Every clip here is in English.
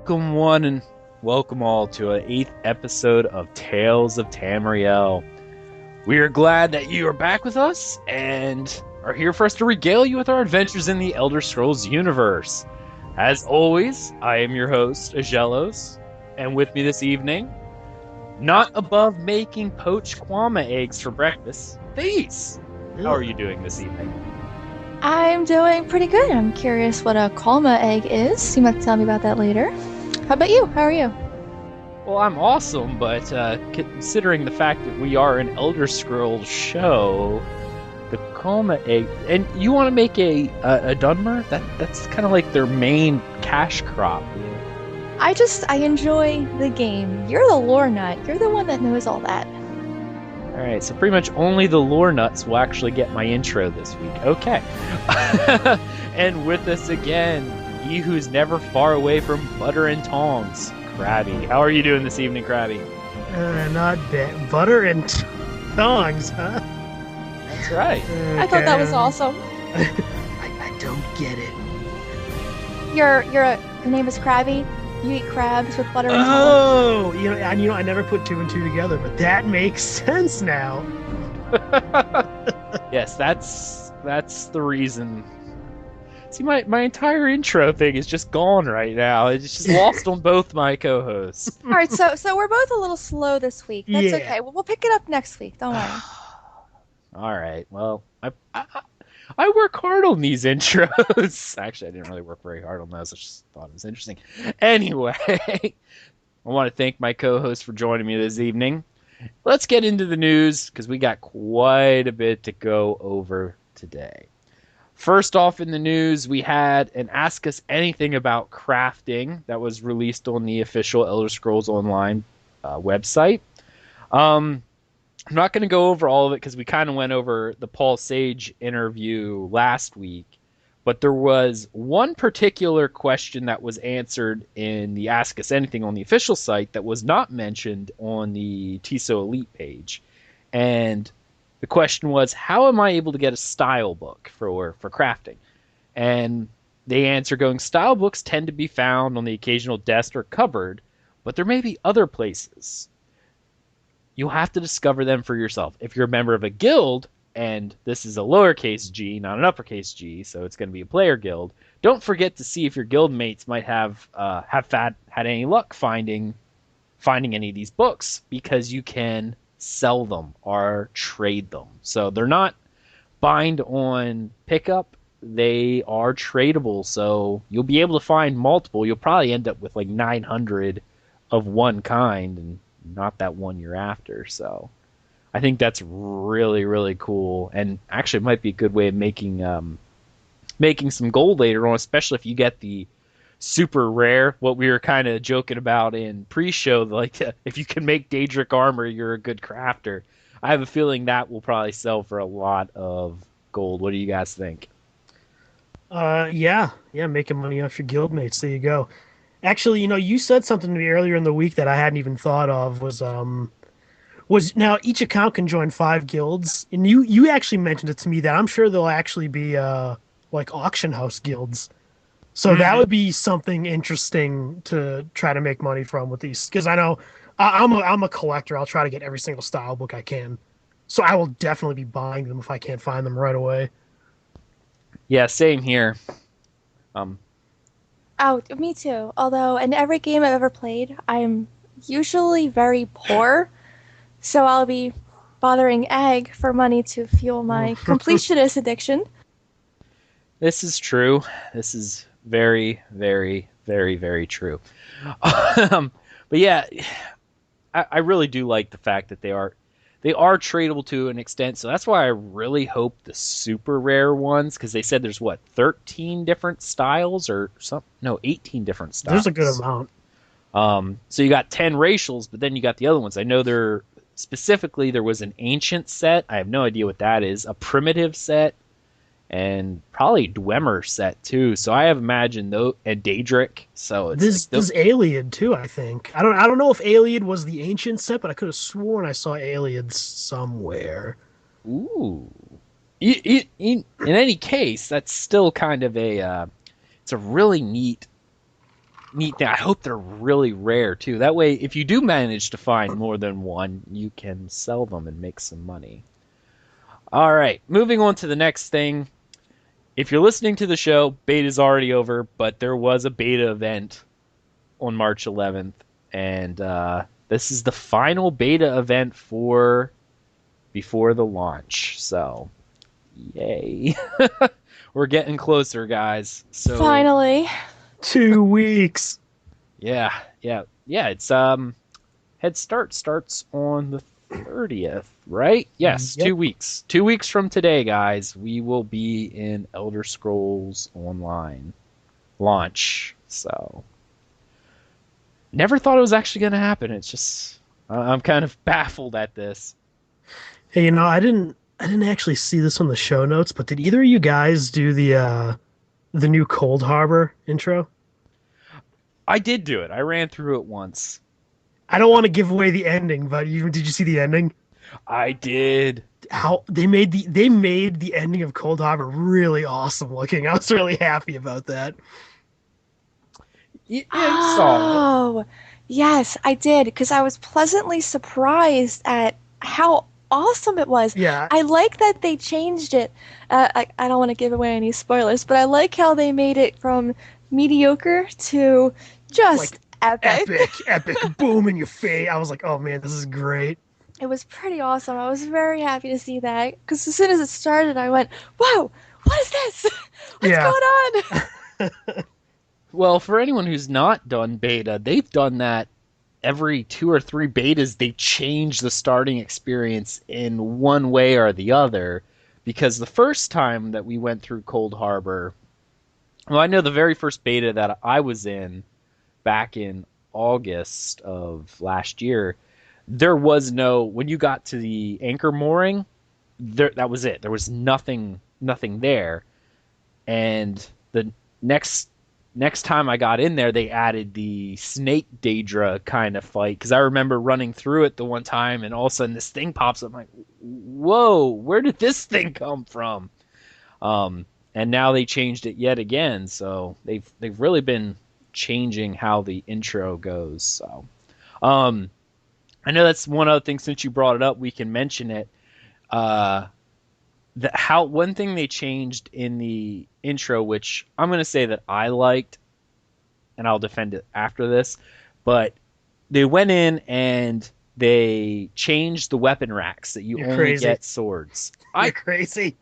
Welcome one and welcome all to an 8th episode of Tales of Tamriel. We are glad that you are back with us and are here for us to regale you with our adventures in the Elder Scrolls universe. As always, I am your host, Aggelos, and with me this evening, not above making poached kwama eggs for breakfast, Thais. How are you doing this evening? I'm doing pretty good. I'm curious what a Kalma egg is. You might tell me about that later. How about you? How are you? Well, I'm awesome, but considering the fact that we are an Elder Scrolls show, the Kalma egg, and you want to make a Dunmer? That's kind of like their main cash crop. I enjoy the game. You're the lore nut. You're the one that knows all that. Alright, so pretty much only the lore nuts will actually get my intro this week. Okay. And with us again, he who's never far away from butter and tongs, Crabby. How are you doing this evening, Crabby? Not bad. Butter and tongs, huh? That's right. Okay. I thought that was awesome. I don't get it. Your name is Crabby. You eat crabs with butter and tongs. Oh, I never put two and two together, but that makes sense now. Yes, that's the reason. See, my entire intro thing is just gone right now. It's just lost on both my co-hosts. All right, so we're both a little slow this week. That's Yeah. okay. We'll pick it up next week. Don't worry. All right. Well, I work hard on these intros. Actually, I didn't really work very hard on those. I just thought it was interesting. Anyway, I want to thank my co-host for joining me this evening. Let's get into the news because we got quite a bit to go over today. First off in the news, we had an Ask Us Anything About Crafting that was released on the official Elder Scrolls Online website. I'm not going to go over all of it because we kind of went over the Paul Sage interview last week, but there was one particular question that was answered in the Ask Us Anything on the official site that was not mentioned on the TISO Elite page. And the question was, how am I able to get a style book for crafting? And they answer going, style books tend to be found on the occasional desk or cupboard, but there may be other places. You'll have to discover them for yourself. If you're a member of a guild, and this is a lowercase g, not an uppercase g, so it's going to be a player guild, don't forget to see if your guild mates might have had any luck finding any of these books, because you can sell them or trade them. So they're not bind on pickup. They are tradable, so you'll be able to find multiple. You'll probably end up with like 900 of one kind, and not that one you're after. So I think that's really, really cool, and actually it might be a good way of making some gold later on, especially if you get the super rare, what we were kind of joking about in pre-show, like if you can make Daedric armor, you're a good crafter. I have a feeling that will probably sell for a lot of gold. What do you guys think? Yeah, making money off your guildmates. There you go. Actually, you said something to me earlier in the week that I hadn't even thought of. Was now each account can join 5 guilds, and you actually mentioned it to me that I'm sure there'll actually be like auction house guilds. So that would be something interesting to try to make money from with these, because I know I'm a collector. I'll try to get every single style book I can. So I will definitely be buying them if I can't find them right away. Yeah, same here. Oh, me too. Although in every game I've ever played, I'm usually very poor, so I'll be bothering Egg for money to fuel my completionist addiction. This is true. This is very, very, very, very true. But yeah, I really do like the fact that they are tradable to an extent. So that's why I really hope the super rare ones, because they said there's 13 different styles or something. No, 18 different styles. There's a good amount. So you got 10 racials, but then you got the other ones. I know there was an ancient set. I have no idea what that is. A primitive set. And probably Dwemer set too. So I have imagined though, and Daedric. So it's this Aliad too. I think I don't know if Aliad was the ancient set, but I could have sworn I saw Aliad somewhere. Ooh. In any case, that's still kind of it's a really neat neat thing. I hope they're really rare too. That way, if you do manage to find more than one, you can sell them and make some money. All right, moving on to the next thing. If you're listening to the show, beta's already over, but there was a beta event on March 11th, and this is the final beta event for before the launch. So, yay. We're getting closer, guys. So Finally. 2 weeks. yeah. It's Head Start starts on the 30th, right? Yes, Yep. 2 weeks. 2 weeks from today, guys, we will be in Elder Scrolls Online launch. So, never thought it was actually going to happen. It's just I'm kind of baffled at this. Hey, I didn't actually see this on the show notes, but did either of you guys do the new Cold Harbor intro? I did do it. I ran through it once. I don't want to give away the ending, but did you see the ending? I did. How they made the ending of Cold Harbor really awesome looking. I was really happy about that. Yeah, you saw it. Oh, yes, I did, because I was pleasantly surprised at how awesome it was. Yeah, I like that they changed it. I don't want to give away any spoilers, but I like how they made it from mediocre to just epic. epic, boom in your face. I was like, oh man, this is great. It was pretty awesome. I was very happy to see that, because as soon as it started, I went, whoa, what is this? What's Yeah. going on? Well, for anyone who's not done beta, they've done that every 2 or 3 betas. They change the starting experience in one way or the other. Because the first time that we went through Cold Harbor, well, I know the very first beta that I was in back in August of last year, there was no, when you got to the anchor mooring, that was it. There was nothing there. And the next time I got in there, they added the Snake Daedra kind of fight, because I remember running through it the one time, and all of a sudden this thing pops up. I'm like, whoa, where did this thing come from? And now they changed it yet again, so they've really been changing how the intro goes. So, I know that's one other thing. Since you brought it up, we can mention it. One thing they changed in the intro, which I'm going to say that I liked, and I'll defend it after this, but they went in and they changed the weapon racks that you You're only crazy. get swords. You're crazy.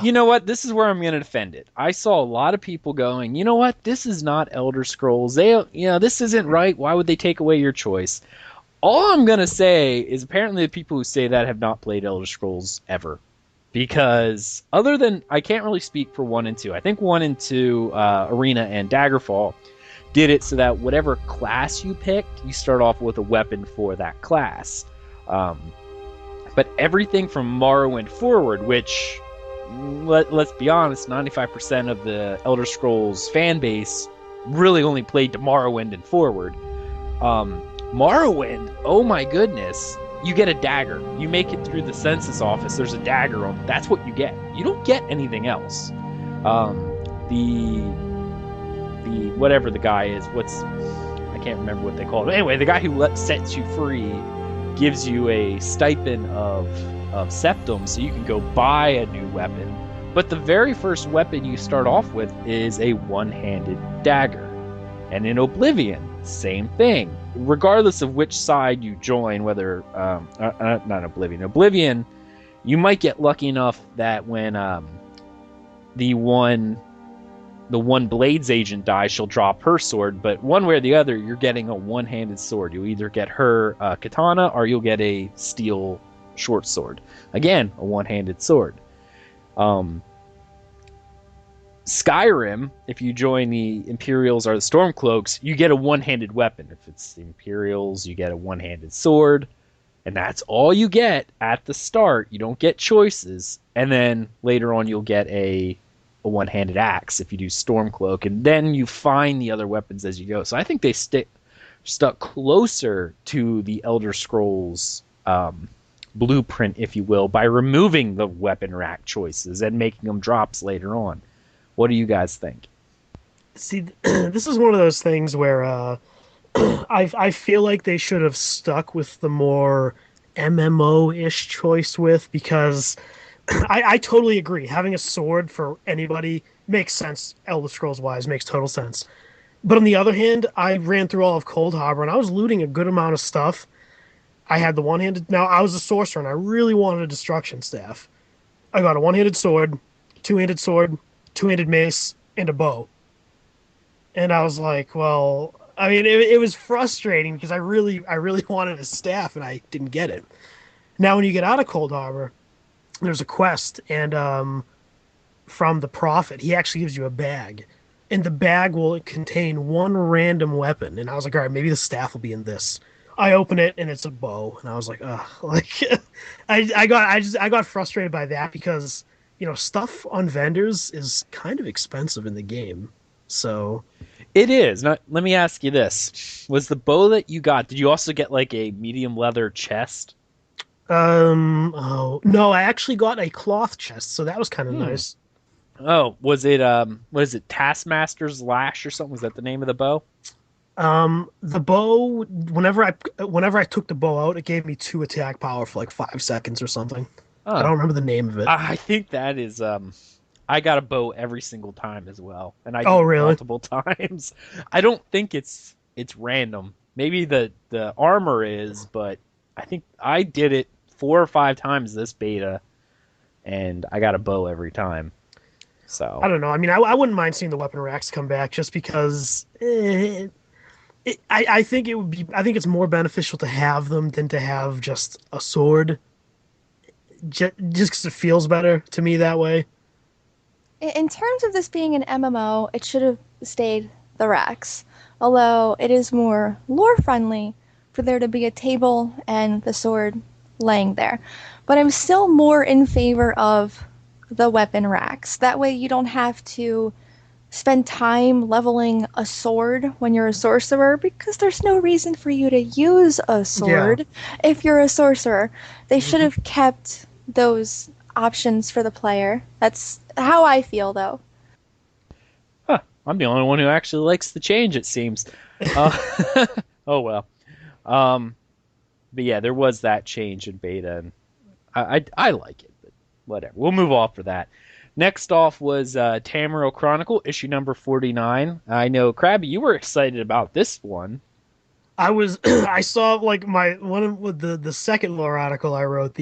You know what? This is where I'm going to defend it. I saw a lot of people going, you know what? This is not Elder Scrolls. This isn't right. Why would they take away your choice? All I'm going to say is apparently the people who say that have not played Elder Scrolls ever. Because other than, I can't really speak for 1 and 2. I think 1 and 2, Arena and Daggerfall, did it so that whatever class you picked, you start off with a weapon for that class. But everything from Morrowind forward, which, let's be honest, 95% of the Elder Scrolls fan base really only played to Morrowind and forward. Morrowind, oh my goodness, you get a dagger. You make it through the census office, there's a dagger on. That's what you get. You don't get anything else. The whatever the guy is, I can't remember what they call it. Anyway, the guy who sets you free gives you a stipend of septum, so you can go buy a new weapon. But the very first weapon you start off with is a one-handed dagger. And in Oblivion, same thing. Regardless of which side you join, whether not Oblivion, you might get lucky enough that when the one Blades agent dies, she'll drop her sword. But one way or the other, you're getting a one-handed sword. You'll either get her katana or you'll get a steel short sword. Again, a one-handed sword. Skyrim, if you join the Imperials or the Stormcloaks, you get a one-handed weapon. If it's the Imperials, you get a one-handed sword. And that's all you get at the start. You don't get choices. And then later on you'll get a one-handed axe if you do Stormcloak. And then you find the other weapons as you go. So I think they stuck closer to the Elder Scrolls blueprint, if you will, by removing the weapon rack choices and making them drops later on. What do you guys think? See, this is one of those things where I feel like they should have stuck with the more MMO-ish choice with because I totally agree. Having a sword for anybody makes sense. Elder Scrolls wise makes total sense. But on the other hand, I ran through all of Cold Harbor and I was looting a good amount of stuff. I had the one-handed. Now I was a sorcerer and I really wanted a destruction staff. I got a one-handed sword, two-handed mace, and a bow. And I was like, well, I mean, it was frustrating because I really wanted a staff and I didn't get it. Now, when you get out of Cold Harbor, there's a quest, and from the prophet, he actually gives you a bag, and the bag will contain one random weapon. And I was like, all right, maybe the staff will be in this. I open it and it's a bow, and I was like, ugh, like I got frustrated by that because stuff on vendors is kind of expensive in the game, so. It is. Now, let me ask you this. Was the bow that you got, did you also get like a medium leather chest? Oh no, I actually got a cloth chest, so that was kind of nice. Oh, was it what is it, Taskmaster's Lash or something? Was that the name of the bow? The bow, whenever I took the bow out, it gave me 2 attack power for like 5 seconds or something. I Oh, don't remember the name of it. I think that is I got a bow every single time as well, and I Oh, did it really? multiple times. I don't think it's random. Maybe the armor is, but I think I did it 4 or 5 times this beta, and I got a bow every time. So I don't know. I mean, I wouldn't mind seeing the weapon racks come back just because I think it would be. I think it's more beneficial to have them than to have just a sword. Just because it feels better to me that way. In terms of this being an MMO, it should have stayed the racks. Although it is more lore friendly for there to be a table and the sword laying there. But I'm still more in favor of the weapon racks. That way you don't have to spend time leveling a sword when you're a sorcerer because there's no reason for you to use a Yeah. sword if you're a sorcerer. They should have kept those options for the player. That's how I feel, though. huh, I'm the only one who actually likes the change, it seems. Uh, oh well. Um, but yeah, there was that change in beta, and I like it, but whatever. We'll move off for that. Next off was Tamriel Chronicle issue number 49. I know, Crabby, you were excited about this one. I was. I saw like my one of with the second lore article I wrote.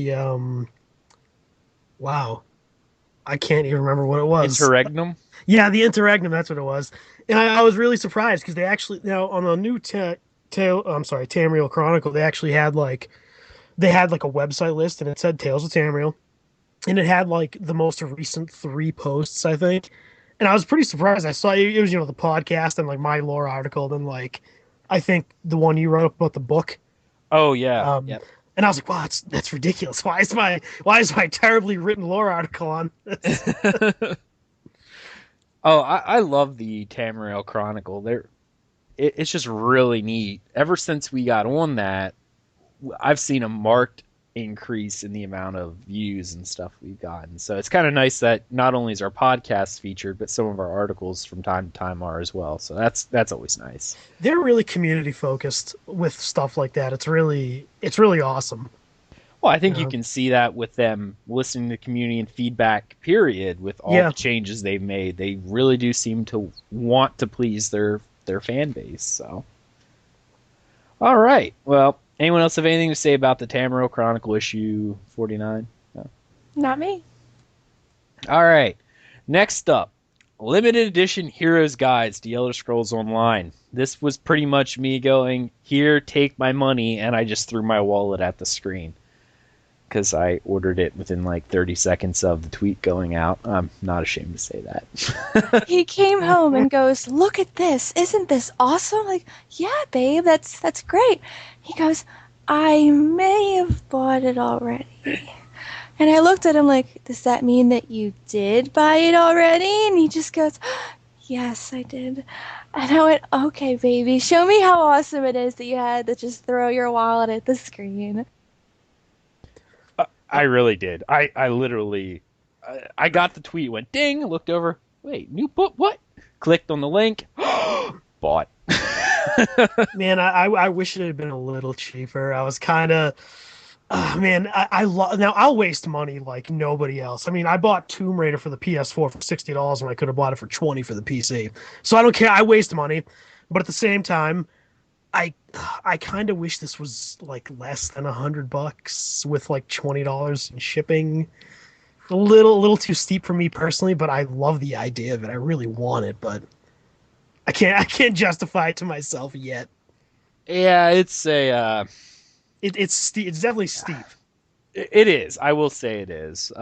Wow, I can't even remember what it was. Interregnum. Yeah, the interregnum. That's what it was. And I was really surprised because they actually now on the new Tamriel Chronicle they actually had like a website list and it said Tales of Tamriel and it had like the most recent 3 posts I think. And I was pretty surprised. I saw it was the podcast and like my lore article and like I think the one you wrote up about the book. Oh yeah, Um, yep. and I was like, wow, that's ridiculous. Why is my terribly written lore article on this? Oh, I love the Tamriel Chronicle. It's just really neat. Ever since we got on that, I've seen a marked increase in the amount of views and stuff we've gotten. So it's kind of nice that not only is our podcast featured, but some of our articles from time to time are as well. So that's always nice. They're really community focused with stuff like that. It's really awesome. Well, I You think you know? can see that with them listening to community and feedback, period, with all Yeah. the changes they've made. They really do seem to want to please their fan base. So, all right. Well, anyone else have anything to say about the Tamriel Chronicle issue 49? No? Not me. All right. Next up, limited edition Heroes Guides to Elder Scrolls Online. This was pretty much me going, here, take my money, and I just threw my wallet at the screen because I ordered it within like 30 seconds of the tweet going out. I'm not ashamed to say that. He came home and goes, "Look at this. Isn't this awesome?" Like, "Yeah, babe, that's great." He goes, "I may have bought it already." And I looked at him like, "Does that mean that you did buy it already?" And he just goes, "Yes, I did." And I went, "Okay, baby, show me how awesome it is that you had to just throw your wallet at the screen." I really did. I literally, I got the tweet, went ding, looked over, wait, new book, what? clicked on the link, bought. Man, I wish it had been a little cheaper. I was kind of, man, now I'll waste money like nobody else. I mean, I bought Tomb Raider for the PS4 for $60 when I could have bought it for 20 for the PC. So I don't care. I waste money, but at the same time, I I kind of wish this was like less than $100 with like $20 in shipping. A little too steep for me personally, but I love the idea of it. I really want it, but I can't justify it to myself yet. Yeah, it's a It's definitely steep. it is. I will say it is.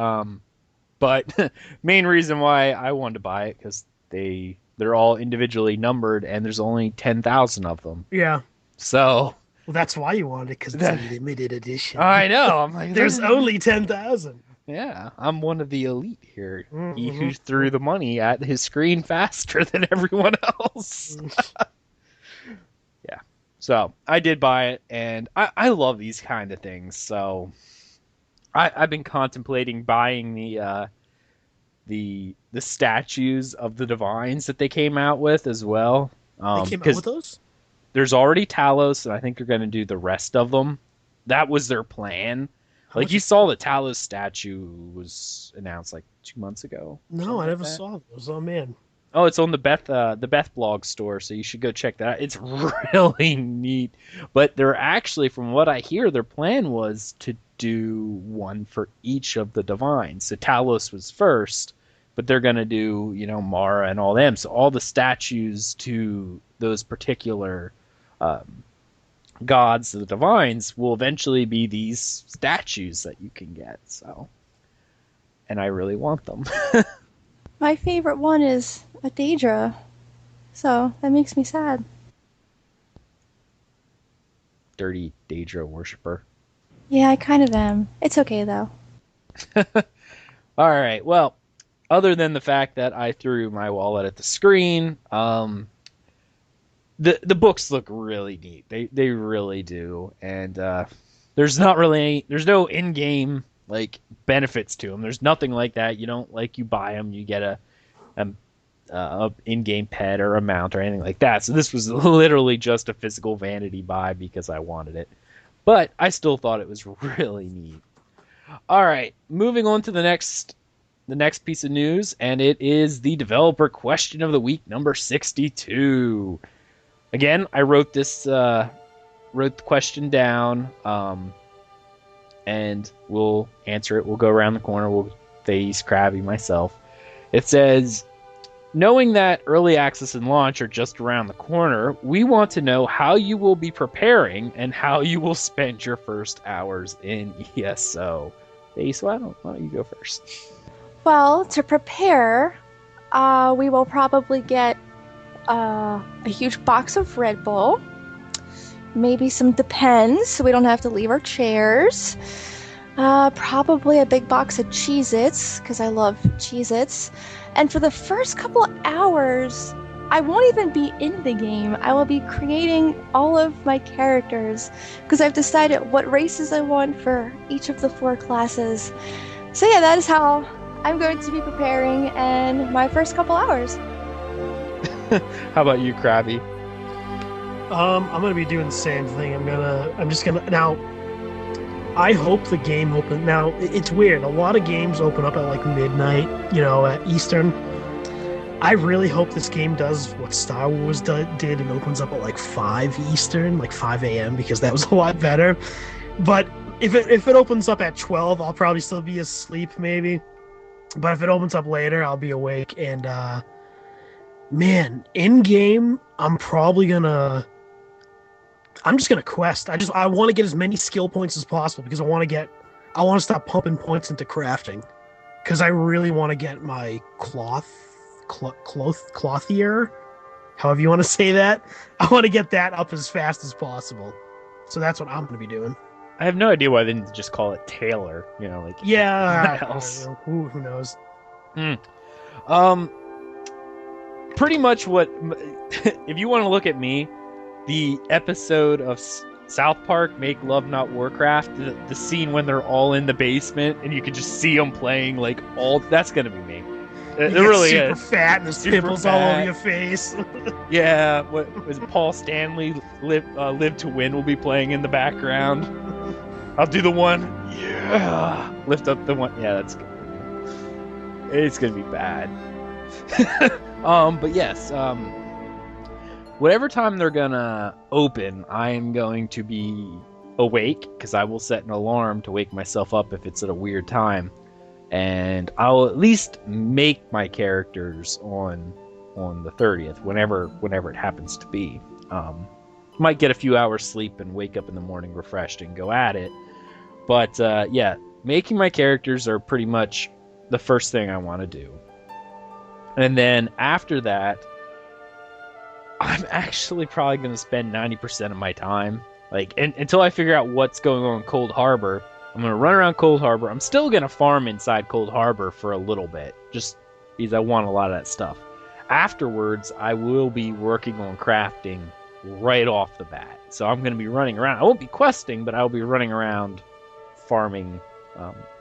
But main reason why I wanted to buy it because they're all individually numbered and there's only 10,000 of them. Yeah. So Well, that's why you wanted it, because it's a limited edition. I know. I'm like, There's only 10,000. yeah, I'm one of the elite here. He Mm-hmm. who threw the money at his screen faster than everyone else. Yeah. So I did buy it, and I love these kind of things. So I've been contemplating buying the statues of the divines that they came out with as well. They came out 'Cause with those? there's already Talos, and I think they're going to do the rest of them. That was their plan. How Like much you is- saw the Talos statue was announced like 2 months ago. No, I like never that. saw those. Oh, man. Oh, it's on the Beth blog store, so you should go check that out. It's really neat. But they're actually, from what I hear, their plan was to do one for each of the divines. So Talos was first, but they're gonna do, Mara and all them. So all the statues to those particular gods, the divines, will eventually be these statues that you can get. So, and I really want them. My favorite one is a Daedra, so that makes me sad. Dirty Daedra worshiper. Yeah, I kind of am. It's okay though. All right. Well, other than the fact that I threw my wallet at the screen, the books look really neat. They really do, and there's no in-game like benefits to them. There's nothing like that. You don't you buy them, you get a in-game pet or a mount or anything like that. So this was literally just a physical vanity buy because I wanted it. But I still thought it was really neat. All right, moving on to the next piece of news, and it is the developer question of the week, number 62. Again, I wrote the question down, and we'll answer it. We'll go around the corner. We'll face Crabby, myself. It says, knowing that early access and launch are just around the corner, we want to know how you will be preparing and how you will spend your first hours in ESO. Face, why don't you go first? Well, to prepare, we will probably get a huge box of Red Bull, maybe some Depends so we don't have to leave our chairs, probably a big box of Cheez-Its because I love Cheez-Its, and for the first couple of hours I won't even be in the game. I will be creating all of my characters because I've decided what races I want for each of the 4 classes. So yeah, that is how I'm going to be preparing and my first couple hours. How about you, Crabby? I'm gonna be doing the same thing. Now, I hope the game open. Now, it's weird. A lot of games open up at like midnight, at Eastern. I really hope this game does what Star Wars did and opens up at like 5 Eastern, like 5 a.m., because that was a lot better. But if it opens up at 12, I'll probably still be asleep, maybe. But if it opens up later, I'll be awake. And, man, in-game, I'm just gonna quest. I want to get as many skill points as possible because I want to stop pumping points into crafting because I really want to get my clothier, however you want to say that. I want to get that up as fast as possible. So that's what I'm gonna be doing. I have no idea why they didn't just call it Taylor. Yeah, else. Who knows? Pretty much what, if you want to look at me, the episode of South Park, Make Love Not Warcraft, the scene when they're all in the basement and you can just see them playing that's gonna be me. It You get really super is. fat and there's Super pimples all fat. over your face. Yeah, what was it, Paul Stanley? Live to Win will be playing in the background. I'll do the one. Yeah, lift up the one. Yeah, that's good. It's gonna be bad. But yes, whatever time they're gonna open, I am going to be awake because I will set an alarm to wake myself up if it's at a weird time, and I'll at least make my characters on the 30th, whenever it happens to be. Might get a few hours sleep and wake up in the morning refreshed and go at it. But yeah, making my characters are pretty much the first thing I want to do. And then after that, I'm actually probably going to spend 90% of my time, until I figure out what's going on in Cold Harbor. I'm going to run around Cold Harbor. I'm still going to farm inside Cold Harbor for a little bit, just because I want a lot of that stuff. Afterwards, I will be working on crafting right off the bat. So I'm going to be running around. I won't be questing, but I'll be running around farming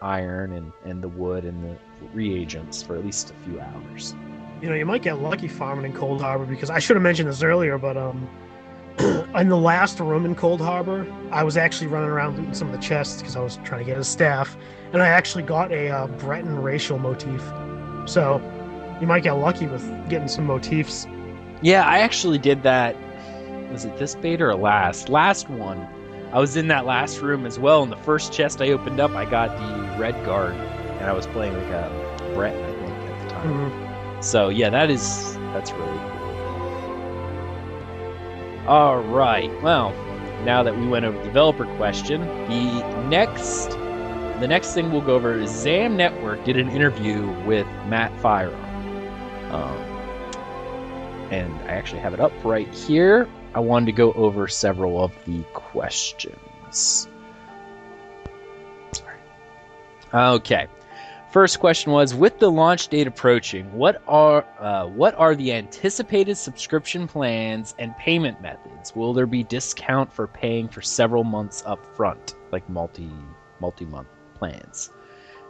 iron and the wood and the reagents for at least a few hours. You might get lucky farming in Cold Harbor, because I should have mentioned this earlier, but in the last room in Cold Harbor, I was actually running around looting some of the chests because I was trying to get a staff, and I actually got a Breton racial motif. So you might get lucky with getting some motifs. Yeah, I actually did that. Was it this beta or last one? I was in that last room as well, and the first chest I opened up, I got the Red Guard, and I was playing like a Breton, I think, at the time. Mm-hmm. So yeah, that's really cool. All right, well, now that we went over the developer question, the next thing we'll go over is Zam Network did an interview with Matt Fyron. And I actually have it up right here. I wanted to go over several of the questions. Sorry. Okay. First question was, with the launch date approaching, what are the anticipated subscription plans and payment methods? Will there be discount for paying for several months up front, like multi-month plans?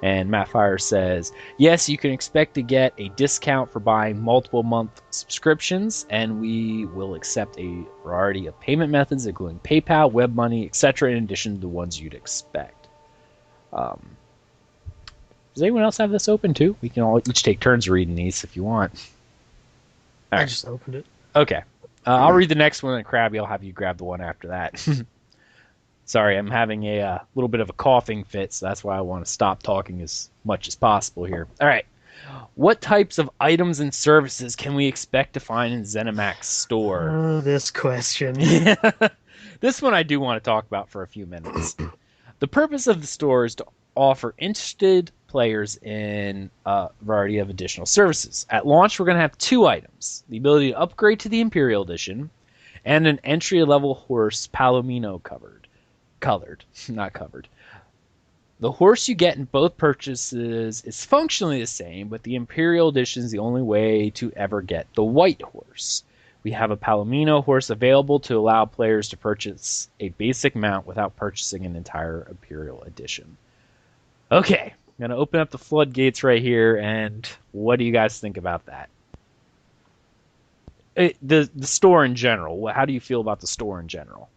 And Matt Fire says, yes, you can expect to get a discount for buying multiple month subscriptions, and we will accept a variety of payment methods, including PayPal, web money, etc., in addition to the ones you'd expect. Does anyone else have this open too? We can all each take turns reading these if you want. All I right. just opened it. Okay. I'll read the next one, and Crabby, I'll have you grab the one after that. Sorry, I'm having a little bit of a coughing fit, so that's why I want to stop talking as much as possible here. All right. What types of items and services can we expect to find in ZeniMax's store? Oh, this question. This one I do want to talk about for a few minutes. The purpose of the store is to offer interested players in a variety of additional services. At launch, we're going to have 2 items: the ability to upgrade to the Imperial Edition, and an entry-level horse, Palomino colored, not covered. The horse you get in both purchases is functionally the same, but the Imperial Edition is the only way to ever get the white horse. We have a Palomino horse available to allow players to purchase a basic mount without purchasing an entire Imperial Edition. Okay, I'm going to open up the floodgates right here, and what do you guys think about that? The store in general, how do you feel about the store in general?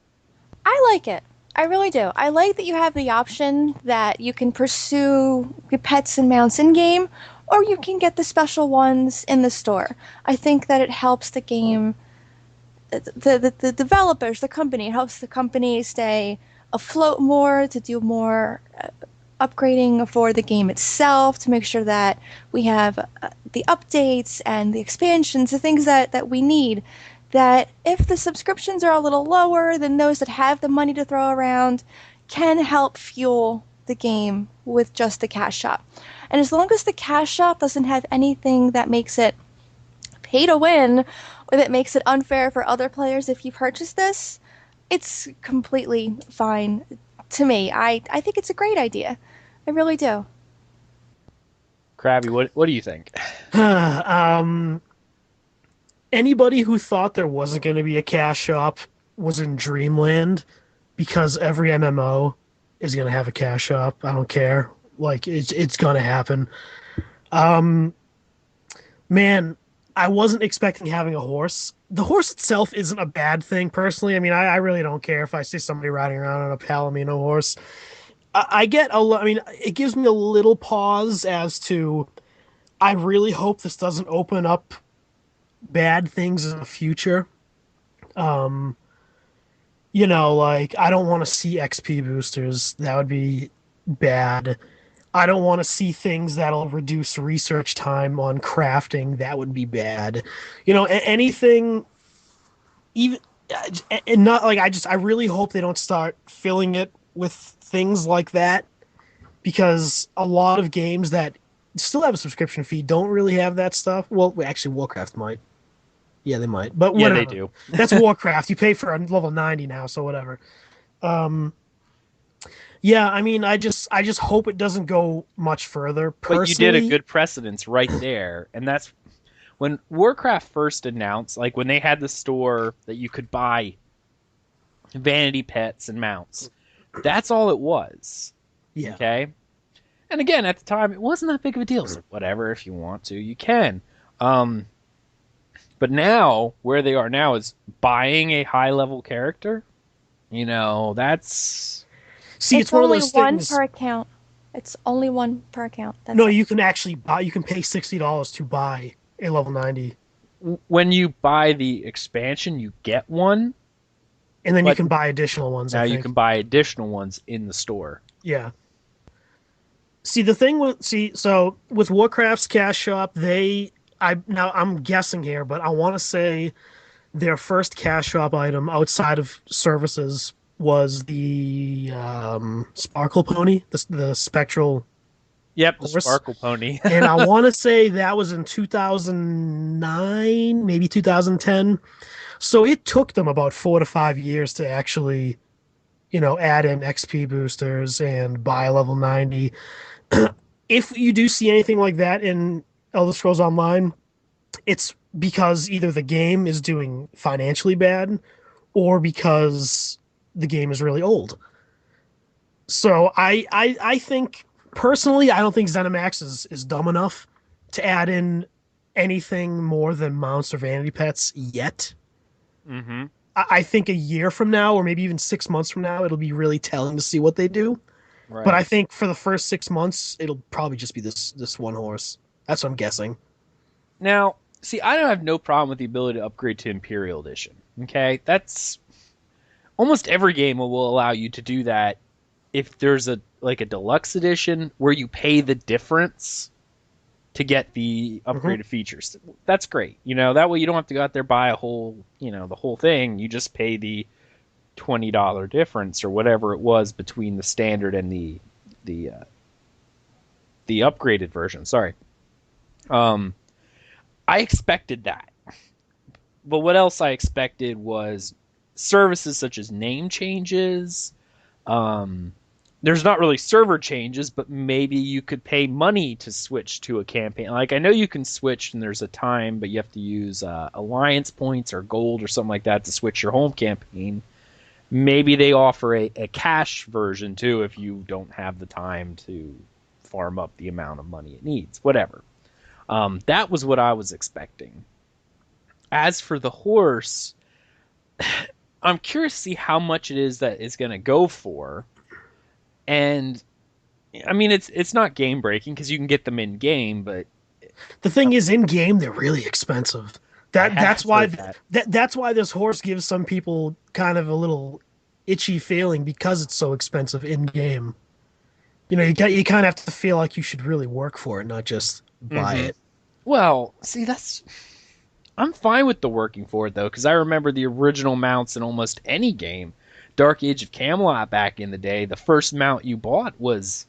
I like it. I really do. I like that you have the option that you can pursue your pets and mounts in-game, or you can get the special ones in the store. I think that it helps the game, the developers, the company, it helps the company stay afloat more, to do more upgrading for the game itself, to make sure that we have the updates and the expansions, the things that we need. That if the subscriptions are a little lower than those that have the money to throw around, can help fuel the game with just the cash shop. And as long as the cash shop doesn't have anything that makes it pay to win, or that makes it unfair for other players if you purchase this, it's completely fine to me. I think it's a great idea. I really do. Crabby, what do you think? Anybody who thought there wasn't going to be a cash shop was in dreamland, because every MMO is going to have a cash shop. I don't care. Like, it's going to happen. Man, I wasn't expecting having a horse. The horse itself isn't a bad thing, personally. I mean, I really don't care if I see somebody riding around on a Palomino horse. I get a lot. I mean, it gives me a little pause as to I really hope this doesn't open up bad things in the future. Um, like I don't want to see XP boosters. That would be bad. I don't want to see things that'll reduce research time on crafting. That would be bad. Anything, even, and not like I really hope they don't start filling it with things like that, because a lot of games that still have a subscription fee don't really have that stuff. Well, actually, Warcraft might. Yeah, they might, but Yeah, whatever. they do. That's Warcraft. You pay for a level 90 now, so whatever. Um, yeah, I mean, I just hope it doesn't go much further. But you did a Personally, good precedence right there, and that's when Warcraft first announced, like when they had the store that you could buy vanity pets and mounts. That's all it was. yeah. Okay? And again, at the time, it wasn't that big of a deal. It's like, whatever, if you want to, you can. Um, but now, where they are now is buying a high level character. That's See, It's it's one of only those one things. per account. It's only one per account. That's No, it. you can actually buy. You can pay $60 to buy a level 90, when you buy the expansion, you get one, and then you but can buy additional ones. now I you think. can buy additional ones in the store. Yeah. See, the thing with so with Warcraft's cash shop, I'm guessing here, but I want to say their first cash shop item outside of services was the Sparkle Pony, the spectral Yep, the horse. Sparkle Pony. And I want to say that was in 2009, maybe 2010. So it took them about 4 to 5 years to actually, add in XP boosters and buy level 90. If you do see anything like that in Elder Scrolls Online, it's because either the game is doing financially bad or because the game is really old. So I think personally, I don't think ZeniMax is dumb enough to add in anything more than mounts or vanity pets yet. hmm I think a year from now, or maybe even 6 months from now, it'll be really telling to see what they do. But I Right. think for the first 6 months, it'll probably just be this one horse. That's what I'm guessing. Now, see, I don't have no problem with the ability to upgrade to Imperial Edition. Okay, that's almost every game will allow you to do that if there's a deluxe edition where you pay the difference to get the Hmm. upgraded features. That's great. That way you don't have to go out there buy the whole thing. You just pay the $20 difference or whatever it was between the standard and the uh, the upgraded version. Sorry. Um, I expected that. But what else I expected was services such as name changes. Um, there's not really server changes, but maybe you could pay money to switch to a campaign. Like I know you can switch, and there's a time, but you have to use alliance points or gold or something like that to switch your home campaign. Maybe they offer a cash version too if you don't have the time to farm up the amount of money it needs. Whatever. That was what I was expecting. As for the horse, I'm curious to see how much it is that it's going to go for. And I mean, it's not game breaking because you can get them in game, but The thing is, in game, they're really expensive. I That's have why heard that. that's why this horse gives some people kind of a little itchy feeling because it's so expensive in game. You kind of have to feel like you should really work for it, not just buy hmm it. Well, see, I'm fine with the working for it though, because I remember the original mounts in almost any game. Dark Age of Camelot back in the day, the first mount you bought was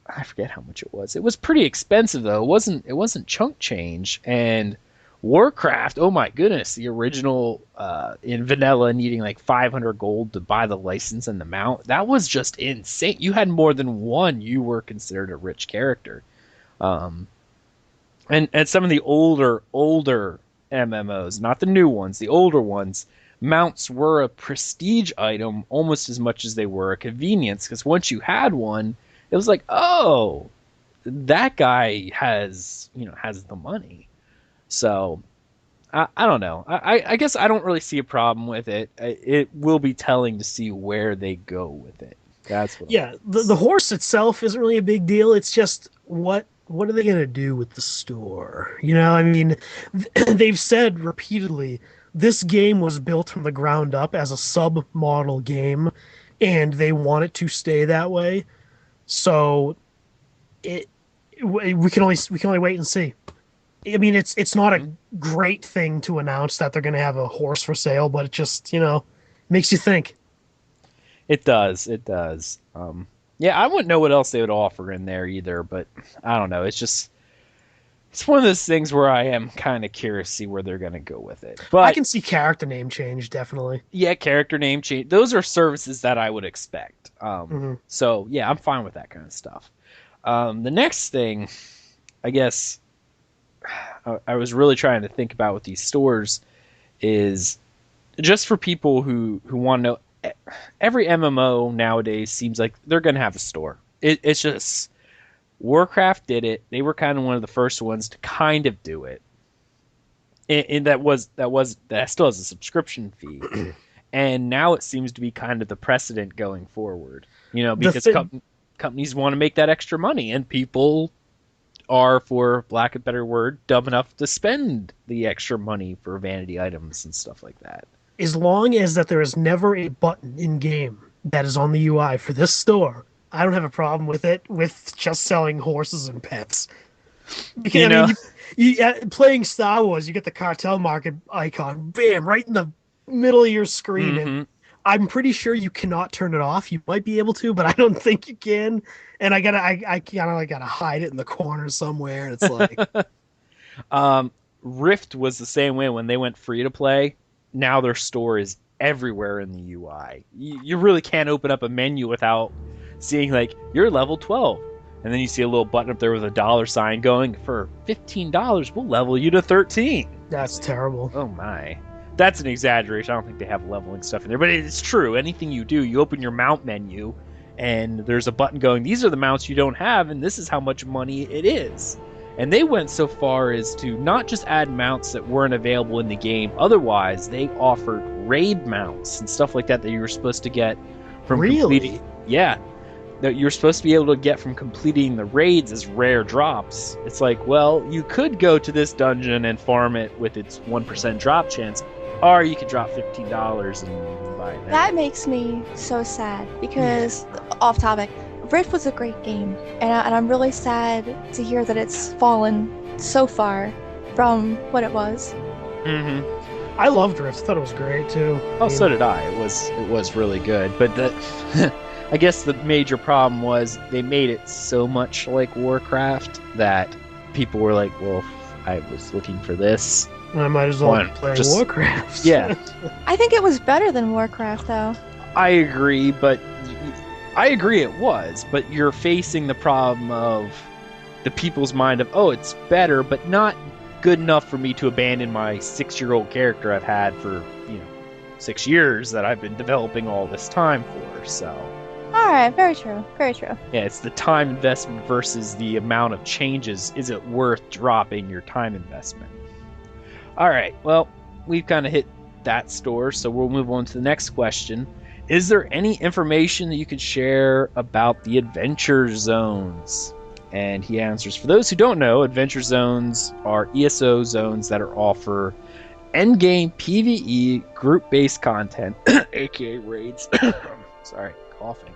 I forget how much it was. It was pretty expensive though. It wasn't chunk change. And Warcraft, oh my goodness, the original in vanilla needing like 500 gold to buy the license and the mount. That was just insane. You had more than one, you were considered a rich character. Um, and some of the older MMOs, not the new ones, the older ones, mounts were a prestige item almost as much as they were a convenience because once you had one, it was like, oh, that guy has the money. So I don't know. I guess I don't really see a problem with it. It will be telling to see where they go with it. That's what. Yeah, the horse itself isn't really a big deal. It's just what are they going to do with the store? You know, I mean, they've said repeatedly this game was built from the ground up as a sub-model game, and they want it to stay that way. So it we can only wait and see. I mean, it's not a great thing to announce that they're going to have a horse for sale, but it just, makes you think. It does. It does. Yeah, I wouldn't know what else they would offer in there either, but I don't know. It's one of those things where I am kind of curious to see where they're going to go with it. But I can see character name change, definitely. yeah, character name change. Those are services that I would expect. Mhm. So yeah, I'm fine with that kind of stuff. The next thing, I guess, I was really trying to think about with these stores is just for people who want to know. Every MMO nowadays seems like they're going to have a store. It's just Warcraft did it. They were kind of one of the first ones to kind of do it. And that still has a subscription fee. And now it seems to be kind of the precedent going forward. Because companies want to make that extra money, and people are, for lack of a better word, dumb enough to spend the extra money for vanity items and stuff like that. As long as that there is never a button in game that is on the UI for this store, I don't have a problem with it, with just selling horses and pets. Because, playing Star Wars, you get the cartel market icon, bam, right in the middle of your screen. Mm-hmm. And I'm pretty sure you cannot turn it off. You might be able to, but I don't think you can. And I gotta hide it in the corner somewhere. And it's like, Rift was the same way when they went free to play. Now their store is everywhere in the UI. You really can't open up a menu without seeing, like, you're level 12. And then you see a little button up there with a $sign going, for $15, we'll level you to 13. that's terrible. Oh my. That's an exaggeration. I don't think they have leveling stuff in there. But it's true. Anything you do, you open your mount menu, and there's a button going, these are the mounts you don't have, and this is how much money it is. And they went so far as to not just add mounts that weren't available in the game. Otherwise, they offered raid mounts and stuff like that you were supposed to get from completing. Yeah, that you're supposed to be able to get from completing the raids as rare drops. It's like, well, you could go to this dungeon and farm it with its 1% drop chance, or you could drop $15 and buy it. That makes me so sad because, off topic, Rift was a great game, and I'm really sad to hear that it's fallen so far from what it was. Mm-hmm. I loved Rift. I thought it was great too. Oh, so did I. It was really good. But I guess the major problem was they made it so much like Warcraft that people were like, well, I was looking for this. I might as well play Warcraft. Yeah. I think it was better than Warcraft, though. I agree, but it was, but you're facing the problem of the people's mind of, oh, it's better, but not good enough for me to abandon my 6-year-old character I've had for, 6 years that I've been developing all this time for, so. Alright, very true, very true. Yeah, it's the time investment versus the amount of changes. Is it worth dropping your time investment? Alright, well, we've kind of hit that store, so we'll move on to the next question. Is there any information that you could share about the adventure zones? And he answers, for those who don't know, adventure zones are ESO zones that offer endgame PvE group-based content, aka raids. Sorry, coughing.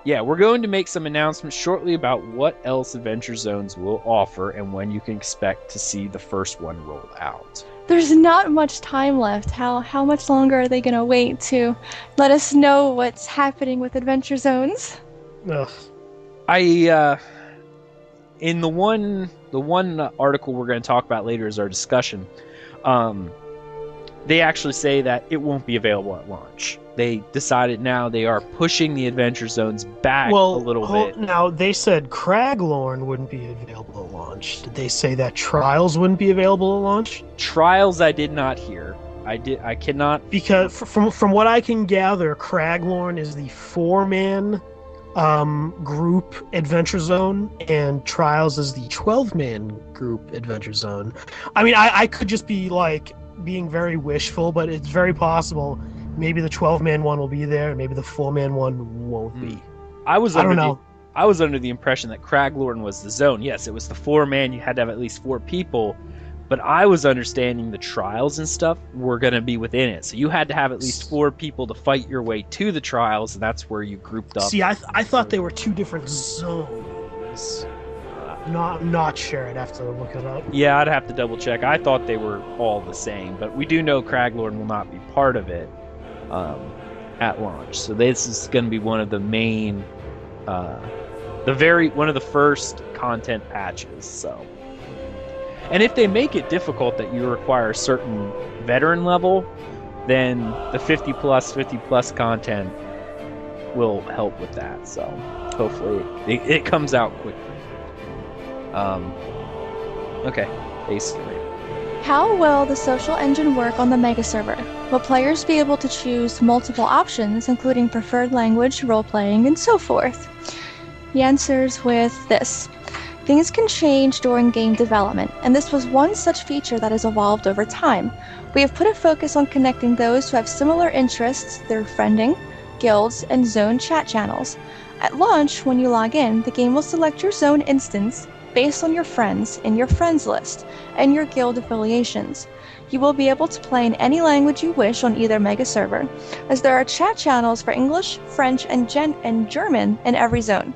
Yeah, we're going to make some announcements shortly about what else adventure zones will offer and when you can expect to see the first one roll out. There's not much time left. How much longer are they going to wait to let us know what's happening with Adventure Zones? Ugh. In the one article we're going to talk about later is our discussion. They actually say that it won't be available at launch. They decided now they are pushing the adventure zones back a little bit. Now, they said Craglorn wouldn't be available at launch. Did they say that Trials wouldn't be available at launch? Trials I did not hear. I cannot... Because from what I can gather, Craglorn is the 4-man group adventure zone, and Trials is the 12-man group adventure zone. I mean, I could just be like being very wishful, but it's very possible maybe the 12-man one will be there, and maybe the 4-man one won't be. I was I under don't the know. I was under the impression that Craglorn was the zone. Yes, it was the 4-man. You had to have at least 4 people, but I was understanding the trials and stuff were going to be within it. So you had to have at least 4 people to fight your way to the trials, and that's where you grouped up. See, I thought they were 2 different zones. Not sure. I'd have to look it up. Yeah, I'd have to double check. I thought they were all the same, but we do know Craglorn will not be part of it at launch. So this is going to be one of the main, one of the first content patches. So, and if they make it difficult that you require a certain veteran level, then the 50 plus content will help with that. So hopefully it comes out quickly. Okay, base 3. How will the social engine work on the mega server? Will players be able to choose multiple options, including preferred language, role-playing, and so forth? He answers with this. Things can change during game development, and this was one such feature that has evolved over time. We have put a focus on connecting those who have similar interests through friending, guilds, and zone chat channels. At launch, when you log in, the game will select your zone instance based on your friends in your friends list and your guild affiliations. You will be able to play in any language you wish on either mega server, as there are chat channels for English, French, and German in every zone.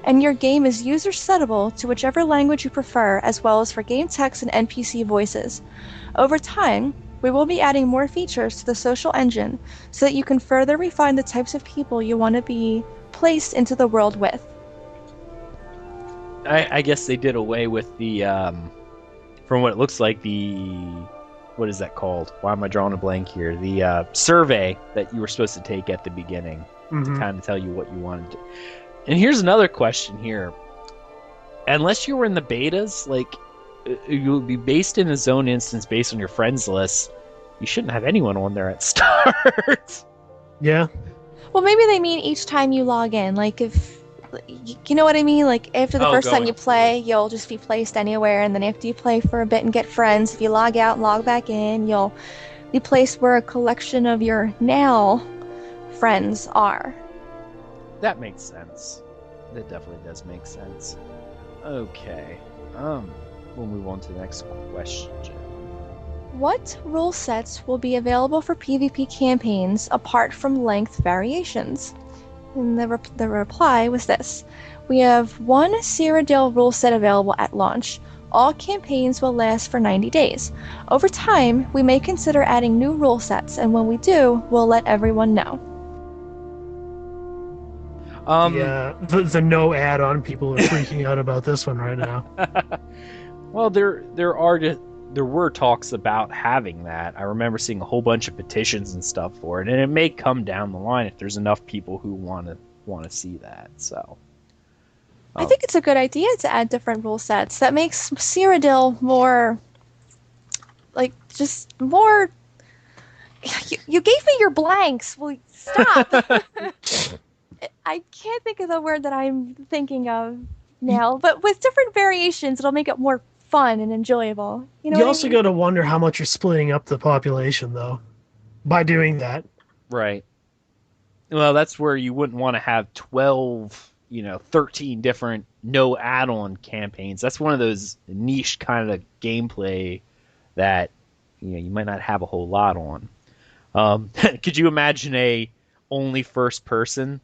And your game is user settable to whichever language you prefer, as well as for game text and NPC voices. Over time, we will be adding more features to the social engine so that you can further refine the types of people you want to be placed into the world with. I guess they did away with the, from what it looks like, what is that called? Why am I drawing a blank here? The survey that you were supposed to take at the beginning to kind of tell you what you wanted to. And here's another question here. Unless you were in the betas, like, you would be based in a zone instance based on your friends list. You shouldn't have anyone on there at start. Yeah. Well, maybe they mean each time you log in. Like, if you know what I mean? Like, after the first time you play, you'll just be placed anywhere, and then after you play for a bit and get friends, if you log out and log back in, you'll be placed where a collection of your now friends are. That makes sense. That definitely does make sense. Okay. We'll move on to the next question. What rule sets will be available for PvP campaigns apart from length variations? And the reply was this. We have one Cyrodiil rule set available at launch. All campaigns will last for 90 days. Over time, we may consider adding new rule sets, and when we do, we'll let everyone know. Yeah, the no add-on people are freaking out about this one right now. Well, there were talks about having that. I remember seeing a whole bunch of petitions and stuff for it, and it may come down the line if there's enough people who want to see that. So, I think it's a good idea to add different rule sets. That makes Cyrodiil more, like, just more. You gave me your blanks. Will you stop? I can't think of the word that I'm thinking of now, but with different variations, it'll make it more fun and enjoyable. You also got to wonder how much you're splitting up the population, though, by doing that. Right. Well, that's where you wouldn't want to have 12, 13 different no add-on campaigns. That's one of those niche kind of gameplay that, you might not have a whole lot on. Could you imagine a only first person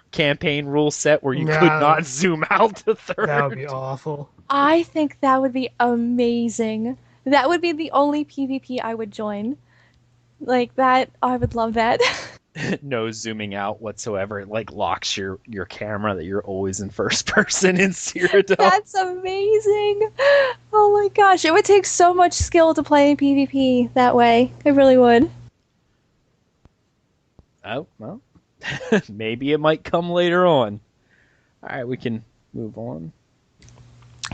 campaign rule set where you could not zoom out to third? That would be awful. I think that would be amazing. That would be the only PvP I would join. Like that, I would love that. No zooming out whatsoever. It like locks your camera that you're always in first person in Cyrodiil. That's amazing. Oh my gosh, it would take so much skill to play PvP that way. It really would. Oh, well. Maybe it might come later on. All right, we can move on.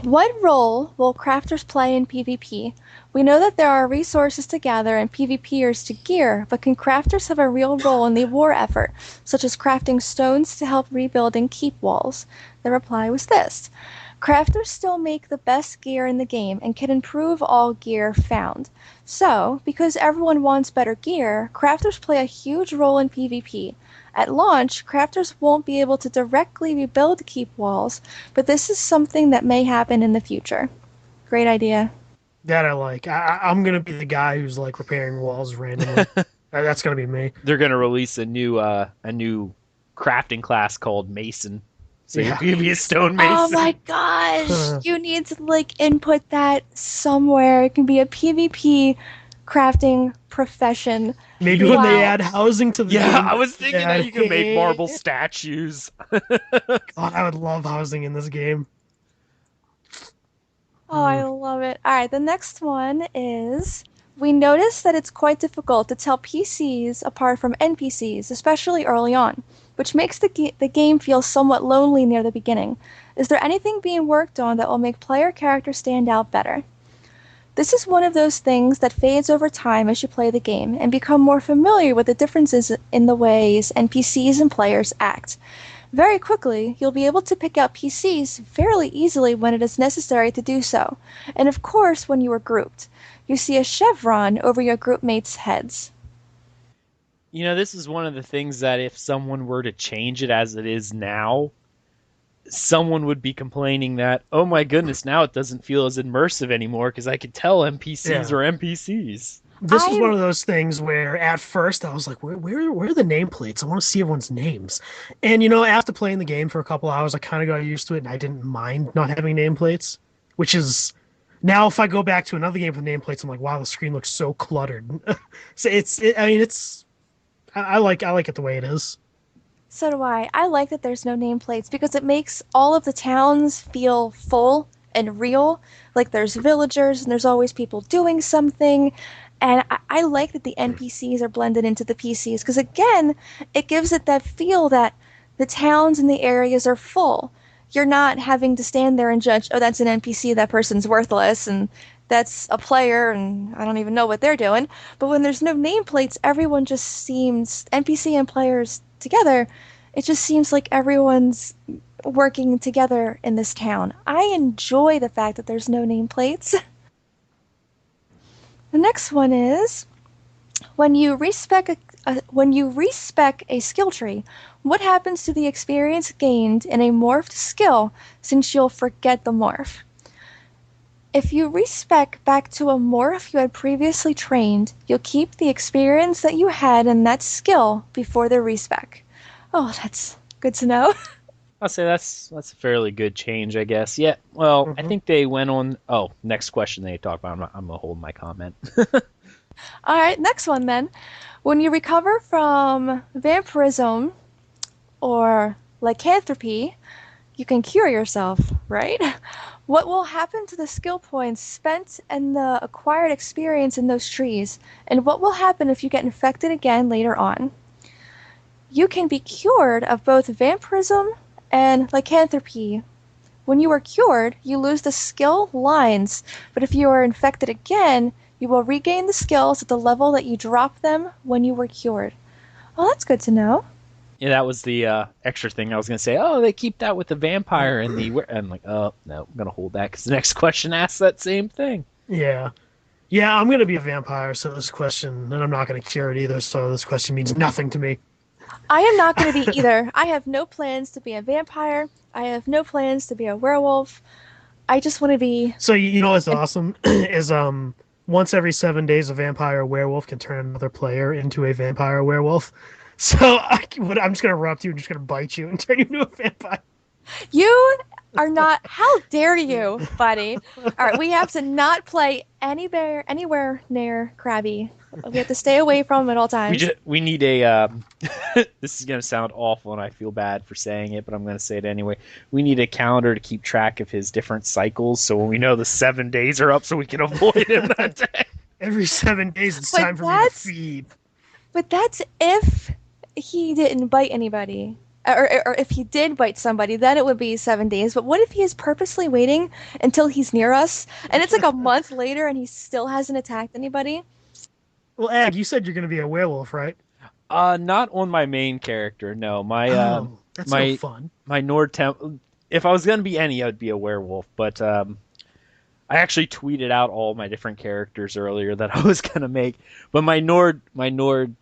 What role will crafters play in PvP? We know that there are resources to gather and PvPers to gear, but can crafters have a real role in the war effort, such as crafting stones to help rebuilding keep walls? The reply was this. Crafters still make the best gear in the game and can improve all gear found. So, because everyone wants better gear, crafters play a huge role in PvP. At launch, crafters won't be able to directly rebuild keep walls, but this is something that may happen in the future. Great idea. That I like. I'm gonna be the guy who's like repairing walls randomly. That's gonna be me. They're gonna release a new crafting class called Mason. So Yeah. you can be a stone mason. Oh my gosh! You need to like input that somewhere. It can be a PvP crafting profession. Maybe when they Wow. add housing to the Yeah, game, I was thinking yeah. that you can make marble statues. God, I would love housing in this game. Oh, I love it. All right, the next one is we notice that it's quite difficult to tell PCs apart from NPCs, especially early on, which makes the game feel somewhat lonely near the beginning. Is there anything being worked on that will make player characters stand out better? This is one of those things that fades over time as you play the game and become more familiar with the differences in the ways NPCs and players act. Very quickly, you'll be able to pick out PCs fairly easily when it is necessary to do so, and of course when you are grouped. You see a chevron over your group mates' heads. You know, this is one of the things that if someone were to change it as it is now, someone would be complaining that, oh my goodness, now it doesn't feel as immersive anymore because I could tell NPCs Yeah. are NPCs. This is I- one of those things where at first I was like, where are the nameplates? I want to see everyone's names. And after playing the game for a couple hours, I kind of got used to it and I didn't mind not having nameplates, which is now if I go back to another game with nameplates, I'm like, wow, the screen looks so cluttered. So I like it the way it is. So do I. I like that there's no nameplates because it makes all of the towns feel full and real. Like there's villagers and there's always people doing something. And I like that the NPCs are blended into the PCs because, again, it gives it that feel that the towns and the areas are full. You're not having to stand there and judge, oh, that's an NPC, that person's worthless, and that's a player, and I don't even know what they're doing. But when there's no nameplates, everyone just seems, NPC and players together, it just seems like everyone's working together in this town. I enjoy the fact that there's no nameplates. The next one is when you respec a skill tree, what happens to the experience gained in a morphed skill since you'll forget the morph? If you respec back to a morph you had previously trained, you'll keep the experience that you had in that skill before the respec. Oh, that's good to know. I'll say that's a fairly good change, I guess. Yeah, well, I Mhm. think they went on... Oh, next question they talk about. I'm going to hold my comment. All right, next one then. When you recover from vampirism or lycanthropy, you can cure yourself, right? What will happen to the skill points spent and the acquired experience in those trees? And what will happen if you get infected again later on? You can be cured of both vampirism and lycanthropy. When you are cured, you lose the skill lines, but if you are infected again, you will regain the skills at the level that you dropped them when you were cured. Well, that's good to know. Yeah, that was the extra thing I was going to say. Oh, they keep that with the vampire and the... And I'm like, oh, no, I'm going to hold that because the next question asks that same thing. Yeah. Yeah, I'm going to be a vampire, so this question, and I'm not going to cure it either, so this question means nothing to me. I am not going to be either. I have no plans to be a vampire. I have no plans to be a werewolf. I just want to be... So you know what's awesome is once every 7 days a vampire werewolf can turn another player into a vampire werewolf. So I'm just gonna run up to you and just gonna bite you and turn you into a vampire. You are not... How dare you, buddy? All right, we have to not play anywhere near Crabby. We have to stay away from him at all times. We need a... this is going to sound awful and I feel bad for saying it, but I'm going to say it anyway. We need a calendar to keep track of his different cycles so when we know the 7 days are up so we can avoid him that day. Every 7 days it's But time for me to that's- feed. But that's if he didn't bite anybody. or if he did bite somebody, then it would be 7 days. But what if he is purposely waiting until he's near us, and it's like a month later, and he still hasn't attacked anybody? Well, Ag, you said you're going to be a werewolf, right? Not on my main character. No, Oh, that's no my fun. my Nord temp. If I was gonna be any, I'd be a werewolf. But I actually tweeted out all my different characters earlier that I was gonna make. But my Nord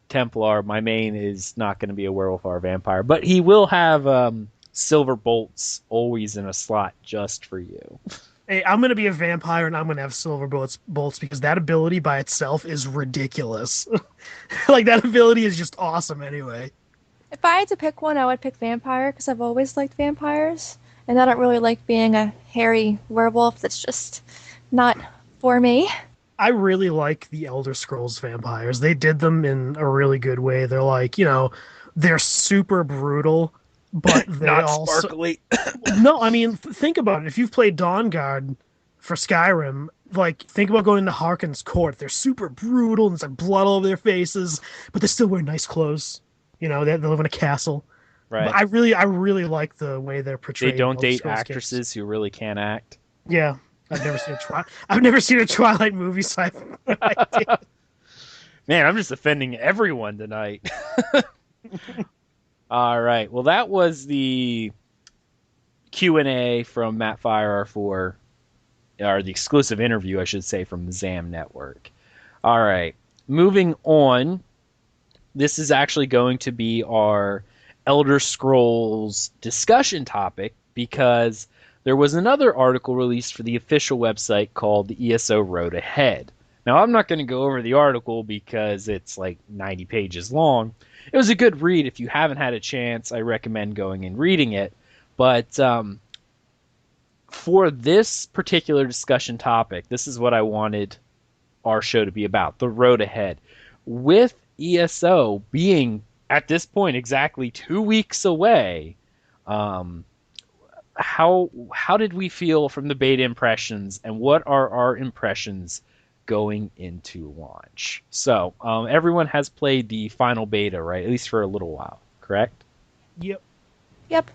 Templar, my main is not gonna be a werewolf or a vampire. But he will have silver bolts always in a slot just for you. Hey, I'm going to be a vampire, and I'm going to have silver bolts because that ability by itself is ridiculous. Like, that ability is just awesome anyway. If I had to pick one, I would pick vampire because I've always liked vampires, and I don't really like being a hairy werewolf. That's just not for me. I really like the Elder Scrolls vampires. They did them in a really good way. They're like, they're super brutal, but they Not also sparkly. No, I mean, think about it. If you've played Dawnguard for Skyrim, like, think about going to Harkon's court. They're super brutal, and there's like blood all over their faces, but they still wear nice clothes. They live in a castle. Right. But I really like the way they're portrayed. They don't in Elder date Scrolls actresses games. who really can't act. Yeah, I've never seen a Twilight movie, so I have no idea. Man, I'm just offending everyone tonight. All right. Well, that was the Q&A from Matt Fire for, or the exclusive interview, I should say, from the ZAM Network. All right. Moving on. This is actually going to be our Elder Scrolls discussion topic because there was another article released for the official website called the ESO Road Ahead. Now, I'm not going to go over the article because it's like 90 pages long. It was a good read. If you haven't had a chance, I recommend going and reading it. But for this particular discussion topic, this is what I wanted our show to be about, the road ahead. With ESO being, at this point, exactly 2 weeks away, how did we feel from the beta impressions, and what are our impressions going into launch? So, everyone has played the final beta, right? At least for a little while, correct? Yep. Yep.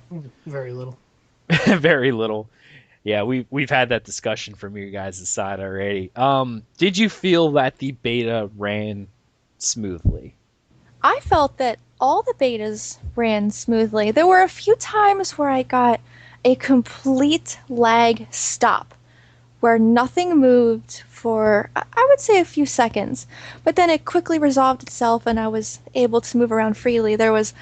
Very little. Very little. Yeah, we've had that discussion from your guys' side already. Did you feel that the beta ran smoothly? I felt that all the betas ran smoothly. There were a few times where I got a complete lag stop, where nothing moved for, I would say, a few seconds. But then it quickly resolved itself, and I was able to move around freely. There was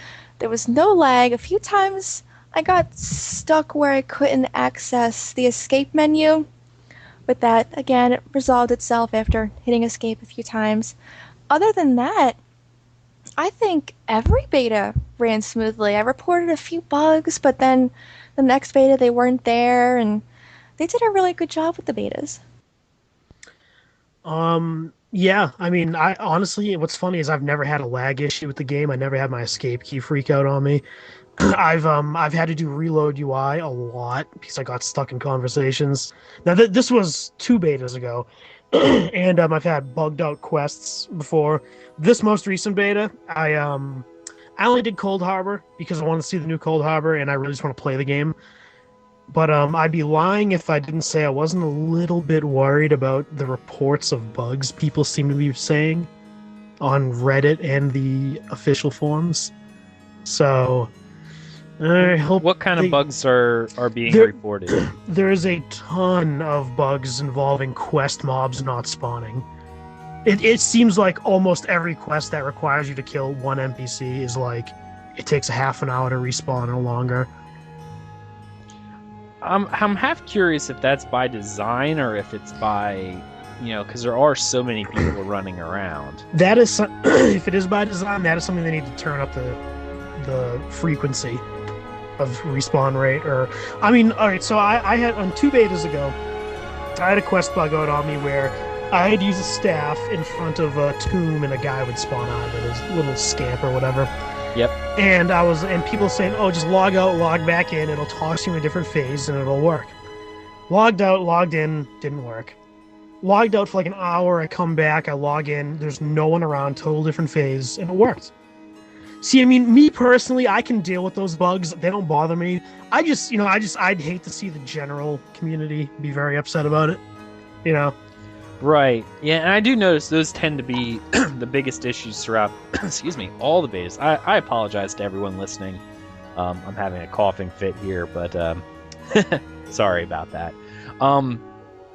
no lag. A few times I got stuck where I couldn't access the escape menu. But that, again, it resolved itself after hitting escape a few times. Other than that, I think every beta ran smoothly. I reported a few bugs, but then the next beta they weren't there, and they did a really good job with the betas. Yeah, I mean, I honestly, what's funny is I've never had a lag issue with the game. I never had my escape key freak out on me. I've had to do reload UI a lot because I got stuck in conversations. Now this was 2 betas ago, and I've had bugged out quests before. This most recent beta, I only did Cold Harbor because I wanted to see the new Cold Harbor, and I really just want to play the game. But I'd be lying if I didn't say I wasn't a little bit worried about the reports of bugs people seem to be saying on Reddit and the official forums. So I hope. What kind of bugs are being reported? There is a ton of bugs involving quest mobs not spawning. It seems like almost every quest that requires you to kill one NPC is like, it takes a half an hour to respawn or longer. I'm half curious if that's by design or if it's by, because there are so many people running around. That is, if it is by design, that is something they need to turn up the frequency of respawn rate. Or, I mean, all right. So I had on 2 betas ago, I had a quest bug out on me where I had used a staff in front of a tomb and a guy would spawn out of it, his little scamp or whatever. Yep. And people saying, oh, just log out, log back in, it'll toss you in a different phase and it'll work. Logged out, logged in, didn't work. Logged out for like an hour, I come back, I log in, there's no one around, total different phase, and it worked. See, I mean, me personally, I can deal with those bugs. They don't bother me. I'd hate to see the general community be very upset about it. You know? Right. Yeah, and I do notice those tend to be the biggest issues throughout, excuse me, all the betas. I apologize to everyone listening. I'm having a coughing fit here, but sorry about that.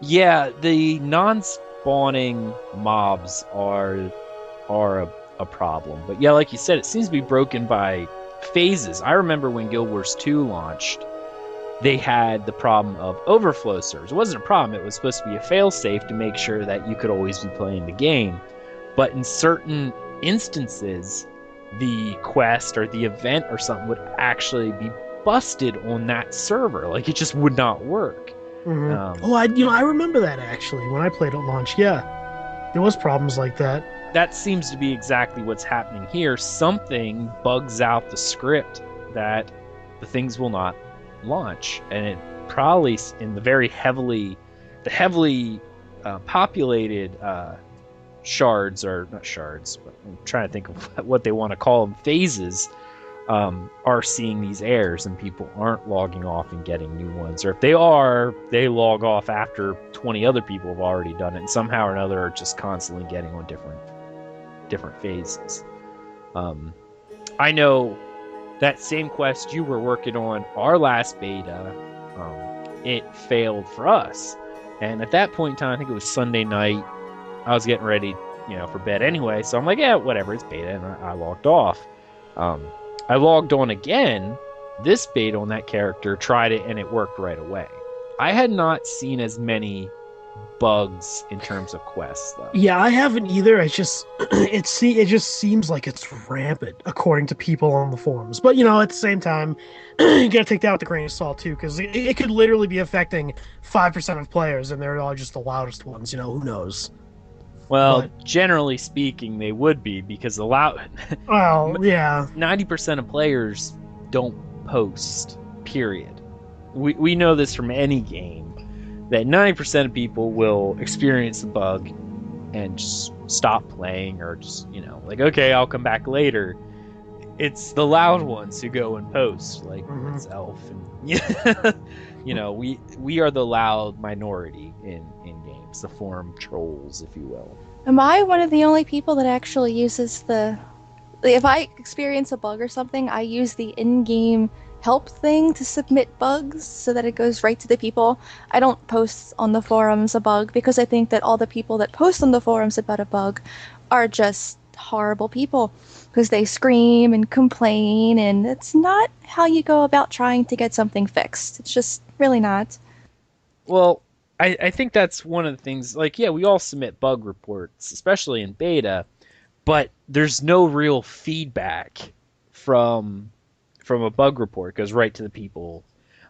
Yeah, the non-spawning mobs are a problem. But yeah, like you said, it seems to be broken by phases. I remember when Guild Wars 2 launched, they had the problem of overflow servers. It wasn't a problem. It was supposed to be a failsafe to make sure that you could always be playing the game. But in certain instances, the quest or the event or something would actually be busted on that server. Like, it just would not work. Mm-hmm. I remember that actually when I played at launch. Yeah, there was problems like that. That seems to be exactly what's happening here. Something bugs out the script that the things will not launch, and it probably in the very heavily populated shards, or not shards, but I'm trying to think of what they want to call them, phases, are seeing these errors, and people aren't logging off and getting new ones, or if they are, they log off after 20 other people have already done it, and somehow or another are just constantly getting on different phases. I know that same quest you were working on, our last beta, it failed for us. And at that point in time, I think it was Sunday night, I was getting ready, for bed anyway. So I'm like, yeah, whatever, it's beta, and I logged off. I logged on again, this beta on that character, tried it, and it worked right away. I had not seen as many bugs in terms of quests, though. Yeah, I haven't either. It just seems like it's rampant according to people on the forums. But at the same time, you gotta take that with a grain of salt too, because it could literally be affecting 5% of players, and they're all just the loudest ones. Who knows? Well, generally speaking, they would be, because the loud. Well, yeah. 90% of players don't post. Period. We know this from any game, that 90% of people will experience a bug and just stop playing, or just, like, okay, I'll come back later. It's the loud ones who go and post, like myself. And, we are the loud minority in games, the forum trolls, if you will. Am I one of the only people that actually uses if I experience a bug or something, I use the in-game help thing to submit bugs so that it goes right to the people? I don't post on the forums a bug, because I think that all the people that post on the forums about a bug are just horrible people, because they scream and complain, and it's not how you go about trying to get something fixed. It's just really not. Well, I think that's one of the things, like, yeah, we all submit bug reports, especially in beta, but there's no real feedback from a bug report. It goes right to the people,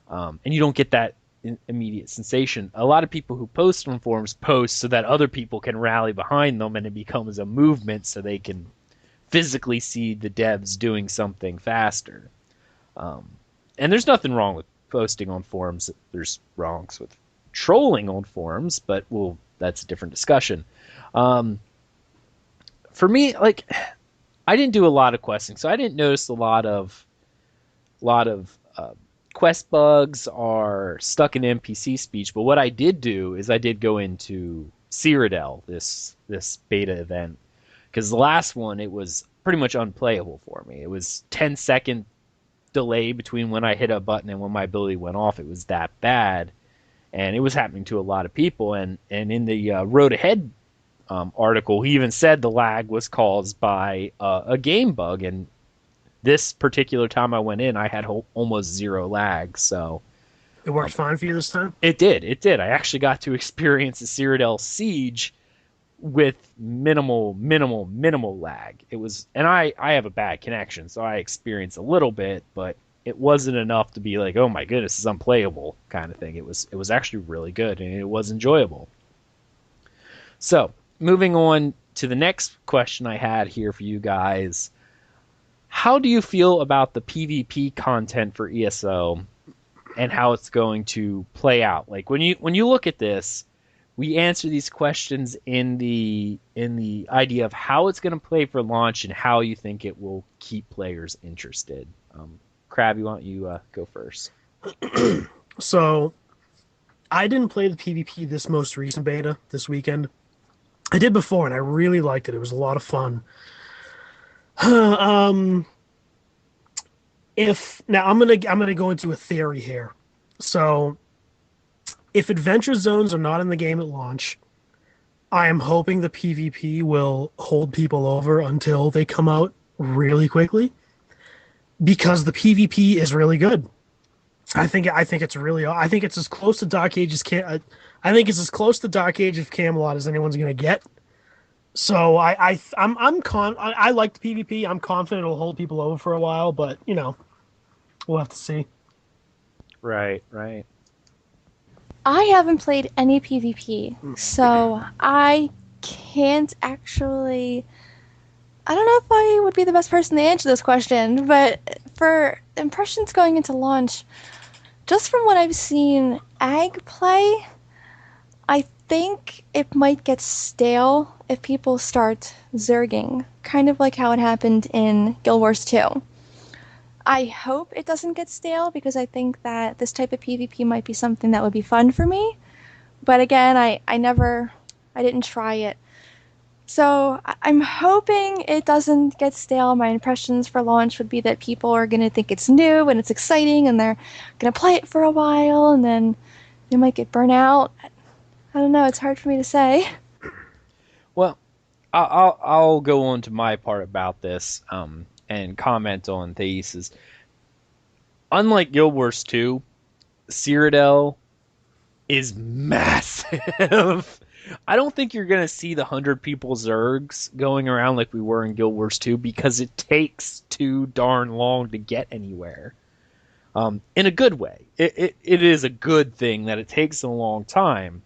and you don't get that immediate sensation. A lot of people who post on forums post so that other people can rally behind them, and it becomes a movement so they can physically see the devs doing something faster. And there's nothing wrong with posting on forums. There's wrongs with trolling on forums, but that's a different discussion. For me, like, I didn't do a lot of questing, so I didn't notice a lot of quest bugs are stuck in NPC speech. But what I did do is I did go into Cyrodiil, this beta event, because the last one, it was pretty much unplayable for me. It was 10-second delay between when I hit a button and when my ability went off. It was that bad, and it was happening to a lot of people. And in the Road Ahead article, he even said the lag was caused by a game bug, and this particular time I went in, I had almost zero lag. So it worked fine for you this time? It did. I actually got to experience the Cyrodiil siege with minimal lag. It was, and I have a bad connection, so I experienced a little bit, but it wasn't enough to be like, oh my goodness, this is unplayable kind of thing. It was actually really good, and it was enjoyable. So, moving on to the next question I had here for you guys. How do you feel about the PvP content for ESO and how it's going to play out? Like, when you look at this, we answer these questions in the idea of how it's going to play for launch and how you think it will keep players interested. Crabby, why don't you go first? So I didn't play the PvP this most recent beta this weekend. I did before, and I really liked it. It was a lot of fun. If now I'm gonna go into a theory here. So if adventure zones are not in the game at launch, I am hoping the PvP will hold people over until they come out really quickly, because the PvP is really good. I think it's as close to Dark Age as I think it's as close to Dark Age of Camelot as anyone's gonna get. So I like the PvP. I'm confident it'll hold people over for a while, but we'll have to see. Right, right. I haven't played any PvP, so I can't actually. I don't know if I would be the best person to answer this question, but for impressions going into launch, just from what I've seen Ag play, I think it might get stale if people start zerging, kind of like how it happened in Guild Wars 2. I hope it doesn't get stale, because I think that this type of PvP might be something that would be fun for me. But again, I didn't try it. So I'm hoping it doesn't get stale. My impressions for launch would be that people are going to think it's new and it's exciting, and they're going to play it for a while, and then they might get burnt out. I don't know. It's hard for me to say. Well, I'll go on to my part about this and comment on these. Unlike Guild Wars 2, Cyrodiil is massive. I don't think you're going to see the 100 people Zergs going around like we were in Guild Wars 2, because it takes too darn long to get anywhere. In a good way. It is a good thing that it takes a long time.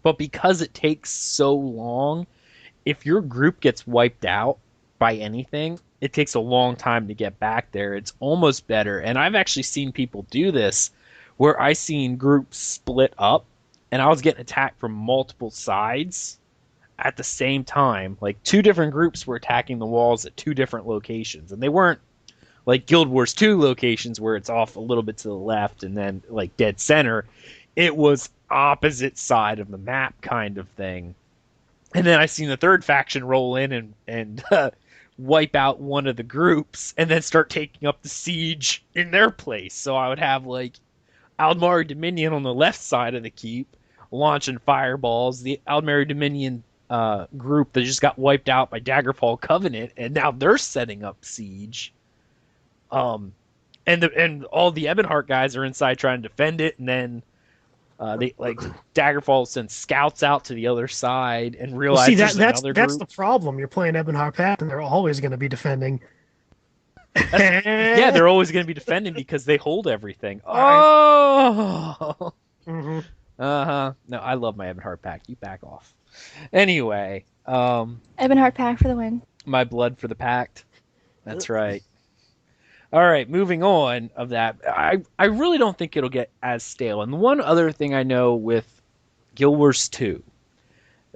But because it takes so long, if your group gets wiped out by anything, it takes a long time to get back there. It's almost better. And I've actually seen people do this, where I seen groups split up, and I was getting attacked from multiple sides at the same time. Like, two different groups were attacking the walls at two different locations. And they weren't like Guild Wars 2 locations where it's off a little bit to the left and then like dead center. It was opposite side of the map kind of thing. And then I seen the third faction roll in and wipe out one of the groups and then start taking up the siege in their place. So I would have like Aldmari Dominion on the left side of the keep launching fireballs, the Aldmari Dominion group that just got wiped out by Daggerfall Covenant, and now they're setting up siege. And all the Ebonheart guys are inside trying to defend it, and then they like Daggerfall sends scouts out to the other side and realizes that's the problem. You're playing Ebonheart Pact, and they're always going to be defending. Yeah, they're always going to be defending because they hold everything. Oh, Mm-hmm. No, I love my Ebonheart Pact. You back off. Anyway, Ebonheart Pact for the win. my blood for the pact. That's right. All right, moving on of that. I really don't think it'll get as stale. And one other thing I know with Guild Wars 2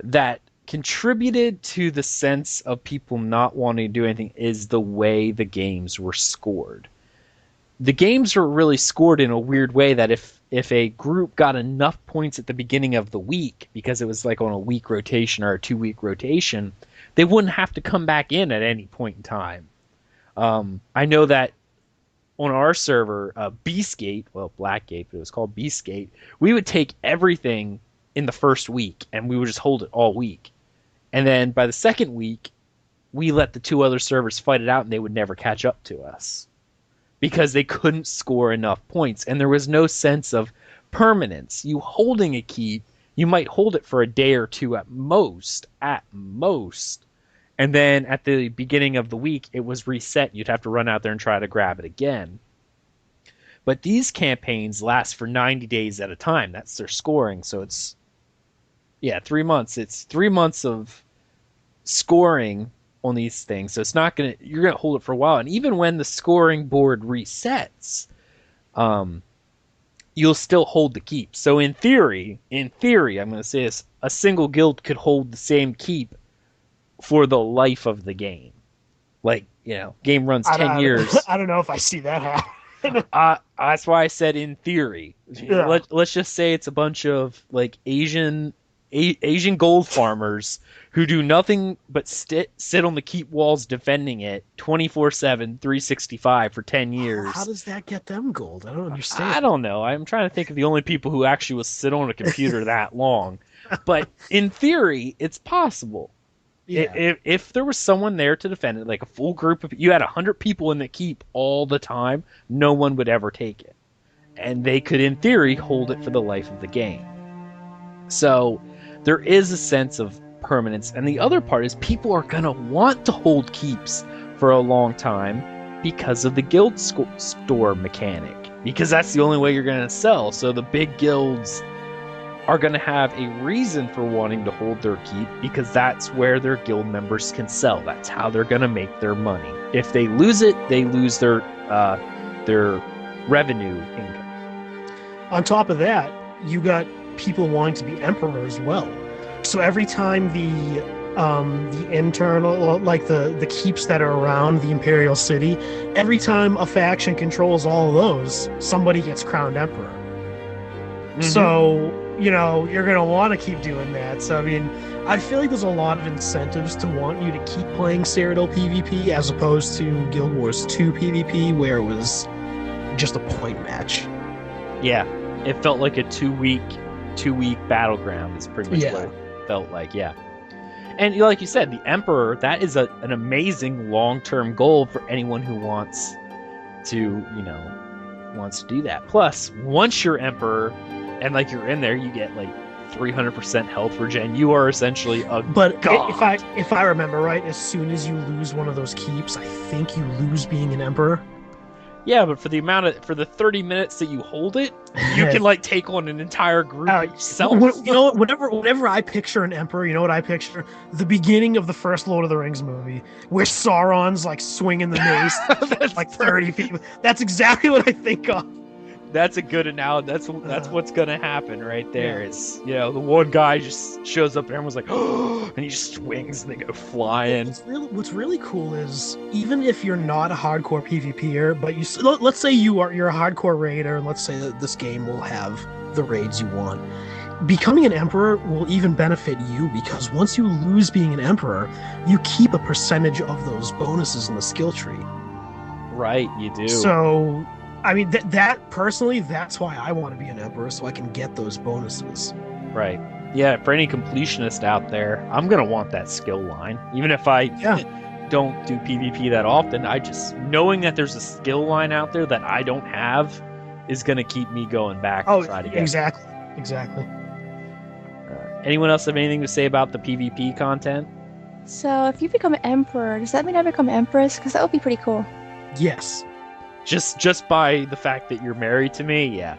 that contributed to the sense of people not wanting to do anything is the way the games were scored. The games were really scored in a weird way that if a group got enough points at the beginning of the week, because it was like on a week rotation or a 2-week rotation, they wouldn't have to come back in at any point in time. I know that on our server, Beastgate, well, Blackgate, but it was called Beastgate, we would take everything in the first week, and we would just hold it all week. And then by the second week, we let the two other servers fight it out, and they would never catch up to us because they couldn't score enough points, and there was no sense of permanence. You holding a keep, you might hold it for a day or two at most, and then at the beginning of the week, it was reset. You'd have to run out there and try to grab it again. But these campaigns last for 90 days at a time. That's their scoring. So it's, 3 months. It's 3 months of scoring on these things. So it's not going to, you're going to hold it for a while. And even when the scoring board resets, you'll still hold the keep. So in theory, I'm going to say this, a single guild could hold the same keep for the life of the game. Like, game runs 10 years. I don't know if I see that happen. That's why I said in theory. Yeah. Let's just say it's a bunch of like Asian gold farmers who do nothing but sit on the keep walls defending it 24/7, 365 for 10 years. How does that get them gold? I don't understand. I don't know. I'm trying to think of the only people who actually will sit on a computer that long. But in theory, it's possible. Yeah. If there was someone there to defend it, like a full group of you had 100 people in the keep all the time, no one would ever take it. And they could, in theory, hold it for the life of the game. So there is a sense of permanence. And the other part is people are going to want to hold keeps for a long time because of the guild store mechanic. Because that's the only way you're going to sell. So the big guilds are going to have a reason for wanting to hold their keep because that's where their guild members can sell. That's how they're going to make their money. If they lose it, they lose their revenue income. On top of that, you got people wanting to be emperor as well. So every time the internal, like the keeps that are around the imperial city, every time a faction controls all of those, somebody gets crowned emperor. Mm-hmm. So you're going to want to keep doing that. So, I mean, I feel like there's a lot of incentives to want you to keep playing Cyrodiil PvP as opposed to Guild Wars 2 PvP, where it was just a point match. Yeah, it felt like a two-week battleground is pretty much what it felt like, yeah. And like you said, the Emperor, that is an amazing long-term goal for anyone who wants to do that. Plus, once you're Emperor, and like you're in there, you get like 300% health regen. You are essentially a god. If I remember right, as soon as you lose one of those keeps, I think you lose being an emperor. Yeah, but for the 30 minutes that you hold it, you can like take on an entire group yourself. Whenever I picture an emperor, you know what I picture? The beginning of the first Lord of the Rings movie, where Sauron's like swinging the mace, like 30 people. That's exactly what I think of. That's a good analogy. That's what's gonna happen right there. Yeah. Is the one guy just shows up and everyone's like, oh, and he just swings and they go flying. What's really cool is even if you're not a hardcore PvPer, but let's say you're a hardcore raider, and let's say that this game will have the raids you want. Becoming an emperor will even benefit you because once you lose being an emperor, you keep a percentage of those bonuses in the skill tree. Right, you do. So. I mean, that personally, that's why I want to be an emperor, so I can get those bonuses. Right. Yeah, for any completionist out there, I'm going to want that skill line. Even if I don't do PvP that often, knowing that there's a skill line out there that I don't have is going to keep me going back to try to get exactly. Anyone else have anything to say about the PvP content? So, if you become emperor, does that mean I become empress? Because that would be pretty cool. Yes. Just by the fact that you're married to me, yeah.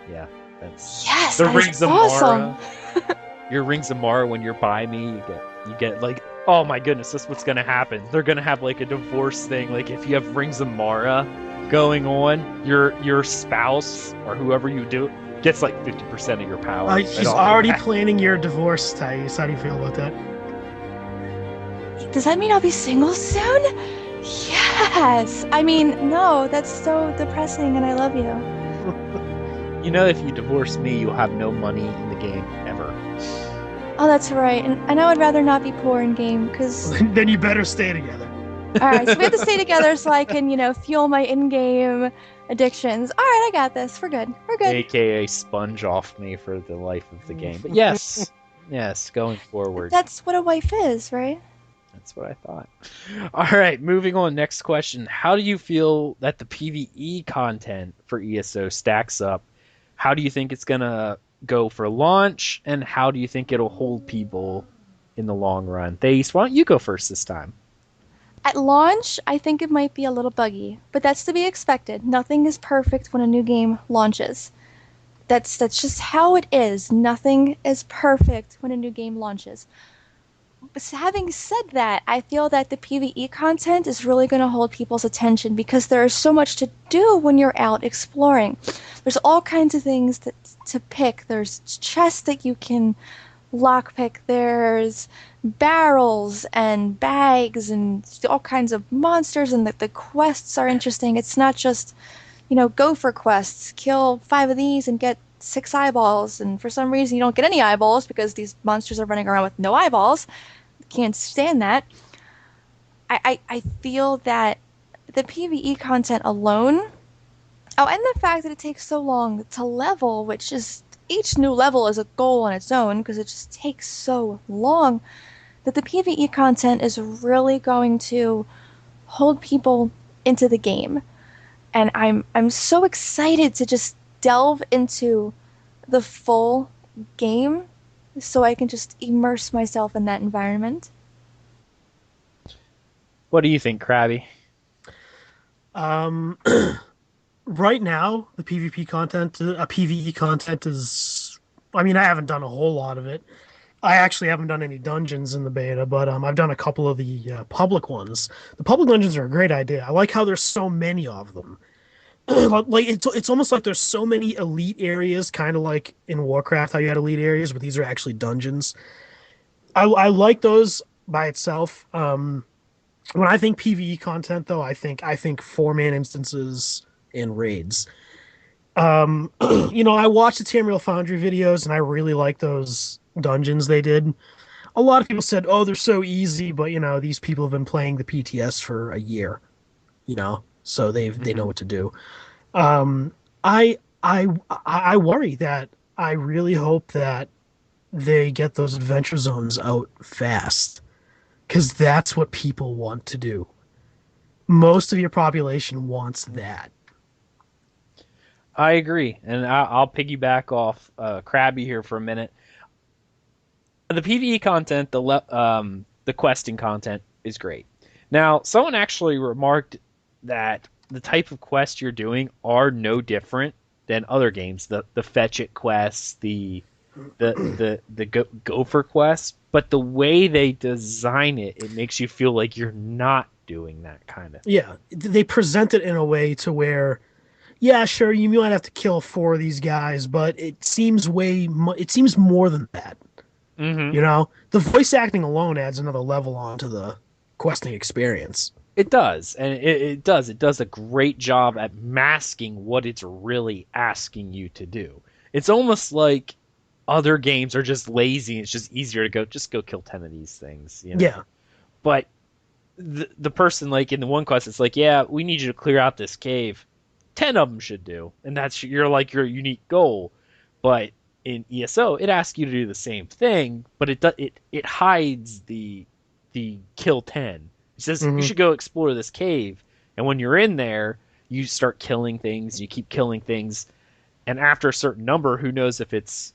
Yes, the that Rings is of awesome. Mara. Your Rings of Mara, when you're by me, you get like, oh my goodness, that's what's gonna happen. They're gonna have like a divorce thing. Like if you have Rings of Mara going on, your spouse or whoever you do gets like 50% of your power. She's already planning your divorce, Thais. How do you feel about that? Does that mean I'll be single soon? Yes! I mean, no, that's so depressing and I love you. If you divorce me, you'll have no money in the game, ever. Oh, that's right. And I would rather not be poor in game, because... Then you better stay together. Alright, so we have to stay together so I can, fuel my in-game addictions. Alright, I got this. We're good. AKA sponge off me for the life of the game. But yes, going forward. That's what a wife is, right? That's what I thought. All right, moving on. Next question. How do you feel that the PvE content for ESO stacks up? How do you think it's going to go for launch? And how do you think it'll hold people in the long run? Thais, why don't you go first this time? At launch, I think it might be a little buggy, but that's to be expected. Nothing is perfect when a new game launches. That's just how it is. Nothing is perfect when a new game launches. But having said that, I feel that the PvE content is really going to hold people's attention because there is so much to do when you're out exploring. There's all kinds of things to pick. There's chests that you can lockpick. There's barrels and bags and all kinds of monsters, and the quests are interesting. It's not just, go for quests, kill 5 of these and get 6 eyeballs, and for some reason you don't get any eyeballs because these monsters are running around with no eyeballs. Can't stand that. I feel that the PvE content alone, oh, and the fact that it takes so long to level, which is, each new level is a goal on its own because it just takes so long, that the PvE content is really going to hold people into the game. And I'm so excited to just delve into the full game so I can just immerse myself in that environment. What do you think, Crabby? Um, right now, the PvE content is. I mean, I haven't done a whole lot of it. I actually haven't done any dungeons in the beta, but I've done a couple of the public ones. The public dungeons are a great idea. I like how there's so many of them. Like it's almost like there's so many elite areas, kind of like in Warcraft, how you had elite areas, but these are actually dungeons. I like those by itself. When I think PvE content, though, I think 4-man instances and raids. I watched the Tamriel Foundry videos, and I really like those dungeons they did. A lot of people said, "Oh, they're so easy," but these people have been playing the PTS for a year, so they know what to do. Um, I worry that I really hope that they get those adventure zones out fast because that's what people want to do. Most of your population wants that. I agree, and I'll piggyback off Crabby here for a minute. The PvE content, the questing content is great. Now, someone actually remarked that the type of quest you're doing are no different than other games. The fetch it quests, the gopher quests, but the way they design it, it makes you feel like you're not doing that kind of thing. Yeah, they present it in a way to where, yeah, sure, you might have to kill 4 of these guys, but it seems it seems more than that. Mm-hmm. The voice acting alone adds another level onto the questing experience. It does, and it does. It does a great job at masking what it's really asking you to do. It's almost like other games are just lazy. It's just easier to just go kill 10 of these things. Yeah. But the person, like in the one quest, it's like, yeah, we need you to clear out this cave. 10 of them should do, and that's your unique goal. But in ESO, it asks you to do the same thing, but it hides the kill 10. It says you should go explore this cave, and when you're in there, you start killing things. You keep killing things, and after a certain number, who knows if it's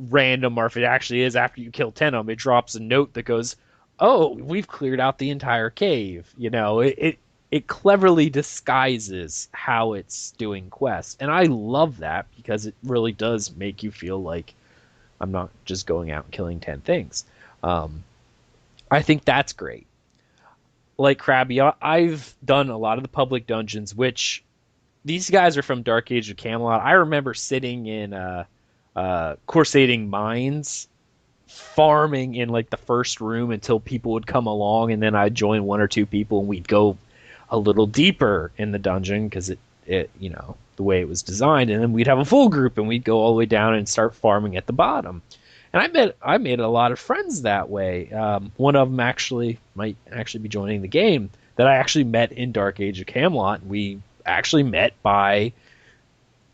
random or if it actually is after you kill 10 of them, it drops a note that goes, "Oh, we've cleared out the entire cave." It cleverly disguises how it's doing quests, and I love that because it really does make you feel like I'm not just going out and killing 10 things. I think that's great. Like Crabby, I've done a lot of the public dungeons, which these guys are from Dark Age of Camelot. I remember sitting in corsating mines, farming in like the first room until people would come along, and then I'd join 1 or 2 people, and we'd go a little deeper in the dungeon because it the way it was designed, and then we'd have a full group and we'd go all the way down and start farming at the bottom. And I made a lot of friends that way. One of them might actually be joining the game that I actually met in Dark Age of Camelot. We actually met by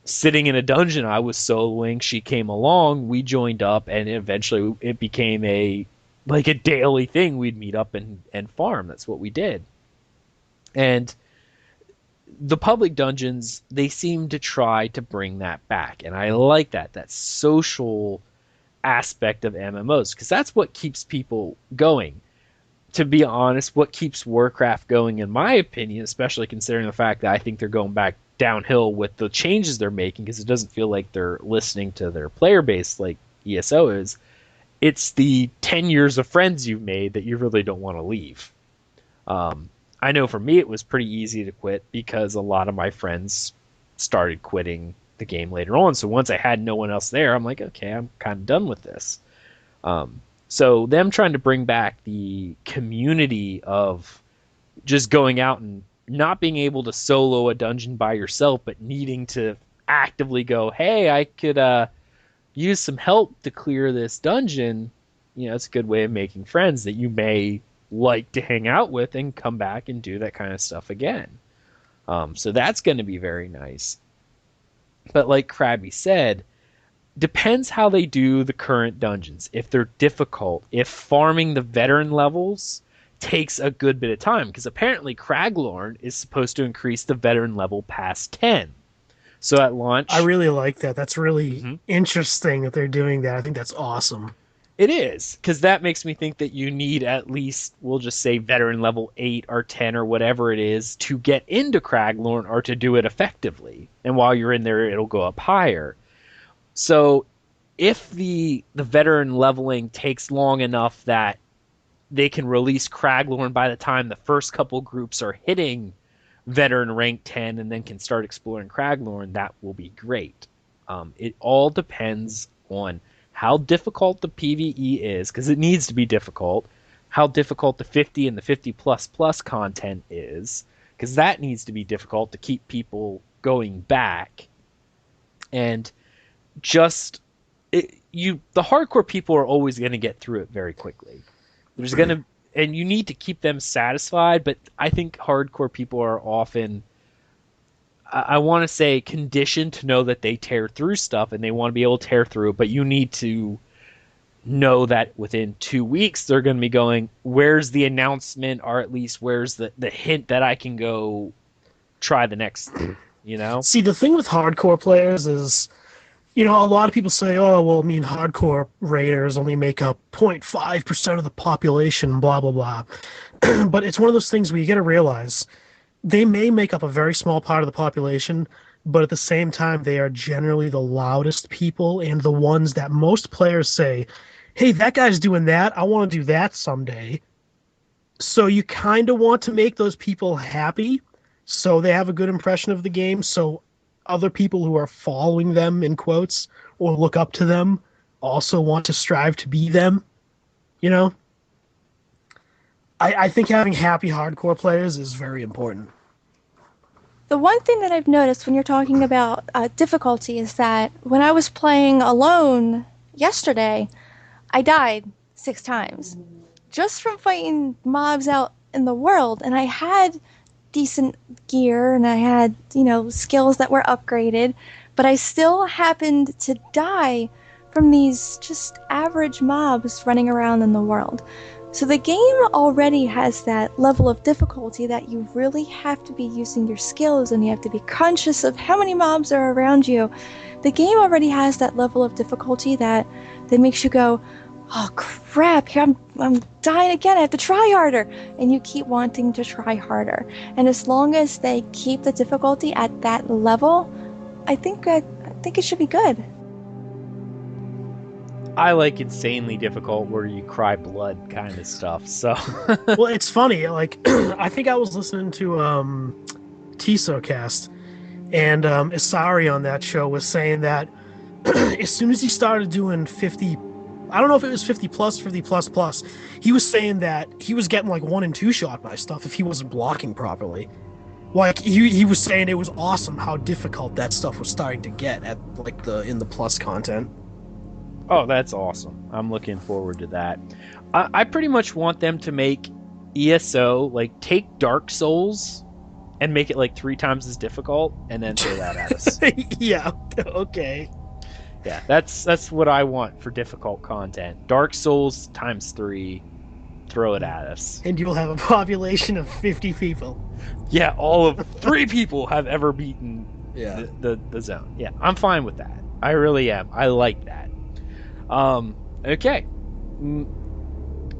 sitting in a dungeon. I was soloing, she came along, we joined up, and eventually it became a daily thing. We'd meet up and farm. That's what we did. And the public dungeons, they seem to try to bring that back, and I like that social aspect of MMOs, because that's what keeps people going. To be honest, what keeps Warcraft going, in my opinion, especially considering the fact that I think they're going back downhill with the changes they're making, because it doesn't feel like they're listening to their player base like ESO is, it's the 10 years of friends you've made that you really don't want to leave. I know for me it was pretty easy to quit because a lot of my friends started quitting the game later on. So once I had no one else there, I'm like, okay, I'm kind of done with this. So them trying to bring back the community of just going out and not being able to solo a dungeon by yourself, but needing to actively go, hey, I could use some help to clear this dungeon. It's a good way of making friends that you may like to hang out with and come back and do that kind of stuff again. So that's going to be very nice. But like Crabby said, depends how they do the current dungeons. If they're difficult, if farming the veteran levels takes a good bit of time, because apparently Craglorn is supposed to increase the veteran level past 10. So at launch... I really like that. That's really interesting that they're doing that. I think that's awesome. It is, because that makes me think that you need at least, we'll just say, veteran level 8 or 10 or whatever it is to get into Craglorn or to do it effectively. And while you're in there, it'll go up higher. So if the veteran leveling takes long enough that they can release Craglorn by the time the first couple groups are hitting veteran rank 10 and then can start exploring Craglorn, that will be great. It all depends on how difficult the PvE is, because it needs to be difficult, how difficult the 50 and the 50 plus plus content is, because that needs to be difficult to keep people going back. And just the hardcore people are always going to get through it very quickly. There's going to, and you need to keep them satisfied, but I think hardcore people are often, I want to say, conditioned to know that they tear through stuff and they want to be able to tear through, but you need to know that within 2 weeks they're going to be going, where's the announcement, or at least where's the hint that I can go try the next thing, See, the thing with hardcore players is, a lot of people say, oh, well, hardcore raiders only make up 0.5% of the population, blah, blah, blah. But it's one of those things where you got to realize they may make up a very small part of the population, but at the same time, they are generally the loudest people and the ones that most players say, hey, that guy's doing that. I want to do that someday. So you kind of want to make those people happy so they have a good impression of the game, so other people who are following them, in quotes, or look up to them also want to strive to be them. I think having happy hardcore players is very important. The one thing that I've noticed when you're talking about difficulty is that when I was playing alone yesterday, I died 6 times just from fighting mobs out in the world, and I had decent gear and I had, skills that were upgraded, but I still happened to die from these just average mobs running around in the world. So the game already has that level of difficulty that you really have to be using your skills and you have to be conscious of how many mobs are around you. The game already has that level of difficulty that makes you go, oh crap, I'm dying again, I have to try harder. And you keep wanting to try harder. And as long as they keep the difficulty at that level, I think it should be good. I like insanely difficult where you cry blood kind of stuff. So well, it's funny, like I think I was listening to TSOcast, and Isari on that show was saying that as soon as he started doing 50, I don't know if it was 50 plus, 50 plus plus, he was saying that he was getting like 1 and 2 shot by stuff if he wasn't blocking properly. Like he was saying it was awesome how difficult that stuff was starting to get at like in the plus content. Oh, that's awesome. I'm looking forward to that. I pretty much want them to make ESO, like, take Dark Souls and make it like 3 times as difficult and then throw that at us. Yeah, okay. Yeah, that's what I want for difficult content. Dark Souls times 3, throw it at us. And you'll have a population of 50 people. Yeah, all of 3 people have ever beaten the zone. Yeah, I'm fine with that. I really am. I like that. Okay.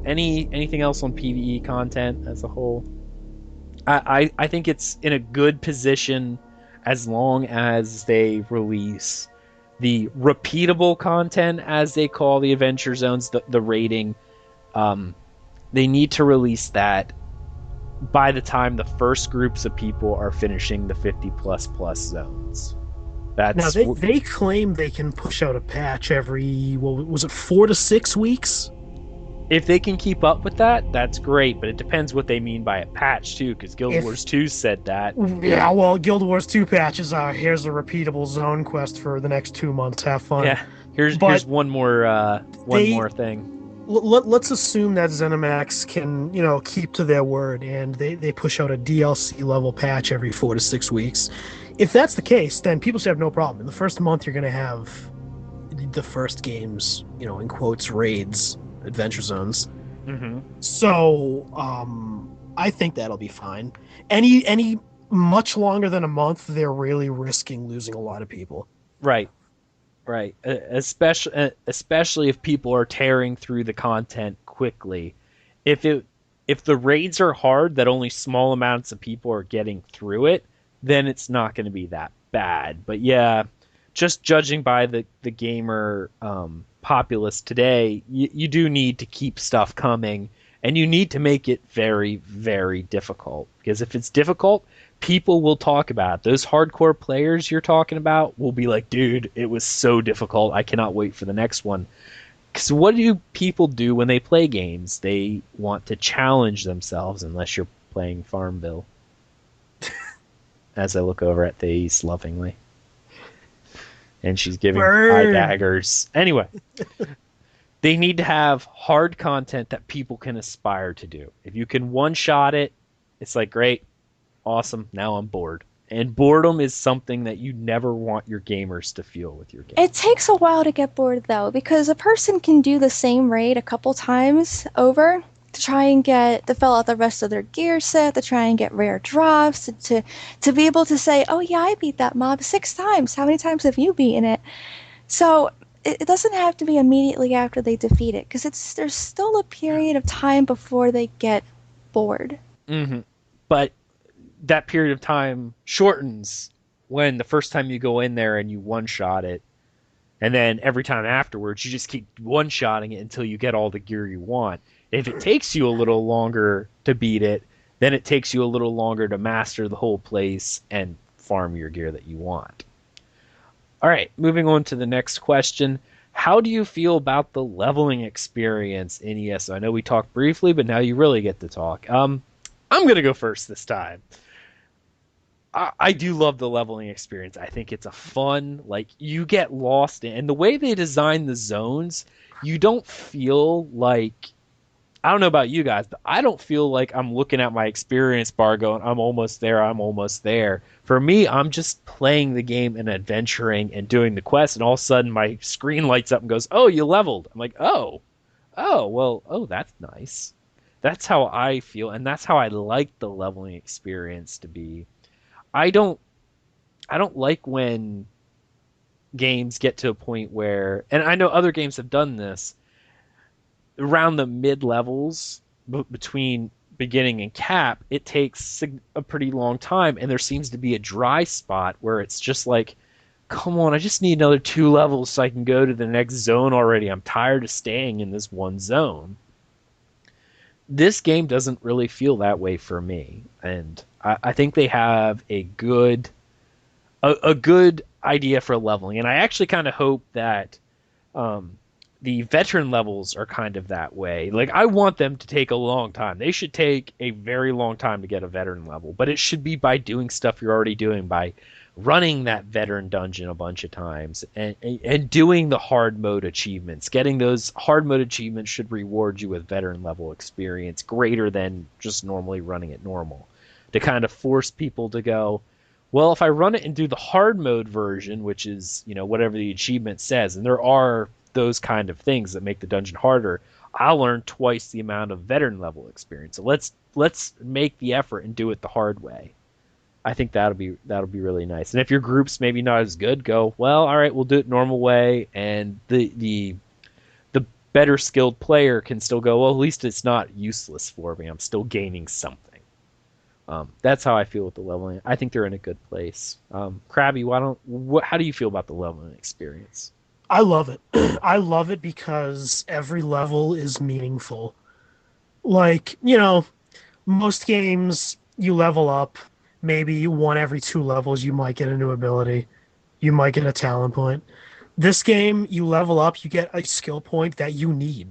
Anything else on PvE content as a whole? I think it's in a good position as long as they release the repeatable content, as they call the adventure zones, the rating. They need to release that by the time the first groups of people are finishing the 50 plus plus zones. Now That's they claim they can push out a patch every, what was it, 4 to 6 weeks? if they can keep up with that, that's great. But it depends what they mean by a patch too, because Guild Wars If 2 said that. Yeah, well, Guild Wars 2 patches are, here's a repeatable zone quest for the next 2 months. Have fun. Yeah, here's But one they more thing. let's assume that ZeniMax can, keep to their word, and they push out a DLC level patch every 4 to 6 weeks. If that's the case, then people should have no problem. In the first month, you're going to have the first game's, in quotes, raids, adventure zones. Hmm. So, I think that'll be fine. Any much longer than a month, they're really risking losing a lot of people. Right. Right. Especially if people are tearing through the content quickly. If the raids are hard that only small amounts of people are getting through it, then it's not going to be that bad. But yeah, just judging by the gamer populace today, you do need to keep stuff coming, and you need to make it very, very difficult. Because if it's difficult, people will talk about it. Those hardcore players you're talking about will be like, dude, it was so difficult. I cannot wait for the next one. Because what do people do when they play games? They want to challenge themselves, unless you're playing Farmville. As I look over at Thais lovingly. And she's giving eye Burn. daggers. Anyway, they need to have hard content that people can aspire to do. If you can one-shot it, it's like, great, awesome, now I'm bored. And boredom is something that you never want your gamers to feel with your game. It takes a while to get bored though, because a person can do the same raid a couple times over to try and fill out the rest of their gear set, to try and get rare drops, to be able to say, oh yeah, I beat that mob 6 times. How many times have you beaten it? So it doesn't have to be immediately after they defeat it, because there's still a period of time before they get bored. Mm-hmm. But that period of time shortens when the first time you go in there and you one-shot it, and then every time afterwards you just keep one-shotting it until you get all the gear you want. If it takes you a little longer to beat it, then it takes you a little longer to master the whole place and farm your gear that you want. All right, moving on to the next question. How do you feel about the leveling experience in ESO? I know we talked briefly, but now you really get to talk. I'm going to go first this time. I do love the leveling experience. I think it's a fun, like, you get lost in, and the way they design the zones, you don't feel like, I don't know about you guys, but I don't feel like I'm looking at my experience bar going, I'm almost there, I'm almost there. For me, I'm just playing the game and adventuring and doing the quest, and all of a sudden my screen lights up and goes, oh, you leveled. I'm like, oh, that's nice. That's how I feel, and that's how I like the leveling experience to be. I don't like when games get to a point where, and I know other games have done this, around the mid levels between beginning and cap, it takes a pretty long time, and there seems to be a dry spot where it's just like, come on, I just need another 2 levels so I can go to the next zone already. I'm tired of staying in this one zone. This game doesn't really feel that way for me, and I think they have a good idea for leveling, and I actually kind of hope that the veteran levels are kind of that way. Like, I want them to take a long time. They should take a very long time to get a veteran level, but it should be by doing stuff you're already doing, by running that veteran dungeon a bunch of times and doing the hard mode achievements. Getting those hard mode achievements should reward you with veteran level experience greater than just normally running it normal, to kind of force people to go, well, if I run it and do the hard mode version, which is, whatever the achievement says, and there are those kind of things that make the dungeon harder, I'll earn twice the amount of veteran level experience. So let's make the effort and do it the hard way. I think that'll be really nice. And if your group's maybe not as good, go, well, all right, we'll do it normal way, and the better skilled player can still go, well, at least it's not useless for me. I'm still gaining something. That's how I feel with the leveling. I think they're in a good place. Crabby, how do you feel about the leveling experience? I love it. I love it because every level is meaningful. Like, most games you level up, maybe 1 every 2 levels you might get a new ability. you might get a talent point. This game, you level up, you get a skill point that you need.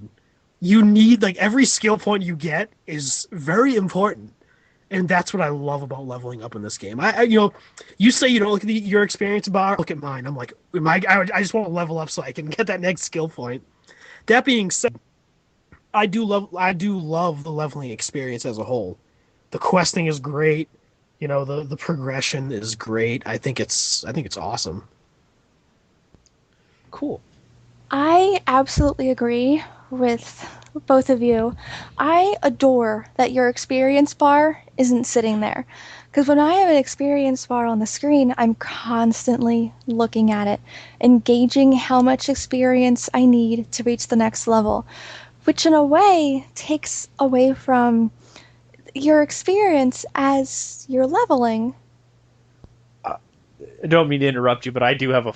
You need, like, every skill point you get is very important. And that's what I love about leveling up in this game. You say you don't look at your experience bar, look at mine. I'm like, I just want to level up so I can get that next skill point. That being said, I do love the leveling experience as a whole. The questing is great. The progression is great. I think it's awesome. Cool. I absolutely agree with both of you. I adore that your experience bar isn't sitting there. Because when I have an experience bar on the screen, I'm constantly looking at it, engaging how much experience I need to reach the next level, which in a way takes away from your experience as you're leveling. I don't mean to interrupt you, but I do have a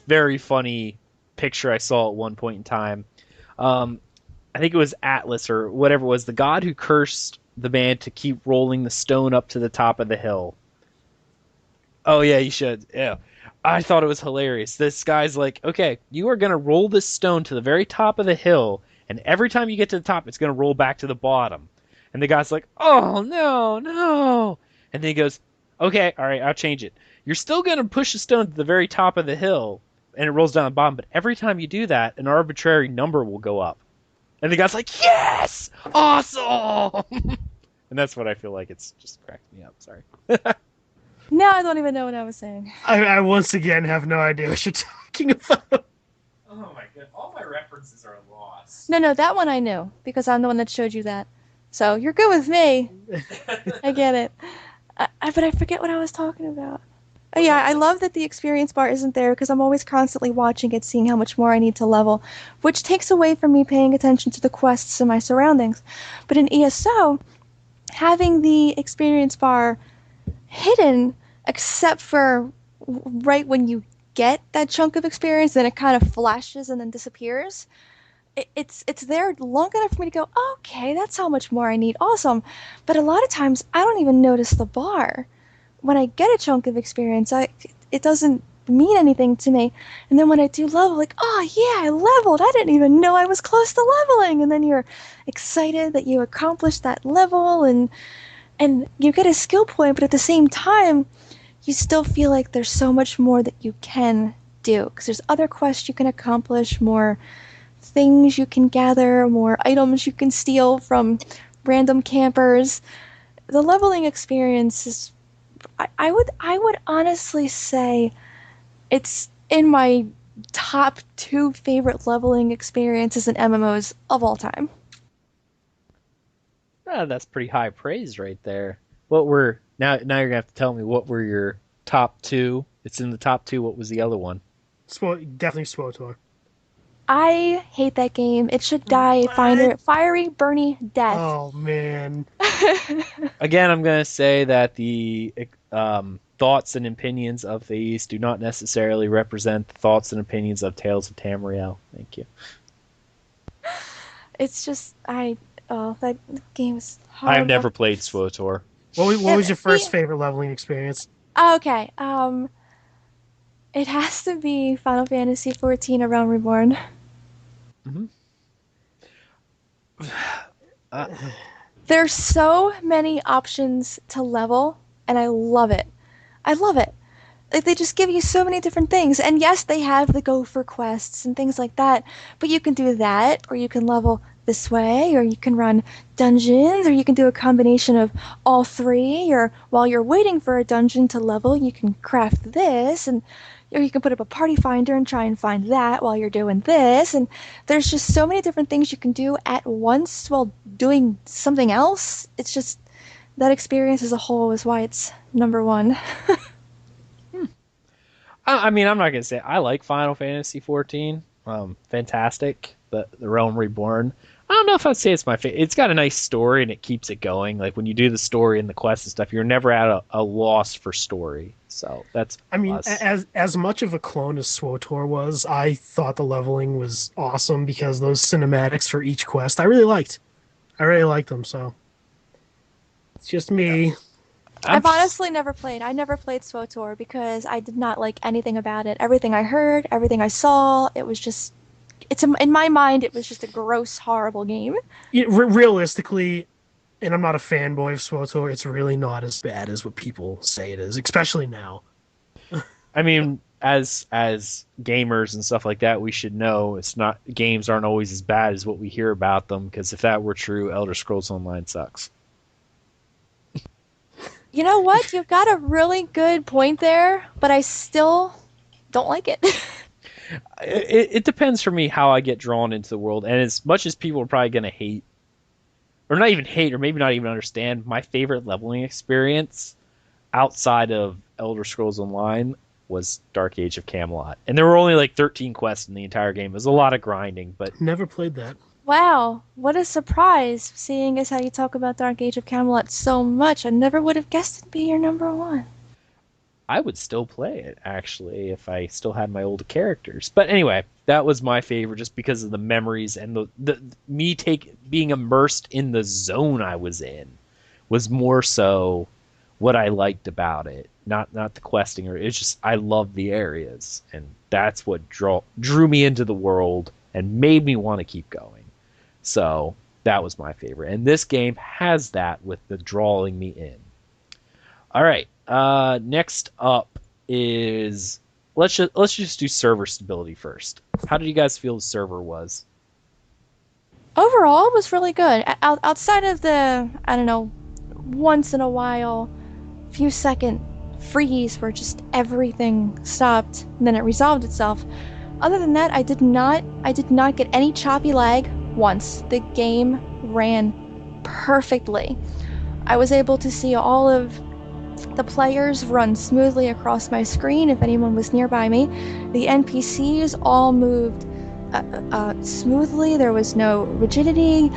very funny picture I saw at one point in time. I think it was Atlas or whatever it was, the god who cursed the man to keep rolling the stone up to the top of the hill. Oh yeah, you should. Yeah. I thought it was hilarious. This guy's like, okay, you are going to roll this stone to the very top of the hill, and every time you get to the top, it's going to roll back to the bottom. And the guy's like, oh, no, no. And then he goes, okay, all right, I'll change it. You're still going to push the stone to the very top of the hill, and it rolls down the bottom, but every time you do that, an arbitrary number will go up. And the guy's like, yes! Awesome! And that's what I feel like. It's just cracked me up. Sorry. Now I don't even know what I was saying. I once again have no idea what you're talking about. Oh my god, all my references are lost. No, that one I knew, because I'm the one that showed you that. So you're good with me. I get it. But I forget what I was talking about. Oh, yeah, I love that the experience bar isn't there because I'm always constantly watching it, seeing how much more I need to level, which takes away from me paying attention to the quests and my surroundings. But in ESO, having the experience bar hidden, except for right when you get that chunk of experience, then it kind of flashes and then disappears. It's there long enough for me to go, okay, that's how much more I need. Awesome. But a lot of times, I don't even notice the bar. When I get a chunk of experience, it doesn't mean anything to me. And then when I do level, like, oh yeah, I leveled. I didn't even know I was close to leveling. And then you're excited that you accomplished that level, and you get a skill point, but at the same time, you still feel like there's so much more that you can do. Because there's other quests you can accomplish, more things you can gather, more items you can steal from random campers. The leveling experience is, I would honestly say it's in my top 2 favorite leveling experiences in MMOs of all time. That's pretty high praise right there. What were now you're gonna have to tell me what were your top 2? It's in the top 2. What was the other one? Definitely SWTOR. I hate that game. It should die fiery, burny death. Oh man. Again, I'm gonna say that the thoughts and opinions of these do not necessarily represent the thoughts and opinions of Tales of Tamriel. Thank you. It's just that game is horrible. I've never played SWTOR. What was your first favorite leveling experience? Okay, it has to be Final Fantasy XIV: A Realm Reborn. Mm-hmm. There's so many options to level, and I love it. I love it. Like, they just give you so many different things. And yes, they have the gopher quests and things like that, but you can do that, or you can level this way, or you can run dungeons, or you can do a combination of all three, or while you're waiting for a dungeon to level, you can craft this, or you can put up a party finder and try and find that while you're doing this. And there's just so many different things you can do at once while doing something else. It's just, that experience as a whole is why it's number 1. I mean, I'm not gonna say I like Final Fantasy XIV. Fantastic. The Realm Reborn. I don't know if I'd say it's my favorite. It's got a nice story and it keeps it going. Like when you do the story and the quests and stuff, you're never at a loss for story. So that's. I mean, as much of a clone as SWTOR was, I thought the leveling was awesome because those cinematics for each quest I really liked. I really liked them. So it's just me. I've honestly never played. I never played SWTOR because I did not like anything about it. Everything I heard, everything I saw, it was just in my mind it was just a gross, horrible game. Realistically, and I'm not a fanboy of SWTOR, it's really not as bad as what people say it is, especially now. I mean, as gamers and stuff like that, we should know it's not games aren't always as bad as what we hear about them. Because if that were true, Elder Scrolls Online sucks. You know what? You've got a really good point there, but I still don't like it. It depends for me how I get drawn into the world, and as much as people are probably going to hate, or not even hate, or maybe not even understand, my favorite leveling experience outside of Elder Scrolls Online was Dark Age of Camelot. And there were only like 13 quests in the entire game. It was a lot of grinding, but Never played that. Wow, what a surprise, seeing as how you talk about Dark Age of Camelot so much. I never would have guessed it'd be your number one. I would still play it, actually, if I still had my old characters. But anyway, that was my favorite just because of the memories and being immersed in the zone I was in was more so what I liked about it. Not the questing, or it's just I love the areas, and that's what drew me into the world and made me want to keep going. So that was my favorite, and this game has that with the drawing me in. All right, next up is let's just do server stability first. How did you guys feel the server was? Overall, it was really good. Outside of the, I don't know, once in a while, few second freeze where just everything stopped and then it resolved itself. Other than that, I did not get any choppy lag once. The game ran perfectly. I was able to see all of the players run smoothly across my screen if anyone was nearby me. The NPCs all moved smoothly. There was no rigidity.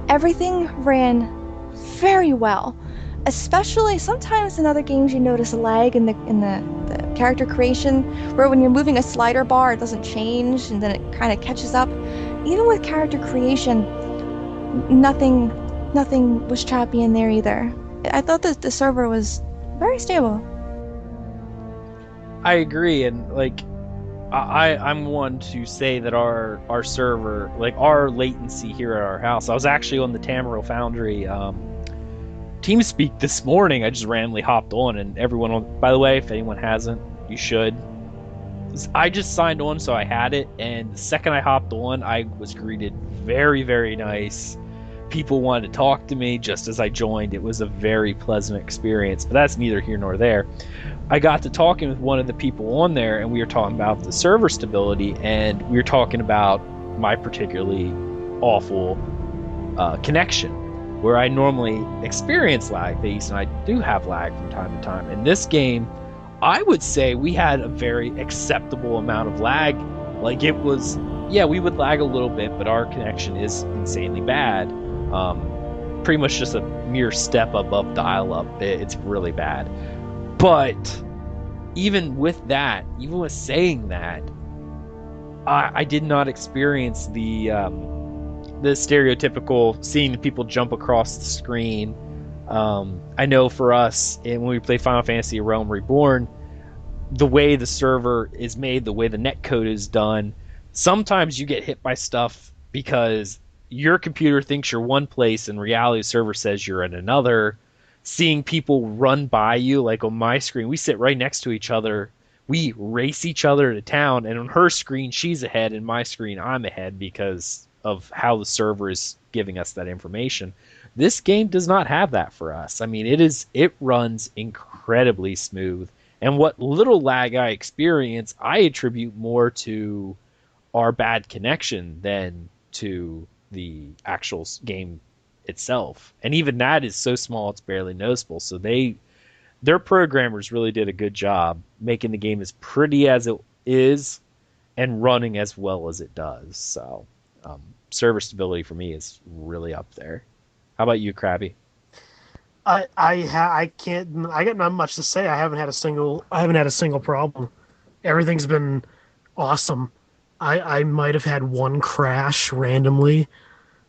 Everything ran very well. Especially sometimes in other games you notice a lag in the character creation where when you're moving a slider bar it doesn't change and then it kind of catches up. Even with character creation, nothing was choppy in there either. I thought that the server was very stable. I agree, and like I'm one to say that our server, like our latency here at our house. I was actually on the Tamriel Foundry TeamSpeak this morning. I just randomly hopped on, and everyone on. By the way, if anyone hasn't, you should. I just signed on, so I had it, and the second I hopped on, I was greeted very, very nice. People wanted to talk to me just as I joined. It was a very pleasant experience, but that's neither here nor there. I got to talking with one of the people on there, and we were talking about the server stability, and we were talking about my particularly awful connection, where I normally experience lag. And I do have lag from time to time. In this game, I would say we had a very acceptable amount of lag. Like it was, yeah, we would lag a little bit, but our connection is insanely bad. Pretty much just a mere step above dial-up. It's really bad. But even with that, even with saying that, I did not experience the stereotypical seeing people jump across the screen. I know for us, when we play Final Fantasy Realm Reborn, the way the server is made, the way the netcode is done, sometimes you get hit by stuff because your computer thinks you're one place and reality server says you're in another. Seeing people run by you, like on my screen, we sit right next to each other. We race each other to town, and on her screen, she's ahead, and my screen, I'm ahead because of how the server is giving us that information. This game does not have that for us. I mean, it runs incredibly smooth. And what little lag I experience, I attribute more to our bad connection than to the actual game itself. And even that is so small it's barely noticeable. So their programmers really did a good job making the game as pretty as it is and running as well as it does. So server stability for me is really up there. How about you, Crabby? I got not much to say. I haven't had a single problem. Everything's been awesome. I might have had one crash randomly.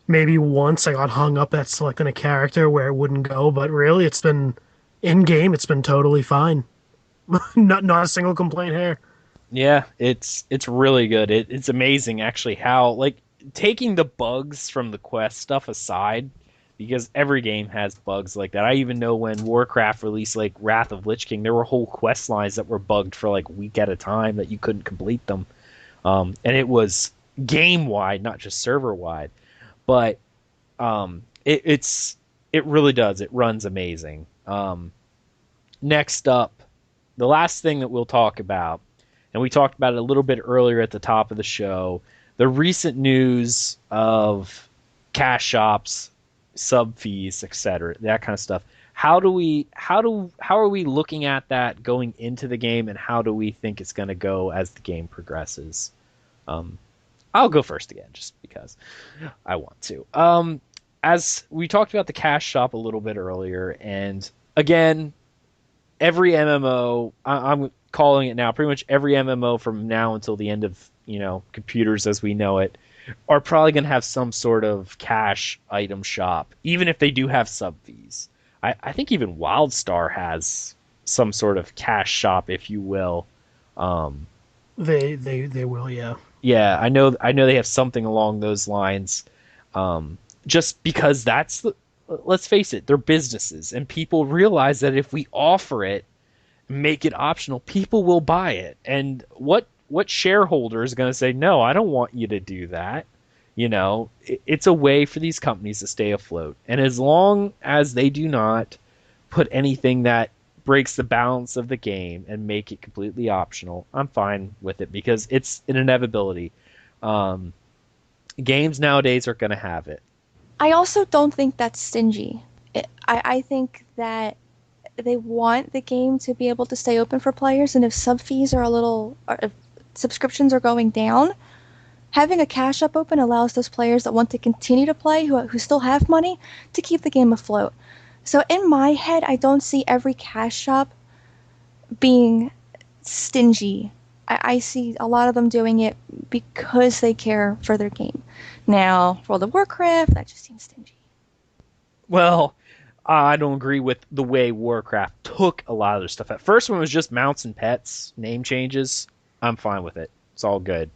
Maybe once I got hung up at selecting a character where it wouldn't go, but really it's been In game, it's been totally fine. Not a single complaint here. Yeah, it's really good. It's amazing actually how like taking the bugs from the quest stuff aside, because every game has bugs like that. I even know when Warcraft released like Wrath of Lich King, there were whole quest lines that were bugged for like a week at a time that you couldn't complete them. And it was game wide, not just server wide. But it really does. It runs amazing. Next up, the last thing that we'll talk about, and we talked about it a little bit earlier at the top of the show, the recent news of cash shops, sub fees, etc., that kind of stuff. How are we looking at that going into the game, and how do we think it's going to go as the game progresses? I'll go first again, just because I want to. As we talked about the cash shop a little bit earlier, and again, every MMO, I'm calling it now, pretty much every MMO from now until the end of, computers as we know it, are probably going to have some sort of cash item shop, even if they do have sub fees. I think even WildStar has some sort of cash shop, if you will. They will, yeah. Yeah, I know they have something along those lines. Just because let's face it, they're businesses, and people realize that if we offer it, make it optional, people will buy it. And what shareholder is going to say, no, I don't want you to do that? It's a way for these companies to stay afloat. And as long as they do not put anything that breaks the balance of the game and make it completely optional, I'm fine with it, because it's an inevitability. Games nowadays are going to have it. I also don't think that's stingy. I think that they want the game to be able to stay open for players, and if sub fees are or if subscriptions are going down, having a cash shop open allows those players that want to continue to play, who still have money, to keep the game afloat. So in my head, I don't see every cash shop being stingy. I see a lot of them doing it because they care for their game. Now, World of Warcraft, that just seems stingy. Well, I don't agree with the way Warcraft took a lot of their stuff. At first, when it was just mounts and pets, name changes, I'm fine with it. It's all good.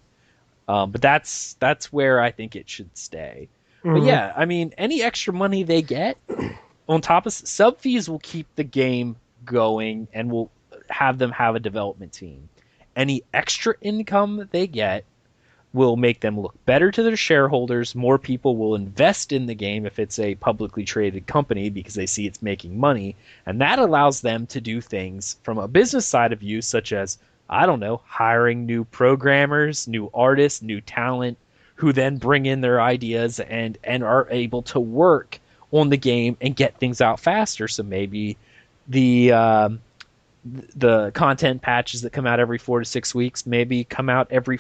But that's where I think it should stay. Mm-hmm. But yeah, I mean, any extra money they get on top of sub fees will keep the game going and will have them have a development team. Any extra income they get will make them look better to their shareholders. More people will invest in the game if it's a publicly traded company, because they see it's making money. And that allows them to do things from a business side of view, such as, I don't know, hiring new programmers, new artists, new talent, who then bring in their ideas and are able to work on the game and get things out faster. So maybe the content patches that come out every 4 to 6 weeks maybe come out every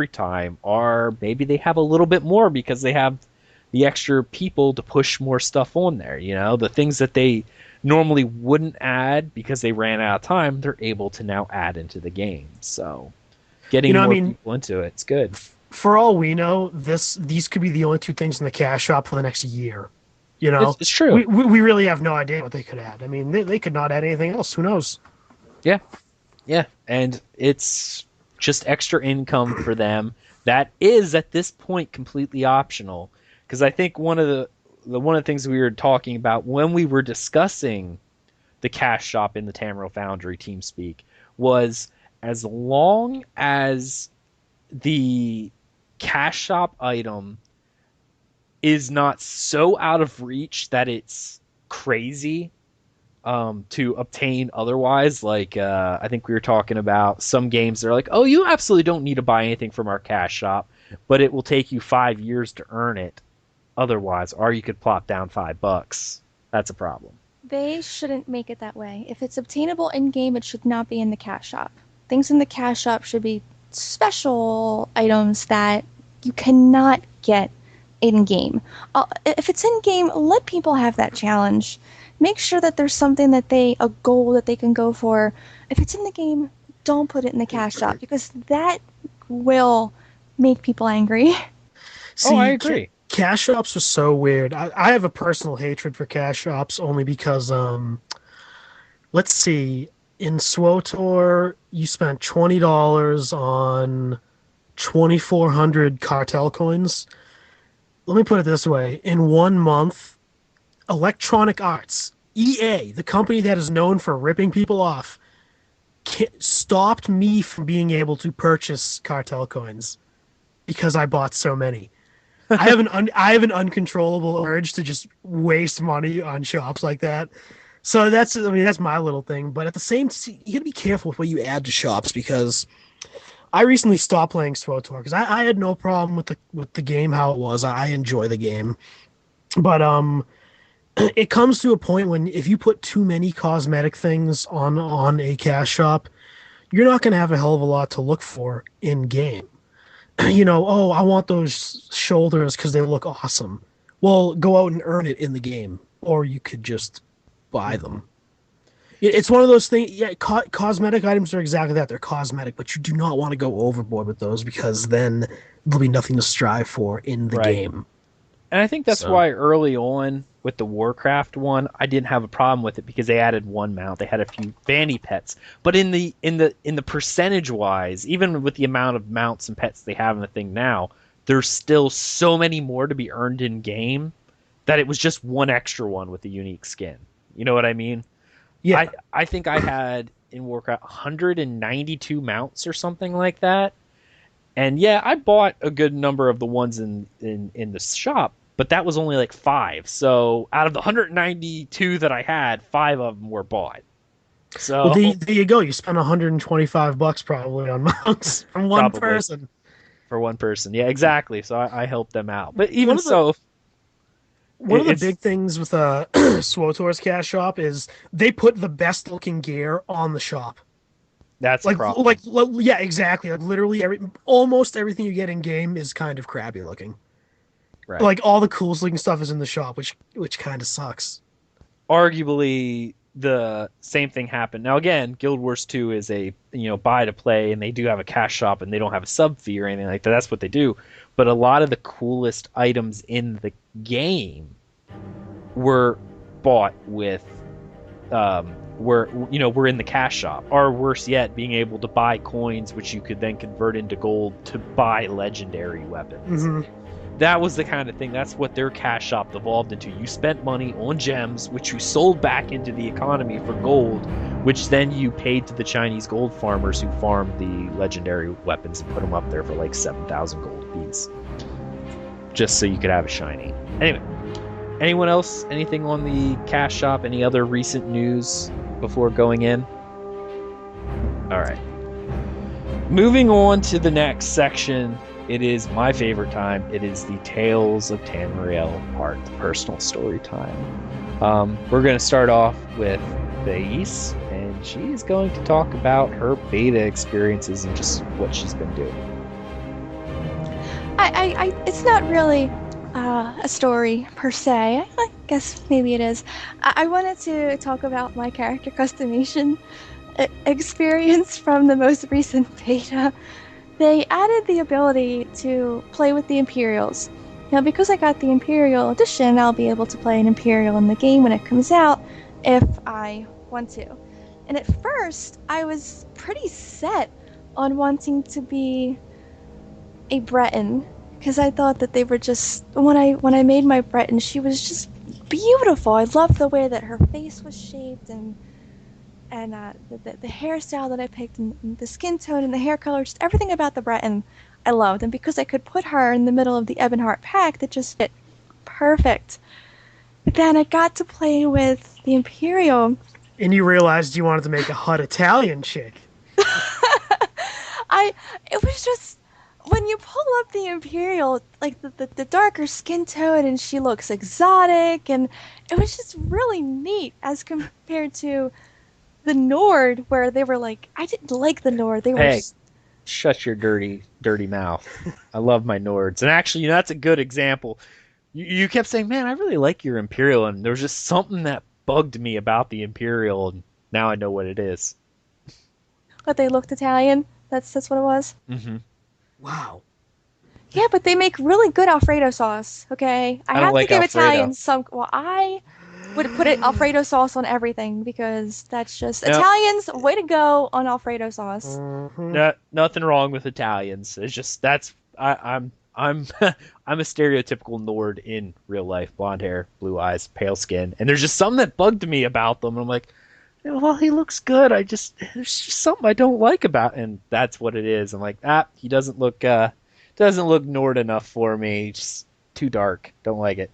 time, or maybe they have a little bit more because they have the extra people to push more stuff on there. The things that they normally wouldn't add because they ran out of time, they're able to now add into the game. So getting more people into it's good. For all we know, these could be the only two things in the cash shop for the next year. It's true. We really have no idea what they could add. I mean, they could not add anything else. Who knows? Yeah, and it's just extra income for them that is at this point completely optional. Because I think one of the things we were talking about when we were discussing the cash shop in the Tamriel Foundry TeamSpeak was, as long as the cash shop item is not so out of reach that it's crazy to obtain otherwise. Like, I think we were talking about some games that are like, oh, you absolutely don't need to buy anything from our cash shop, but it will take you 5 years to earn it otherwise, or you could plop down $5. That's a problem. They shouldn't make it that way. If it's obtainable in-game, it should not be in the cash shop. Things in the cash shop should be special items that you cannot get in-game. If it's in-game, let people have that challenge. Make sure that there's something a goal that they can go for. If it's in the game, don't put it in the cash shop, because that will make people angry. See, I agree. Cash shops are so weird. I have a personal hatred for cash shops only because let's see. In SWOTOR, you spent $20 on 2,400 cartel coins. Let me put it this way. In 1 month, Electronic Arts, EA, the company that is known for ripping people off, stopped me from being able to purchase cartel coins because I bought so many. I have an uncontrollable urge to just waste money on shops like that. So that's my little thing. But at the same time, you gotta be careful with what you add to shops because I recently stopped playing SWOTOR because I had no problem with the game how it was. I enjoy the game, but it comes to a point when if you put too many cosmetic things on a cash shop, you're not gonna have a hell of a lot to look for in game. Oh, I want those shoulders because they look awesome. Well, go out and earn it in the game, or you could just buy them. It's one of those things. Yeah, cosmetic items are exactly that. They're cosmetic, but you do not want to go overboard with those because then there'll be nothing to strive for in the game. And I think that's why early on with the Warcraft one, I didn't have a problem with it because they added one mount. They had a few fanny pets, but in the percentage wise, even with the amount of mounts and pets they have in the thing now, there's still so many more to be earned in game that it was just one extra one with a unique skin. You know what I mean? Yeah. I think I had in Warcraft 192 mounts or something like that. And yeah, I bought a good number of the ones in the shop, but that was only like 5. So out of the 192 that I had, 5 of them were bought. So well, there you go. You spent $125 probably on mounts from one person. For one person, yeah, exactly. So I helped them out. But even one of the big things with SWOTOR's cash shop is they put the best looking gear on the shop. That's like, a problem. Yeah, exactly. Like literally almost everything you get in game is kind of crabby looking. Right. Like all the coolest looking stuff is in the shop, which kind of sucks. Arguably, the same thing happened. Now again, Guild Wars 2 is a buy to play, and they do have a cash shop, and they don't have a sub fee or anything like that. That's what they do. But a lot of the coolest items in the game were bought with were in the cash shop, or worse yet, being able to buy coins which you could then convert into gold to buy legendary weapons. Mm-hmm. That was the kind of thing. That's what their cash shop evolved into. You spent money on gems, which you sold back into the economy for gold, which then you paid to the Chinese gold farmers who farmed the legendary weapons and put them up there for like 7,000 gold apiece, just so you could have a shiny. Anyway, anyone else? Anything on the cash shop? Any other recent news before going in? All right. Moving on to the next section. It is my favorite time. It is the Tales of Tamriel part, the personal story time. We're going to start off with Thais, and she is going to talk about her beta experiences and just what she's been doing. It's not really a story per se. I guess maybe it is. I wanted to talk about my character customization experience from the most recent beta. They added the ability to play with the Imperials. Now, because I got the Imperial Edition, I'll be able to play an Imperial in the game when it comes out, if I want to. And at first, I was pretty set on wanting to be a Breton, because I thought that they were just... When I made my Breton, she was just beautiful. I loved the way that her face was shaped, and the hairstyle that I picked, and the skin tone and the hair color, just everything about the Breton I loved. And because I could put her in the middle of the Ebonheart pack, that just fit perfect. But then I got to play with the Imperial. And you realized you wanted to make a hot Italian chick. It was just, when you pull up the Imperial, like the darker skin tone, and she looks exotic, and it was just really neat as compared to the Nord, where they were like, I didn't like the Nord. They were shut your dirty mouth. I love my Nords. And actually, that's a good example. You kept saying, man, I really like your Imperial, and there was just something that bugged me about the Imperial, and now I know what it is. But they looked Italian? That's what it was? Mm-hmm. Wow. Yeah, but they make really good Alfredo sauce, okay? I have like to give Alfredo. Italians some... Well, I would put it Alfredo sauce on everything because that's just No. Italians. Way to go on Alfredo sauce. Mhm. Nothing wrong with Italians. It's just I'm I'm a stereotypical Nord in real life. Blonde hair, blue eyes, pale skin, and there's just something that bugged me about them. And I'm like, well, he looks good. There's just something I don't like about, and that's what it is. I'm like, he doesn't look Nord enough for me. Just too dark. Don't like it.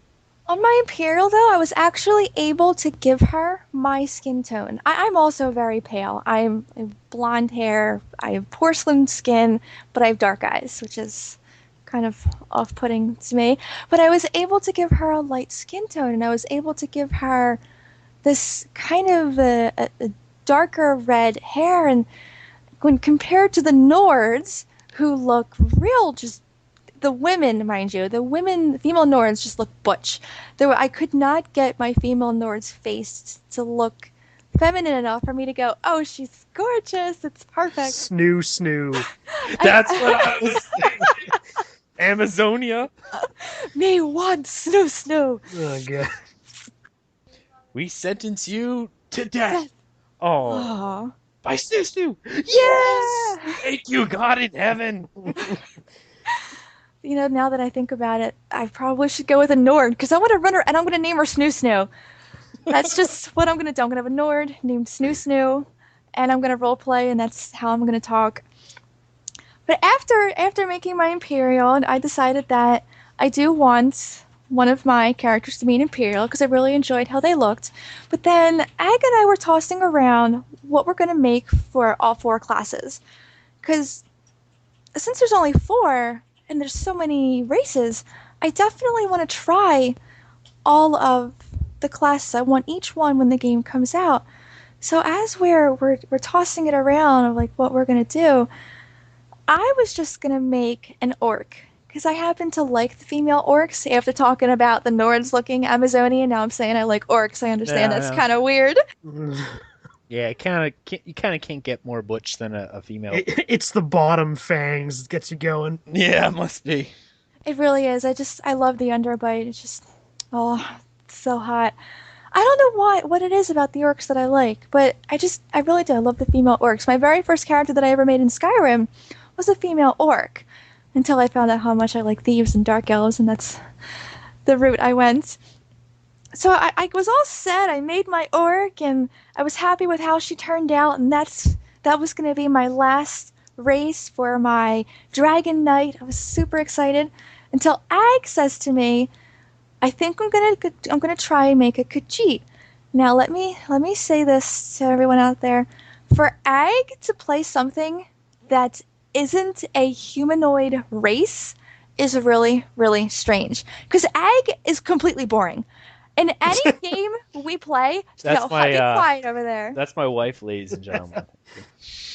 On my Imperial, though, I was actually able to give her my skin tone. I'm also very pale. I have blonde hair, I have porcelain skin, but I have dark eyes, which is kind of off-putting to me. But I was able to give her a light skin tone, and I was able to give her this kind of a darker red hair. And when compared to the Nords, who look real just the women, mind you, the female Nords just look butch. I could not get my female Nord's face to look feminine enough for me to go, oh, she's gorgeous, it's perfect. Snoo. That's what I was saying. Amazonia. Me want snoo. Oh, God. We sentence you to death. Death. Oh, Aw. by Sisu. Yeah! Thank you, God in heaven. You know, now that I think about it, I probably should go with a Nord because I want to run her and I'm going to name her Snoo. That's just what I'm going to do. I'm going to have a Nord named Snoo, and I'm going to roleplay, and that's how I'm going to talk. But after making my Imperial, I decided that I do want one of my characters to be an Imperial because I really enjoyed how they looked. But then Ag and I were tossing around what we're going to make for all 4 classes. Because since there's only 4, and there's so many races, I definitely want to try all of the classes. I want each one when the game comes out. So as we're tossing it around of like what we're gonna do, I was just gonna make an orc because I happen to like the female orcs. After talking about the Nords looking Amazonian, now I'm saying I like orcs. I understand Yeah, that's yeah. kind of weird. Yeah, you kind of can't get more butch than a female. It's the bottom fangs that gets you going. Yeah, it must be. It really is. I love the underbite. It's just, oh, it's so hot. I don't know what it is about the orcs that I like, but I really do. I love the female orcs. My very first character that I ever made in Skyrim was a female orc, until I found out how much I like thieves and dark elves, and that's the route I went. So I was all set. I made my orc, and I was happy with how she turned out, and that was going to be my last race for my Dragon Knight. I was super excited until Ag says to me, I think I'm gonna try and make a Khajiit. Now let me say this to everyone out there. For Ag to play something that isn't a humanoid race is really, really strange. Because Ag is completely boring. In any game we play, That's no, my, be quiet over there. That's my wife, ladies and gentlemen.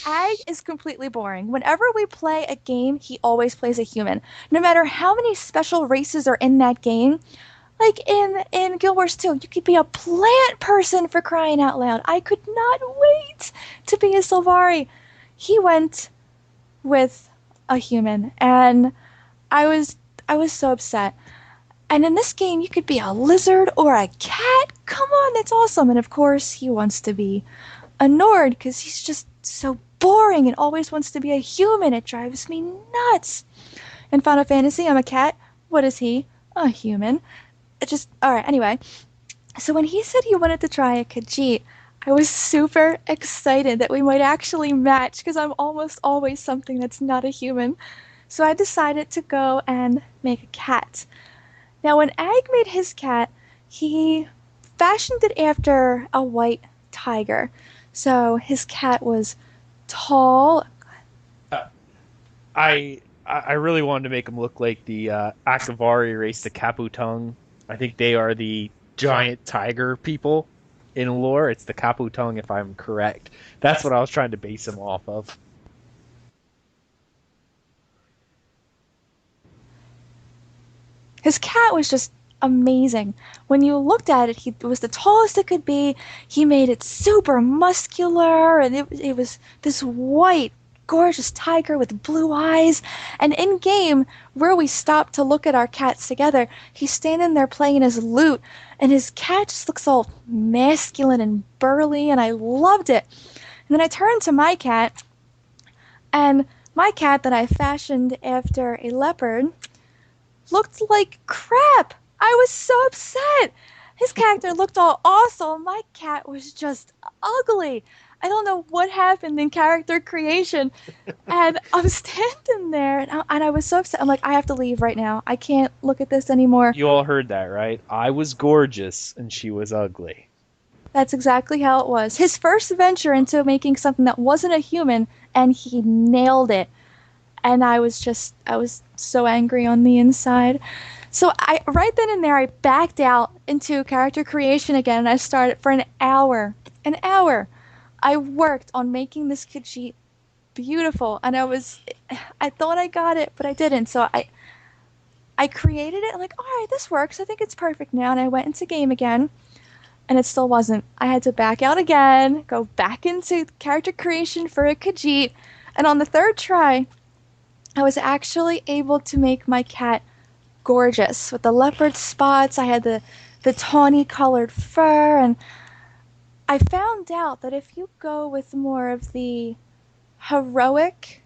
Ag is completely boring. Whenever we play a game, he always plays a human. No matter how many special races are in that game, like in Guild Wars 2, you could be a plant person for crying out loud. I could not wait to be a Sylvari. He went with a human, and I was so upset. And in this game, you could be a lizard or a cat. Come on, that's awesome. And of course, he wants to be a Nord because he's just so boring and always wants to be a human. It drives me nuts. In Final Fantasy, I'm a cat. What is he? A human. Alright, anyway. So when he said he wanted to try a Khajiit, I was super excited that we might actually match because I'm almost always something that's not a human. So I decided to go and make a cat. Now when Ag made his cat, he fashioned it after a white tiger. So his cat was tall. I really wanted to make him look like the Akavari race, the Kaputung. I think they are the giant tiger people in lore. It's the Kaputung, if I'm correct. That's what I was trying to base him off of. His cat was just amazing. When you looked at it, it was the tallest it could be. He made it super muscular, and it was this white, gorgeous tiger with blue eyes. And in game, where we stopped to look at our cats together, he's standing there playing his lute, and his cat just looks all masculine and burly, and I loved it. And then I turned to my cat, and my cat that I fashioned after a leopard looked like crap. I was so upset. His character looked all awesome. My cat was just ugly. I don't know what happened in character creation. And I'm standing there, and I was so upset. I'm like, I have to leave right now. I can't look at this anymore. You all heard that, right? I was gorgeous, and she was ugly. That's exactly how it was. His first venture into making something that wasn't a human, and he nailed it. And I was so angry on the inside. So right then and there, I backed out into character creation again, and I started for an hour. An hour. I worked on making this Khajiit beautiful, and I thought I got it, but I didn't. So I created it. I'm like, all right, this works. I think it's perfect now. And I went into game again, and it still wasn't. I had to back out again, go back into character creation for a Khajiit, and on the third try, I was actually able to make my cat gorgeous with the leopard spots. I had the tawny colored fur, and I found out that if you go with more of the heroic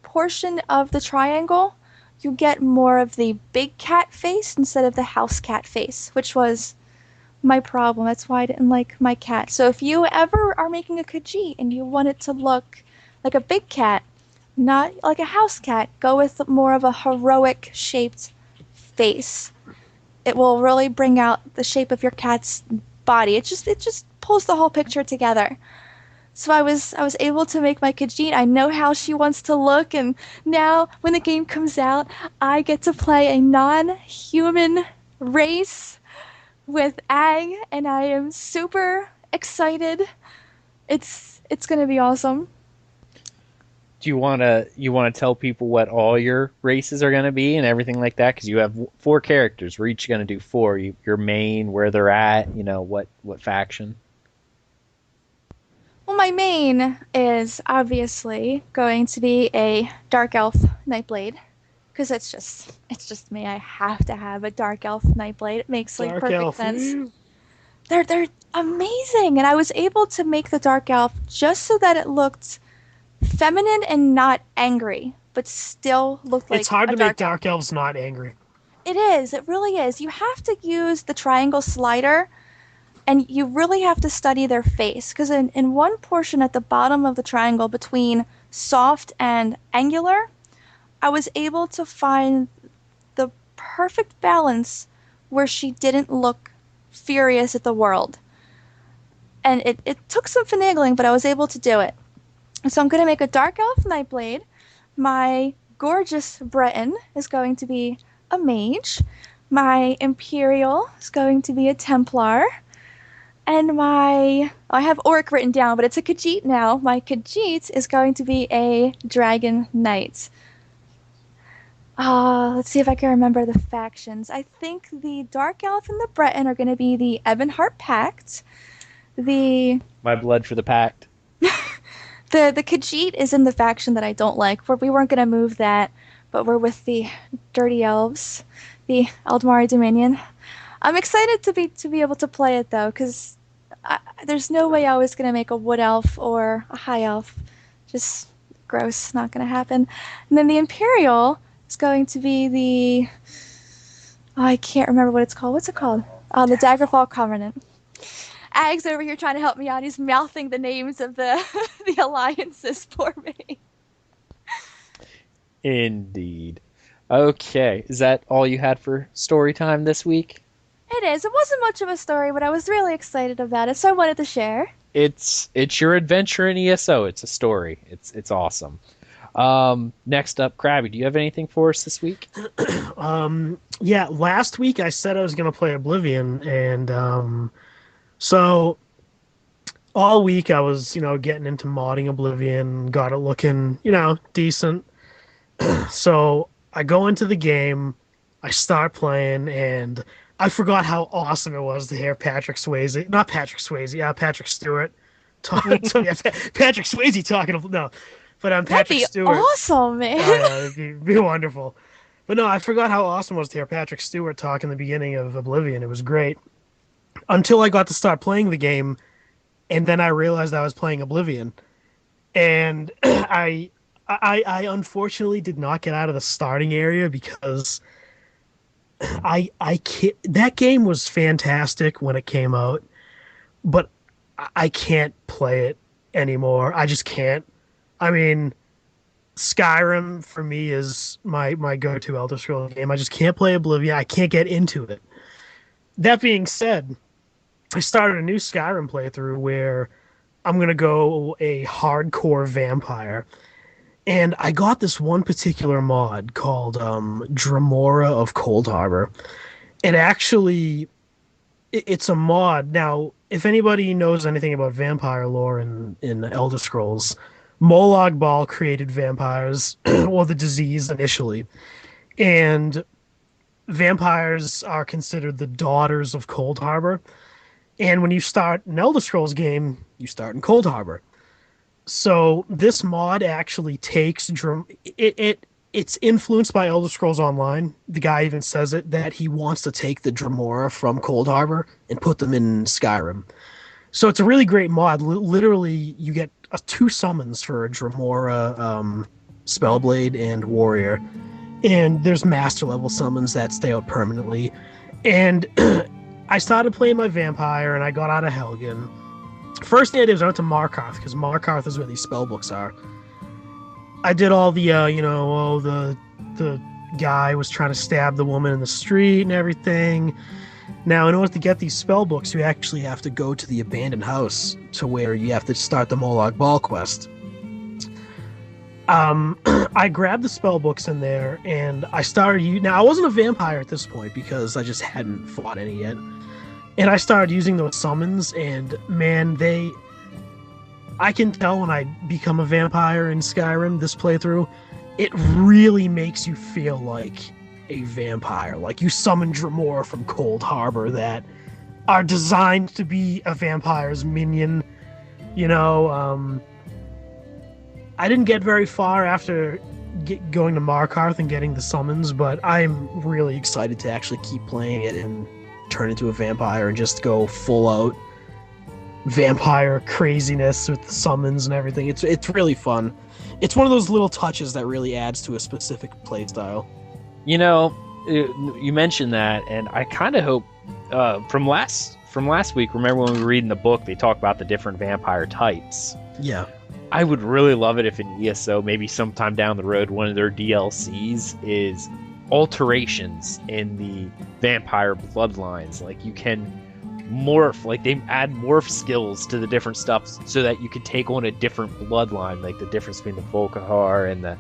portion of the triangle, you get more of the big cat face instead of the house cat face, which was my problem. That's why I didn't like my cat. So if you ever are making a Khajiit and you want it to look like a big cat, not like a house cat, go with more of a heroic shaped face. It will really bring out the shape of your cat's body. It just pulls the whole picture together. So I was able to make my Khajiit. I know how she wants to look, and now when the game comes out, I get to play a non-human race with Ag, and I am super excited. It's gonna be awesome. Do you wanna tell people what all your races are gonna be and everything like that? Because you have 4 characters. We're each gonna do 4. Your main, where they're at, what faction. Well, my main is obviously going to be a Dark Elf Nightblade, because it's just me. I have to have a Dark Elf Nightblade. It makes like perfect sense. They're amazing, and I was able to make the Dark Elf just so that it looked feminine and not angry, but still looked like it's hard to make Dark Dark Elves not angry. It is. It really is. You have to use the triangle slider, and you really have to study their face, because in one portion at the bottom of the triangle between soft and angular, I was able to find the perfect balance where she didn't look furious at the world. And it took some finagling, but I was able to do it. So I'm going to make a Dark Elf Nightblade. My gorgeous Breton is going to be a mage. My Imperial is going to be a Templar. And I have Orc written down, but it's a Khajiit now. My Khajiit is going to be a Dragon Knight. Let's see if I can remember the factions. I think the Dark Elf and the Breton are going to be the Ebonheart Pact. My blood for the Pact. The Khajiit is in the faction that I don't like. We weren't going to move that, but we're with the Dirty Elves, the Aldmari Dominion. I'm excited to be able to play it though, because there's no way I was going to make a Wood Elf or a High Elf. Just gross, not going to happen. And then the Imperial is going to be I can't remember what it's called. What's it called? The Daggerfall Covenant. Ag's over here trying to help me out. He's mouthing the names of the alliances for me. Indeed. Okay, is that all you had for story time this week? It is. It wasn't much of a story, but I was really excited about it, so I wanted to share. It's your adventure in ESO. It's a story. It's awesome. Next up, Crabby, do you have anything for us this week? Yeah, last week I said I was going to play Oblivion, and so all week I was, getting into modding Oblivion, got it looking, decent. So I go into the game, I start playing, and I forgot how awesome it was to hear Patrick Stewart talking. Patrick Swayze talking. No, But I'm That'd Patrick be Stewart. awesome, man. Oh yeah, it'd be wonderful. But no, I forgot how awesome it was to hear Patrick Stewart talk in the beginning of Oblivion. It was great. Until I got to start playing the game, and then I realized I was playing Oblivion. And I unfortunately did not get out of the starting area because I can't, that game was fantastic when it came out, but I can't play it anymore. I just can't. I mean, Skyrim for me is my go-to Elder Scrolls game. I just can't play Oblivion. I can't get into it. That being said, I started a new Skyrim playthrough where I'm gonna go a hardcore vampire, and I got this one particular mod called Dremora of Cold Harbor. It actually it's a mod. Now, if anybody knows anything about vampire lore in Elder Scrolls, Molag Bal created vampires, or the disease initially, and vampires are considered the daughters of Cold Harbor. And when you start an Elder Scrolls game, you start in Cold Harbor. So this mod actually takes it's influenced by Elder Scrolls Online. The guy even says it that he wants to take the Dremora from Cold Harbor and put them in Skyrim. So it's a really great mod. Literally, you get two summons for a Dremora, Spellblade, and Warrior, and there's master level summons that stay out permanently. And I started playing my vampire, and I got out of Helgen. First thing I did was I went to Markarth, because Markarth is where these spell books are. I did all the, the guy was trying to stab the woman in the street and everything. Now, in order to get these spell books, you actually have to go to the abandoned house to where you have to start the Molag Bal quest. I grabbed the spell books in there, and I started. Now, I wasn't a vampire at this point because I just hadn't fought any yet. And I started using those summons, and man, I can tell when I become a vampire in Skyrim, this playthrough, it really makes you feel like a vampire. Like you summon Dremora from Cold Harbor that are designed to be a vampire's minion. I didn't get very far after going to Markarth and getting the summons, but I'm really excited to actually keep playing it and turn into a vampire and just go full out vampire craziness with the summons and everything. It's really fun. It's one of those little touches that really adds to a specific playstyle. You mentioned that, and I kind of hope from last week. Remember when we were reading the book? They talk about the different vampire types. Yeah, I would really love it if in ESO, maybe sometime down the road, one of their DLCs is alterations in the vampire bloodlines. Like you can morph, like they add morph skills to the different stuff so that you could take on a different bloodline, like the difference between the Volkihar and the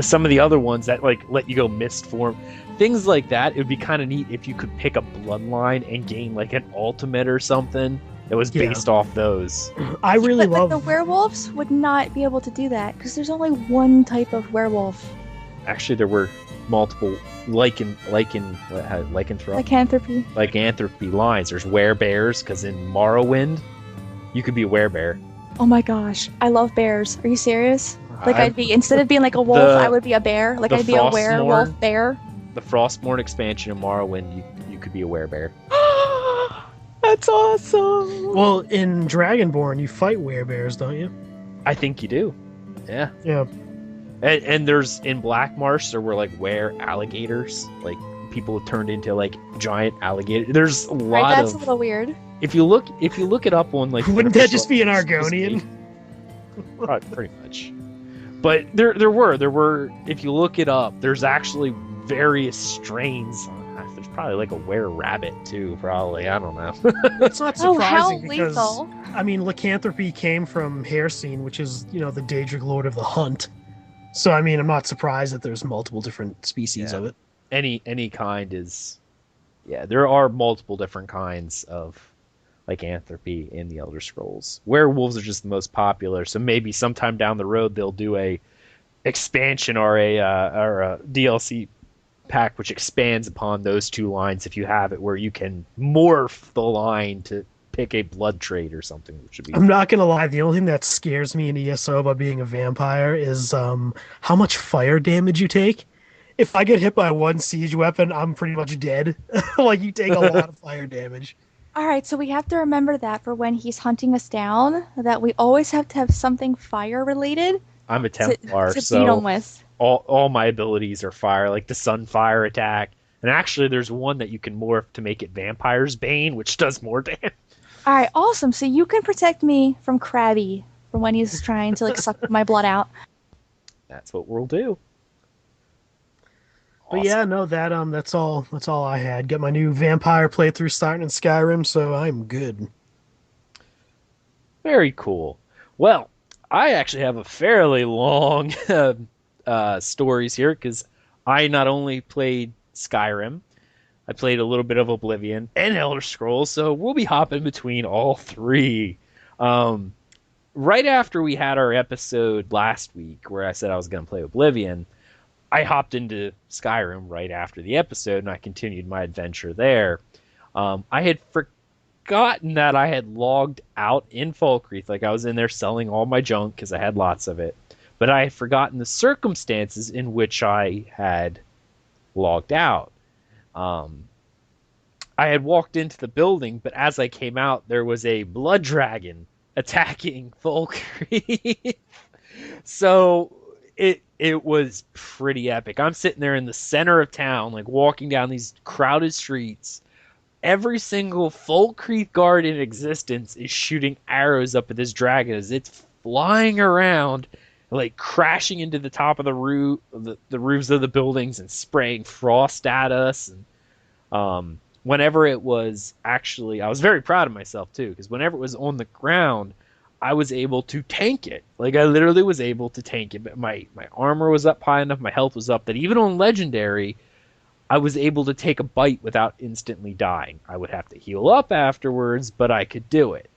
some of the other ones that like let you go mist form, things like that. It would be kind of neat if you could pick a bloodline and gain like an ultimate or something that was based off those. I really love the werewolves would not be able to do that because there's only one type of werewolf. Actually, there were multiple lycanthropy lines. There's werebears, because in Morrowind, you could be a werebear. Oh my gosh, I love bears. Are you serious? Like I'd be, instead of being like a wolf, I would be a bear. Like I'd be a werewolf bear. The Frostmourne expansion in Morrowind, you could be a werebear. That's awesome. Well, in Dragonborn, you fight werebears, don't you? I think you do. Yeah. Yeah. And there's in Black Marsh there were like were alligators, like people have turned into like giant alligators. There's a lot that's a little weird. If you look it up on like wouldn't that just be an Argonian? Pretty much. But there were if you look it up, there's actually various strains. There's probably like a were-rabbit too, probably. I don't know. It's not surprising because lethal. I mean lycanthropy came from Haircene, which is, the Daedric Lord of the Hunt. So, I mean, I'm not surprised that there's multiple different species of it. Any kind is... Yeah, there are multiple different kinds of lycanthropy in the Elder Scrolls. Werewolves are just the most popular, so maybe sometime down the road they'll do a expansion or a DLC pack which expands upon those two lines if you have it, where you can morph the line to pick a blood trade or something, which would be. I'm not gonna lie, the only thing that scares me in ESO about being a vampire is how much fire damage you take. If I get hit by one siege weapon, I'm pretty much dead. Like you take a lot of fire damage. All right, so we have to remember that for when he's hunting us down, that we always have to have something fire related I'm a to, Templar, to so beat him with. all my abilities are fire, like the Sunfire attack. And actually, there's one that you can morph to make it Vampire's Bane, which does more damage. All right, awesome. So you can protect me from Crabby from when he's trying to like suck my blood out. That's what we'll do. But yeah, no, that's all I had. Get my new vampire playthrough starting in Skyrim, so I'm good. Very cool. Well, I actually have a fairly long stories here because I not only played Skyrim, I played a little bit of Oblivion and Elder Scrolls, so we'll be hopping between all three. Right after we had our episode last week where I said I was going to play Oblivion, I hopped into Skyrim right after the episode and I continued my adventure there. I had forgotten that I had logged out in Falkreath, like I was in there selling all my junk because I had lots of it, but I had forgotten the circumstances in which I had logged out. I had walked into the building, but as I came out, there was a blood dragon attacking Falkreath. So it was pretty epic. I'm sitting there in the center of town, like walking down these crowded streets. Every single Falkreath guard in existence is shooting arrows up at this dragon as it's flying around, like crashing into the top of the roofs of the buildings and spraying frost at us. And whenever it was actually, I was very proud of myself too, because whenever it was on the ground, I was able to tank it. Like I literally was able to tank it. But my armor was up high enough, my health was up, that even on legendary, I was able to take a bite without instantly dying. I would have to heal up afterwards, but I could do it.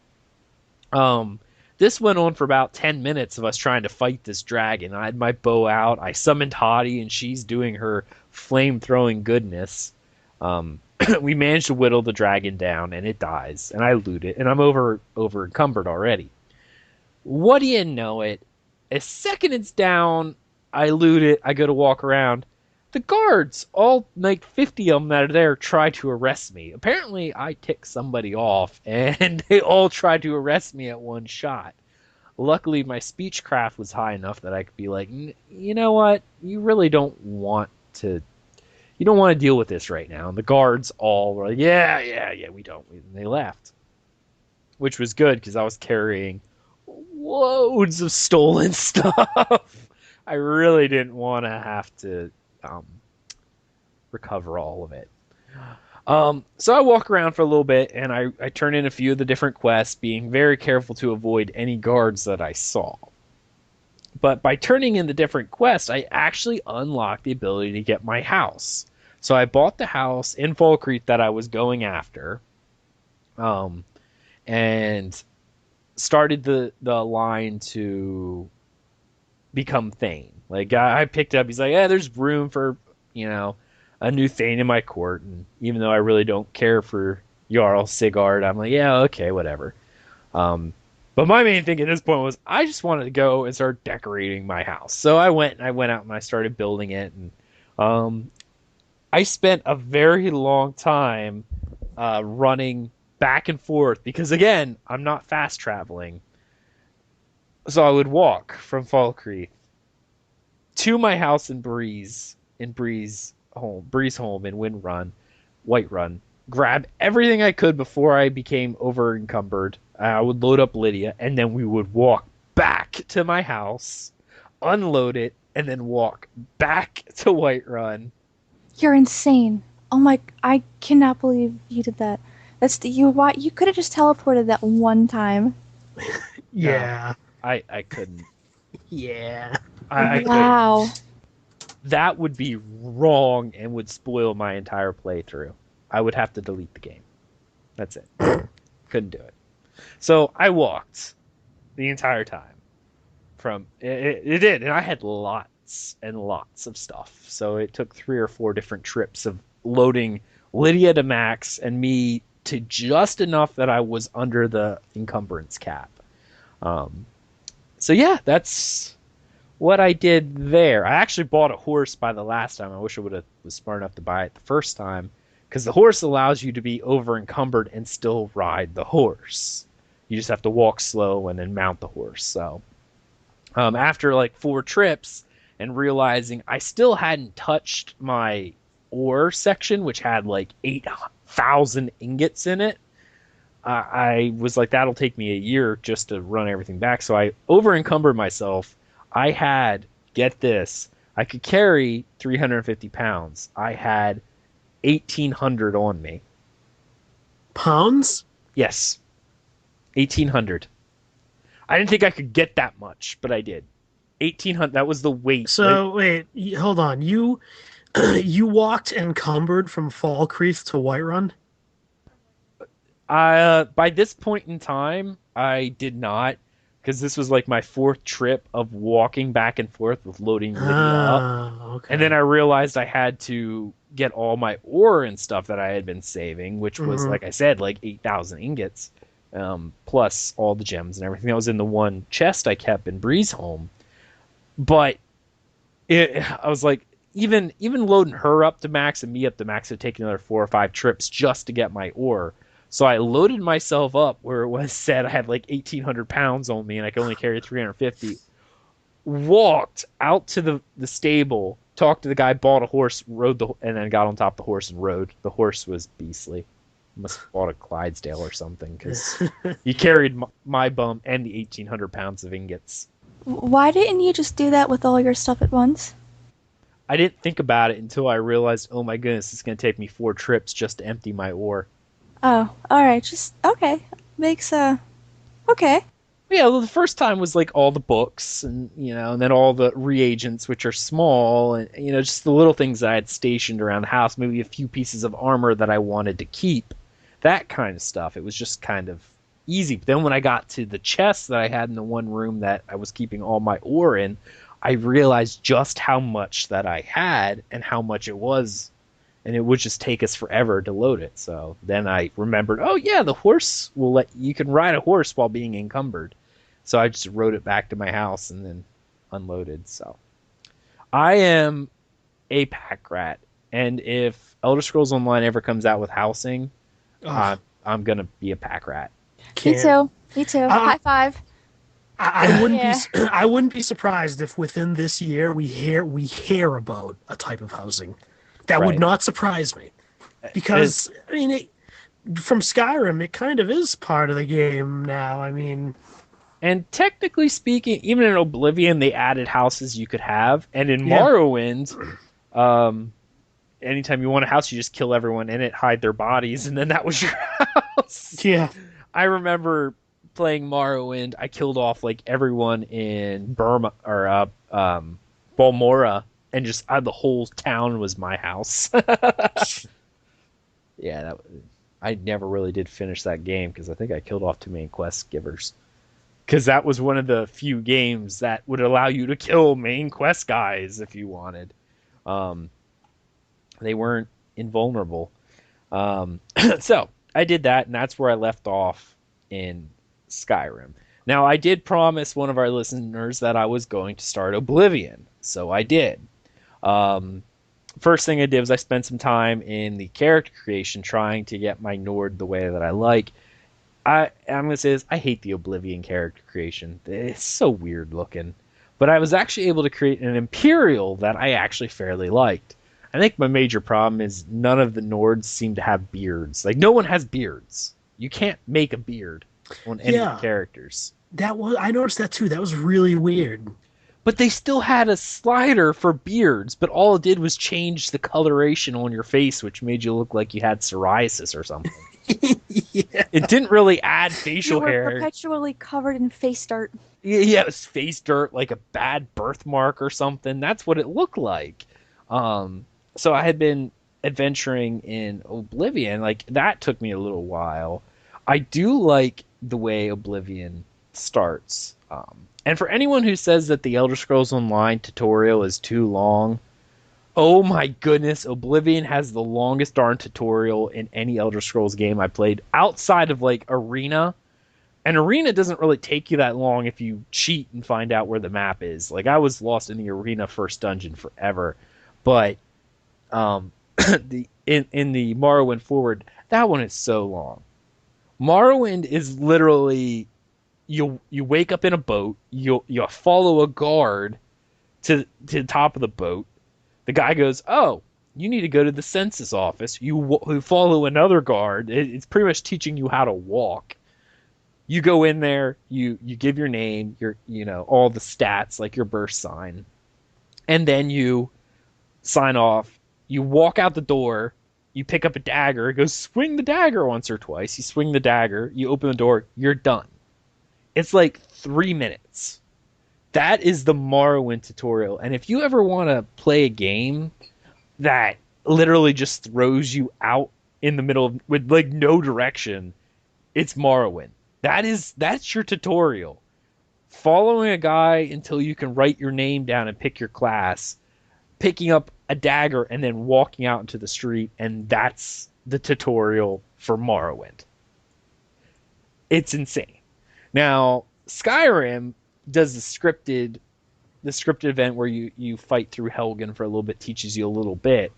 This went on for about 10 minutes of us trying to fight this dragon. I had my bow out. I summoned Hottie, and she's doing her flame-throwing goodness. We managed to whittle the dragon down, and it dies. And I loot it, and I'm over encumbered already. What do you know it? A second it's down, I loot it. I go to walk around. The guards, all like 50 of them that are there, try to arrest me. Apparently, I ticked somebody off, and they all tried to arrest me at one shot. Luckily, my speechcraft was high enough that I could be like, you know what? You really don't want to. You don't want to deal with this right now. And the guards all were like, yeah, we don't. And they left, which was good because I was carrying loads of stolen stuff. I really didn't want to have to recover all of it. So I walk around for a little bit, and I turn in a few of the different quests, being very careful to avoid any guards that I saw. But by turning in the different quests, I actually unlocked the ability to get my house. So I bought the house in Falkreath that I was going after, and started the line to become Thane. Like I picked up, he's like, yeah, there's room for, a new Thane in my court. And even though I really don't care for Jarl Sigurd, I'm like, yeah, okay, whatever. But my main thing at this point was I just wanted to go and start decorating my house. So I went out and I started building it. And I spent a very long time running back and forth because, again, I'm not fast traveling. So I would walk from Falkreath to my house in Breeze home in Whiterun, grab everything I could before I became over encumbered. I would load up Lydia, and then we would walk back to my house, unload it, and then walk back to Whiterun. You're insane. Oh my! I cannot believe you did that. You could have just teleported that one time. Yeah. No, I couldn't. Yeah. Wow. That would be wrong and would spoil my entire playthrough. I would have to delete the game. That's it. Couldn't do it. So I walked the entire time. It did, and I had lots and lots of stuff. So it took 3 or 4 different trips of loading Lydia to max and me to just enough that I was under the encumbrance cap. So yeah, that's what I did there. I actually bought a horse by the last time. I wish I would have was smart enough to buy it the first time, because the horse allows you to be over encumbered and still ride the horse. You just have to walk slow and then mount the horse. So after like 4 trips and realizing I still hadn't touched my ore section, which had like 8,000 ingots in it, I was like, that'll take me a year just to run everything back. So I over encumbered myself. I had, get this, I could carry 350 pounds. I had 1,800 on me. Pounds? Yes. 1,800. I didn't think I could get that much, but I did. 1,800, that was the weight. So, wait, hold on. You walked encumbered from Falkreath to Whiterun? By this point in time, I did not, because this was like my 4th trip of walking back and forth with loading Lydia up. Okay. And then I realized I had to get all my ore and stuff that I had been saving, which was, like I said, like 8,000 ingots, plus all the gems and everything that was in the one chest I kept in Breezeholm. But I was like, even loading her up to max and me up to max would take another 4 or 5 trips just to get my ore. So I loaded myself up where it was said I had like 1,800 pounds on me and I could only carry 350. Walked out to the stable, talked to the guy, bought a horse, and then got on top of the horse and rode. The horse was beastly. Must have bought a Clydesdale or something, because he carried my bum and the 1,800 pounds of ingots. Why didn't you just do that with all your stuff at once? I didn't think about it until I realized, oh my goodness, it's going to take me 4 trips just to empty my ore. Oh, alright, just, okay. Makes, okay. Yeah, well, the first time was like all the books and, and then all the reagents, which are small, and, just the little things that I had stationed around the house, maybe a few pieces of armor that I wanted to keep, that kind of stuff. It was just kind of easy. But then when I got to the chest that I had in the one room that I was keeping all my ore in, I realized just how much that I had and how much it was. And it would just take us forever to load it. So then I remembered, oh yeah, the horse you can ride a horse while being encumbered. So I just rode it back to my house and then unloaded. So I am a pack rat. And if Elder Scrolls Online ever comes out with housing, I'm going to be a pack rat. Me too. High five. I wouldn't be surprised if within this year we hear about a type of housing. That would not surprise me, because from Skyrim, it kind of is part of the game now. And technically speaking, even in Oblivion, they added houses you could have, and in Morrowind, anytime you want a house, you just kill everyone in it, hide their bodies, and then that was your house. Yeah, I remember playing Morrowind. I killed off like everyone in Burma or Balmora. And just the whole town was my house. Yeah, I never really did finish that game because I think I killed off too many quest givers. Because that was one of the few games that would allow you to kill main quest guys if you wanted. They weren't invulnerable. So I did that, and that's where I left off in Skyrim. Now, I did promise one of our listeners that I was going to start Oblivion, so I did. First thing I did was I spent some time in the character creation trying to get my Nord the way that I like. I'm going to say this, I hate the Oblivion character creation. It's so weird looking. But I was actually able to create an Imperial that I actually fairly liked. I think my major problem is none of the Nords seem to have beards. Like, no one has beards. You can't make a beard on any of the characters. I noticed that too. That was really weird. But they still had a slider for beards, but all it did was change the coloration on your face, which made you look like you had psoriasis or something. Yeah. It didn't really add facial hair. You were perpetually covered in face dirt. Yeah, it was face dirt, like a bad birthmark or something. That's what it looked like. So I had been adventuring in Oblivion. Like, that took me a little while. I do like the way Oblivion starts. And for anyone who says that the Elder Scrolls Online tutorial is too long, Oh my goodness, Oblivion has the longest darn tutorial in any Elder Scrolls game I played outside of like Arena. And Arena doesn't really take you that long if you cheat and find out where the map is. Like I was lost in the Arena first dungeon forever. But the in the Morrowind forward, that one is so long. Morrowind is literally you wake up in a boat, you follow a guard to the top of the boat. The guy goes, "Oh, you need to go to the census office." You follow another guard. It's pretty much teaching you how to walk. You go in there, you give your name, your all the stats like your birth sign, and then you sign off. You walk out the door. You pick up a dagger. It goes swing the dagger once or twice. You swing the dagger. You open the door. You're done. It's like 3 minutes. That is the Morrowind tutorial. And if you ever want to play a game that literally just throws you out in the middle with like no direction, it's Morrowind. That's your tutorial. Following a guy until you can write your name down and pick your class, picking up a dagger and then walking out into the street, and that's the tutorial for Morrowind. It's insane. Now, Skyrim does the scripted event where you fight through Helgen for a little bit, teaches you a little bit,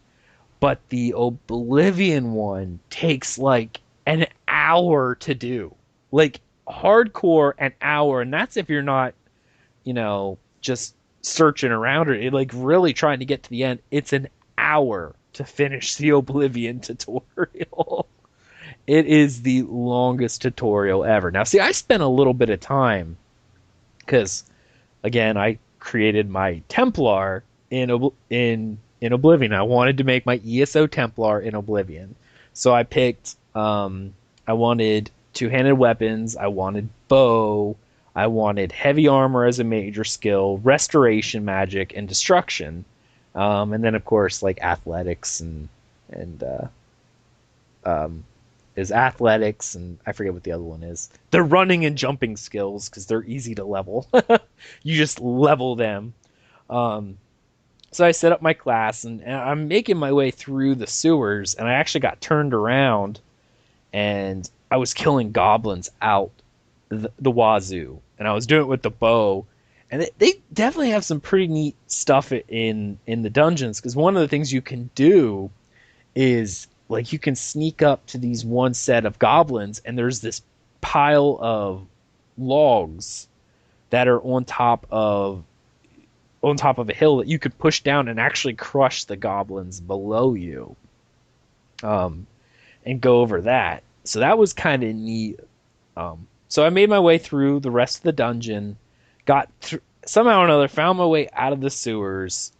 but the Oblivion one takes like an hour to do. Like hardcore an hour, and that's if you're not, just searching around it, like really trying to get to the end. It's an hour to finish the Oblivion tutorial. It is the longest tutorial ever. Now, see, I spent a little bit of time because, again, I created my Templar in Oblivion. I wanted to make my ESO Templar in Oblivion, so I picked. I wanted two-handed weapons. I wanted bow. I wanted heavy armor as a major skill, restoration magic, and destruction, and then of course like athletics and is athletics, and I forget what the other one is. They're running and jumping skills because they're easy to level. You just level them. So I set up my class, and I'm making my way through the sewers, and I actually got turned around, and I was killing goblins out the wazoo, and I was doing it with the bow, and they definitely have some pretty neat stuff in the dungeons, because one of the things you can do is like you can sneak up to these one set of goblins, and there's this pile of logs that are on top of a hill that you could push down and actually crush the goblins below you, and go over that. So that was kind of neat. So I made my way through the rest of the dungeon, somehow or another found my way out of the sewers,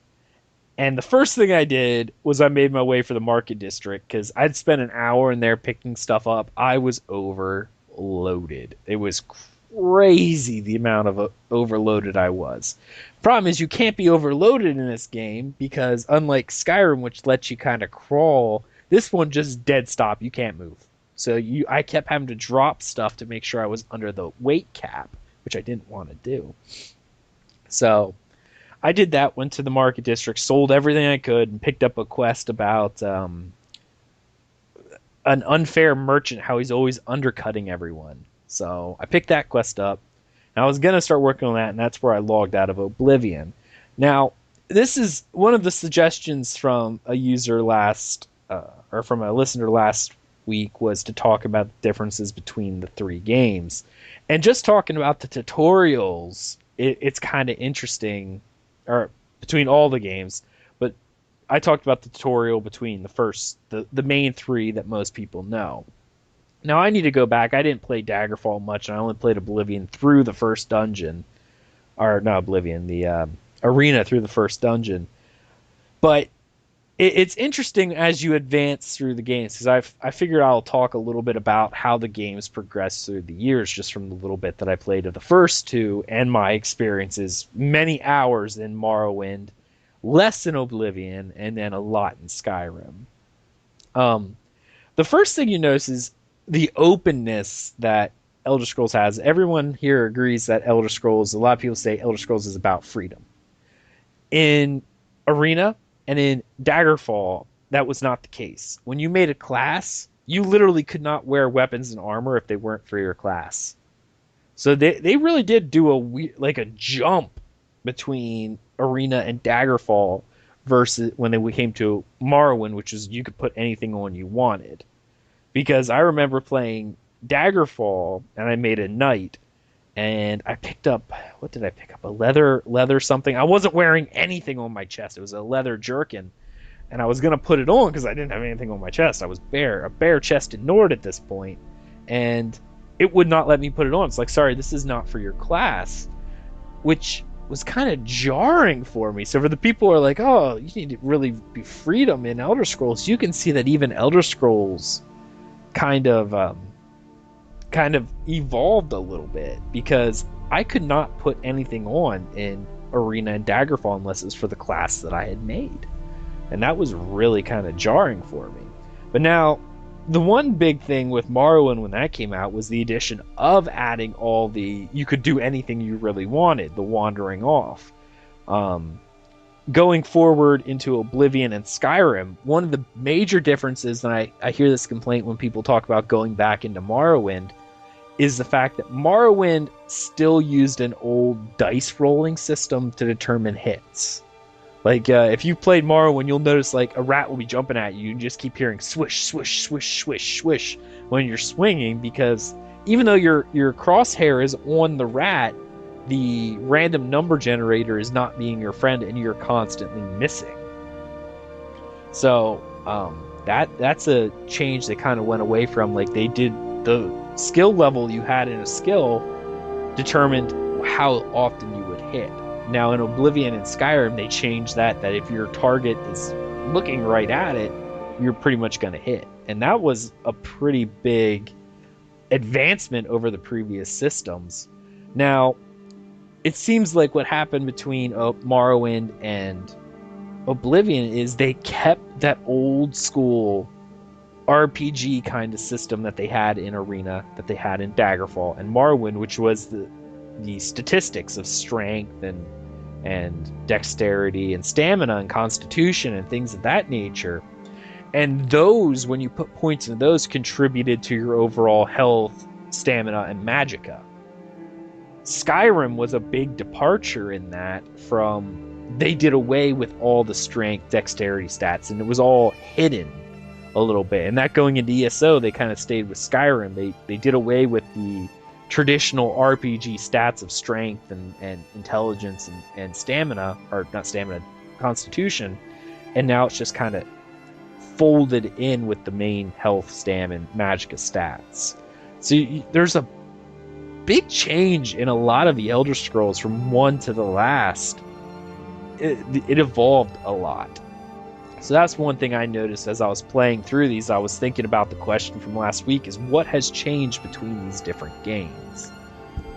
and the first thing I did was I made my way for the market district because I'd spent an hour in there picking stuff up. I was overloaded. It was crazy the amount of overloaded I was. Problem is you can't be overloaded in this game because unlike Skyrim, which lets you kind of crawl, this one just dead stop. You can't move. So I kept having to drop stuff to make sure I was under the weight cap, which I didn't want to do. So I did that, went to the market district, sold everything I could, and picked up a quest about an unfair merchant, how he's always undercutting everyone. So I picked that quest up, and I was going to start working on that, and that's where I logged out of Oblivion. Now, this is one of the suggestions from a user or from a listener last week, was to talk about the differences between the three games. And just talking about the tutorials, it's kind of interesting, or between all the games, but I talked about the tutorial between the main three that most people know. Now I need to go back. I didn't play Daggerfall much, and I only played Oblivion through the first dungeon. Or not Oblivion, the Arena through the first dungeon. But it's interesting as you advance through the games, because I figured I'll talk a little bit about how the games progress through the years, just from the little bit that I played of the first two and my experiences, many hours in Morrowind, less in Oblivion, and then a lot in Skyrim. The first thing you notice is the openness that Elder Scrolls has. Everyone here agrees that a lot of people say Elder Scrolls is about freedom. In Arena, And in Daggerfall, that was not the case. When you made a class, you literally could not wear weapons and armor if they weren't for your class. So they really did do a jump between Arena and Daggerfall versus when they came to Morrowind, which is you could put anything on you wanted. Because I remember playing Daggerfall and I made a knight and I picked up, what did I pick up? A leather something. I wasn't wearing anything on my chest. It was a leather jerkin, and I was gonna put it on because I didn't have anything on my chest. I was a bare-chested Nord at this point, and it would not let me put it on. It's like, sorry, this is not for your class, which was kind of jarring for me. So for the people who are like, oh, you need to really be freedom in Elder Scrolls, you can see that even Elder Scrolls kind of evolved a little bit, because I could not put anything on in Arena and Daggerfall unless it was for the class that I had made. And that was really kind of jarring for me. But now, the one big thing with Morrowind when that came out was the addition of adding all the, you could do anything you really wanted, the wandering off. Going forward into Oblivion and Skyrim, one of the major differences, and I hear this complaint when people talk about going back into Morrowind, is the fact that Morrowind still used an old dice rolling system to determine hits. Like, if you played Morrowind, you'll notice, like, a rat will be jumping at you, and you just keep hearing swish, swish, swish, swish, swish when you're swinging, because even though your crosshair is on the rat, the random number generator is not being your friend, and you're constantly missing. So, that's a change they kind of went away from. Like, they did the skill level you had in a skill determined how often you would hit. Now in Oblivion and Skyrim, they changed that if your target is looking right at it, you're pretty much going to hit. And that was a pretty big advancement over the previous systems. Now, it seems like what happened between Morrowind and Oblivion is they kept that old school RPG kind of system that they had in Arena, that they had in Daggerfall, and Morrowind, which was the statistics of strength and dexterity and stamina and constitution and things of that nature. And those, when you put points into those, contributed to your overall health, stamina, and magicka. Skyrim was a big departure in that from, they did away with all the strength, dexterity stats, and it was all hidden a little bit. And that going into ESO, they kind of stayed with Skyrim. They did away with the traditional RPG stats of strength and intelligence and stamina, or not stamina, constitution, and now it's just kind of folded in with the main health, stam, and magicka stats. So there's a big change in a lot of the Elder Scrolls from one to the last. It evolved a lot. So that's one thing I noticed as I was playing through these. I was thinking about the question from last week, is what has changed between these different games?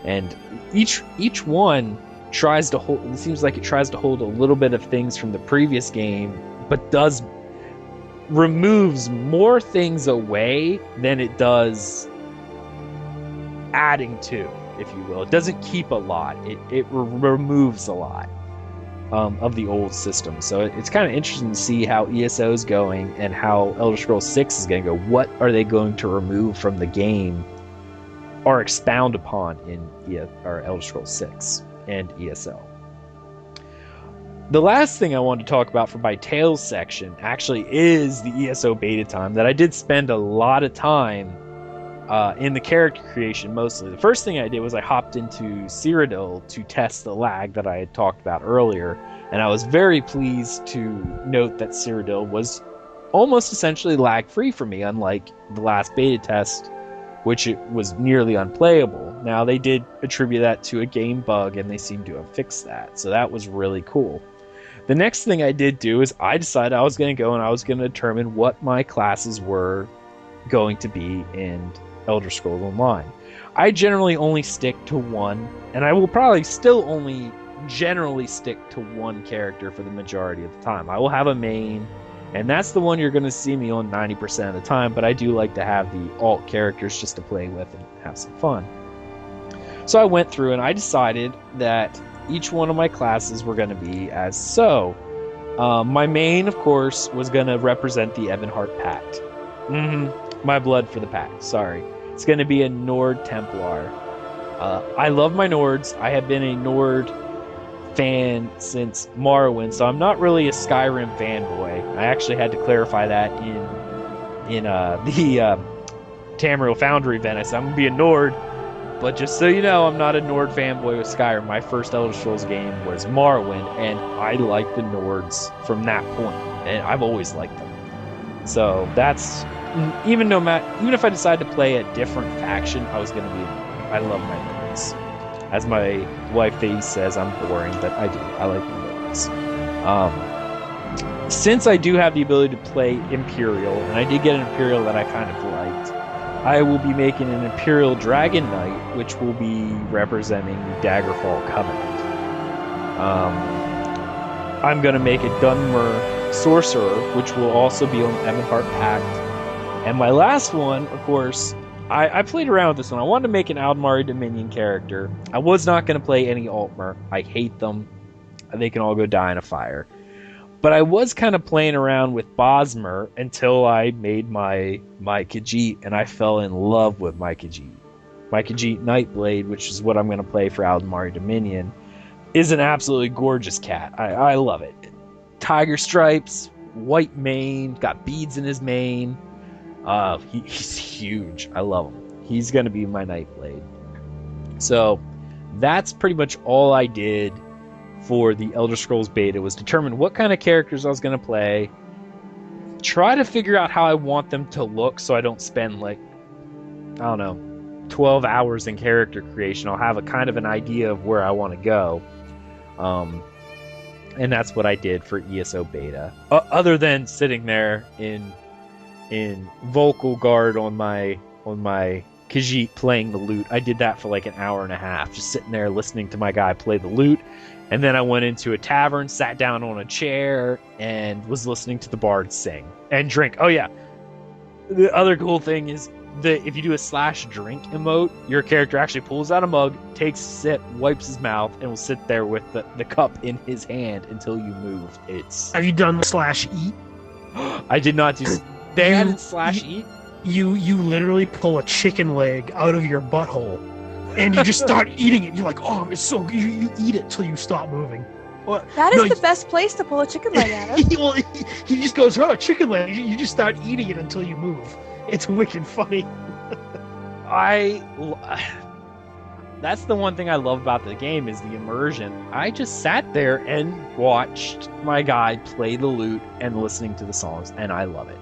And each one tries to hold, it seems like it tries to hold a little bit of things from the previous game, but removes more things away than it does adding to, if you will. It doesn't keep a lot. It removes a lot of the old system. So it's kind of interesting to see how ESO is going and how Elder Scrolls 6 is going to go. What are they going to remove from the game or expound upon in Elder Scrolls 6 and ESO? The last thing I wanted to talk about for my Tales section actually is the ESO beta time, that I did spend a lot of time in the character creation mostly. The first thing I did was I hopped into Cyrodiil to test the lag that I had talked about earlier, and I was very pleased to note that Cyrodiil was almost essentially lag-free for me, unlike the last beta test, which it was nearly unplayable. Now, they did attribute that to a game bug, and they seem to have fixed that, so that was really cool. The next thing I did do is I decided I was going to go and I was going to determine what my classes were going to be in Elder Scrolls Online. I generally only stick to one, and I will probably still only generally stick to one character for the majority of the time. I will have a main, and that's the one you're going to see me on 90% of the time, but I do like to have the alt characters just to play with and have some fun. So I went through and I decided that each one of my classes were going to be as so. My main, of course, was going to represent the Ebonheart Pact. My blood for the Pact, sorry. It's going to be a Nord Templar. I love my Nords. I have been a Nord fan since Morrowind, so I'm not really a Skyrim fanboy. I actually had to clarify that in the Tamriel Foundry event. I said I'm going to be a Nord, but just so you know, I'm not a Nord fanboy with Skyrim. My first Elder Scrolls game was Morrowind, and I like the Nords from that point, and I've always liked them. So that's even if I decide to play a different faction, I was going to be. I love my Nords. As my wife face says, I'm boring, but I do. I like the Nords. Since I do have the ability to play Imperial, and I did get an Imperial that I kind of liked, I will be making an Imperial Dragon Knight, which will be representing Daggerfall Covenant. I'm going to make a Dunmer Sorcerer, which will also be on Ebonheart Pact. And my last one, of course, I played around with this one. I wanted to make an Aldmari Dominion character. I was not going to play any Altmer. I hate them. They can all go die in a fire. But I was kind of playing around with Bosmer until I made my Khajiit, and I fell in love with my Khajiit. My Khajiit Nightblade, which is what I'm going to play for Aldmari Dominion, is an absolutely gorgeous cat. I love it. Tiger stripes, white mane, got beads in his mane. He's huge. I love him. He's going to be my Nightblade. So that's pretty much all I did for the Elder Scrolls beta, was determine what kind of characters I was going to play, try to figure out how I want them to look so I don't spend 12 hours in character creation. I'll have a kind of an idea of where I want to go. And that's what I did for ESO beta. Other than sitting there in vocal guard on my Khajiit playing the lute. I did that for like an hour and a half, just sitting there listening to my guy play the lute. And then I went into a tavern, sat down on a chair, and was listening to the bard sing and drink. Oh yeah, the other cool thing is that if you do a /drink emote, your character actually pulls out a mug, takes a sip, wipes his mouth, and will sit there with the cup in his hand until you move. Have you done /eat? I did not do. They added /eat. You literally pull a chicken leg out of your butthole, and you just start eating it. You're like, oh, it's so good. You eat it till you stop moving. That is the best place to pull a chicken leg out of. He just goes, oh, chicken leg. You just start eating it until you move. It's wicked funny. That's the one thing I love about the game, is the immersion. I just sat there and watched my guy play the lute and listening to the songs, and I love it.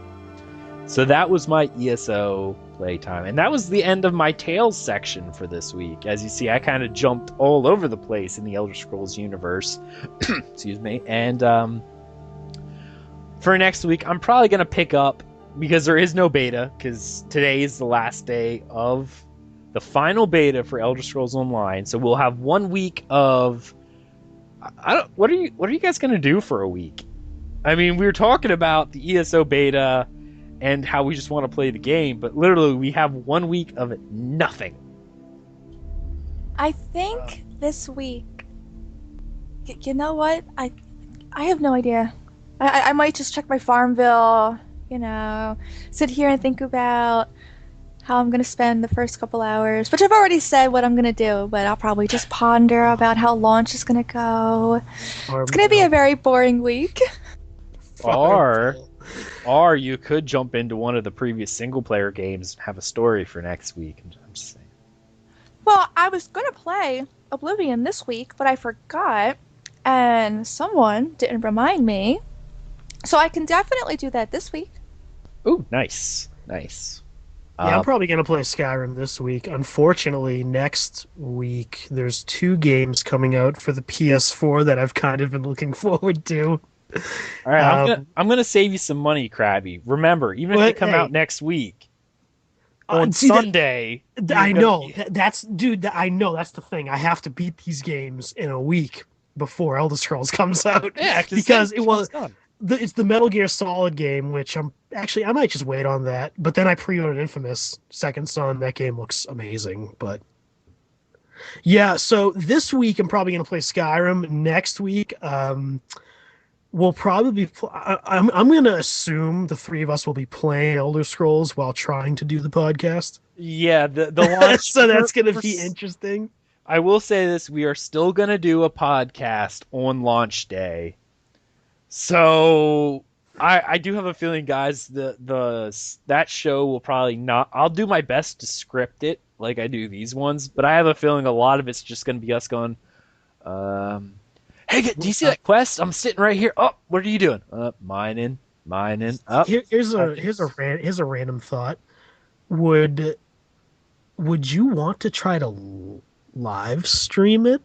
So that was my ESO playtime, and that was the end of my Tales section for this week. As you see, I kind of jumped all over the place in the Elder Scrolls universe. Excuse me. And for next week, I'm probably going to pick up, because there is no beta, because today is the last day of the final beta for Elder Scrolls Online. So we'll have 1 week of... What are you guys going to do for a week? I mean, we were talking about the ESO beta and how we just want to play the game, but literally we have 1 week of nothing. I think this week, you know what? I have no idea. I might just check my Farmville, sit here and think about how I'm going to spend the first couple hours, which I've already said what I'm going to do, but I'll probably just ponder about how launch is going to go. It's going to be a very boring week. Or you could jump into one of the previous single-player games and have a story for next week. I'm just saying. Well, I was going to play Oblivion this week, but I forgot, and someone didn't remind me. So I can definitely do that this week. Ooh, nice. Nice. Yeah, I'm probably going to play Skyrim this week. Unfortunately, next week, there's 2 games coming out for the PS4 that I've kind of been looking forward to. All right, I'm gonna save you some money, Crabby. Remember, even if they come out next week on Sunday, I know that's the thing. I have to beat these games in a week before Elder Scrolls comes out. Yeah, because it's the Metal Gear Solid game, which I might just wait on that. But then I pre-ordered Infamous Second Son. That game looks amazing, but. Yeah, so this week I'm probably gonna play Skyrim. Next week, we'll probably be. I'm going to assume the three of us will be playing Elder Scrolls while trying to do the podcast. Yeah, the launch. So that's going to be interesting. I will say this: we are still going to do a podcast on launch day. So I do have a feeling, guys, that show will probably not. I'll do my best to script it like I do these ones, but I have a feeling a lot of it's just going to be us going. Hey, do you see that quest? I'm sitting right here. Oh, what are you doing? Mining. Up. Here's a random thought. Would you want to try to live stream it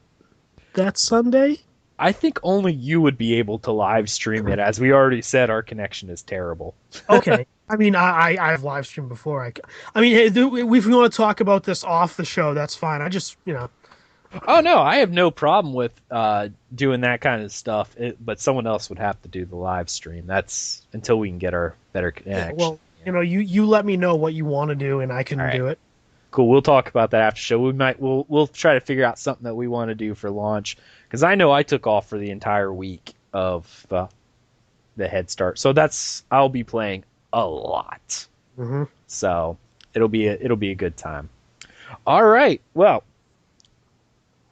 that Sunday? I think only you would be able to live stream it. As we already said, our connection is terrible. Okay. I mean, I've live streamed before. I mean, hey, if we want to talk about this off the show, that's fine. I just, Oh no, I have no problem with doing that kind of stuff. But someone else would have to do the live stream. That's until we can get our better connection. Well, you let me know what you want to do, and I can do it. Cool. We'll talk about that after show. We'll try to figure out something that we want to do for launch, because I know I took off for the entire week of the Head Start, so I'll be playing a lot. Mm-hmm. So it'll be a good time. All right. Well,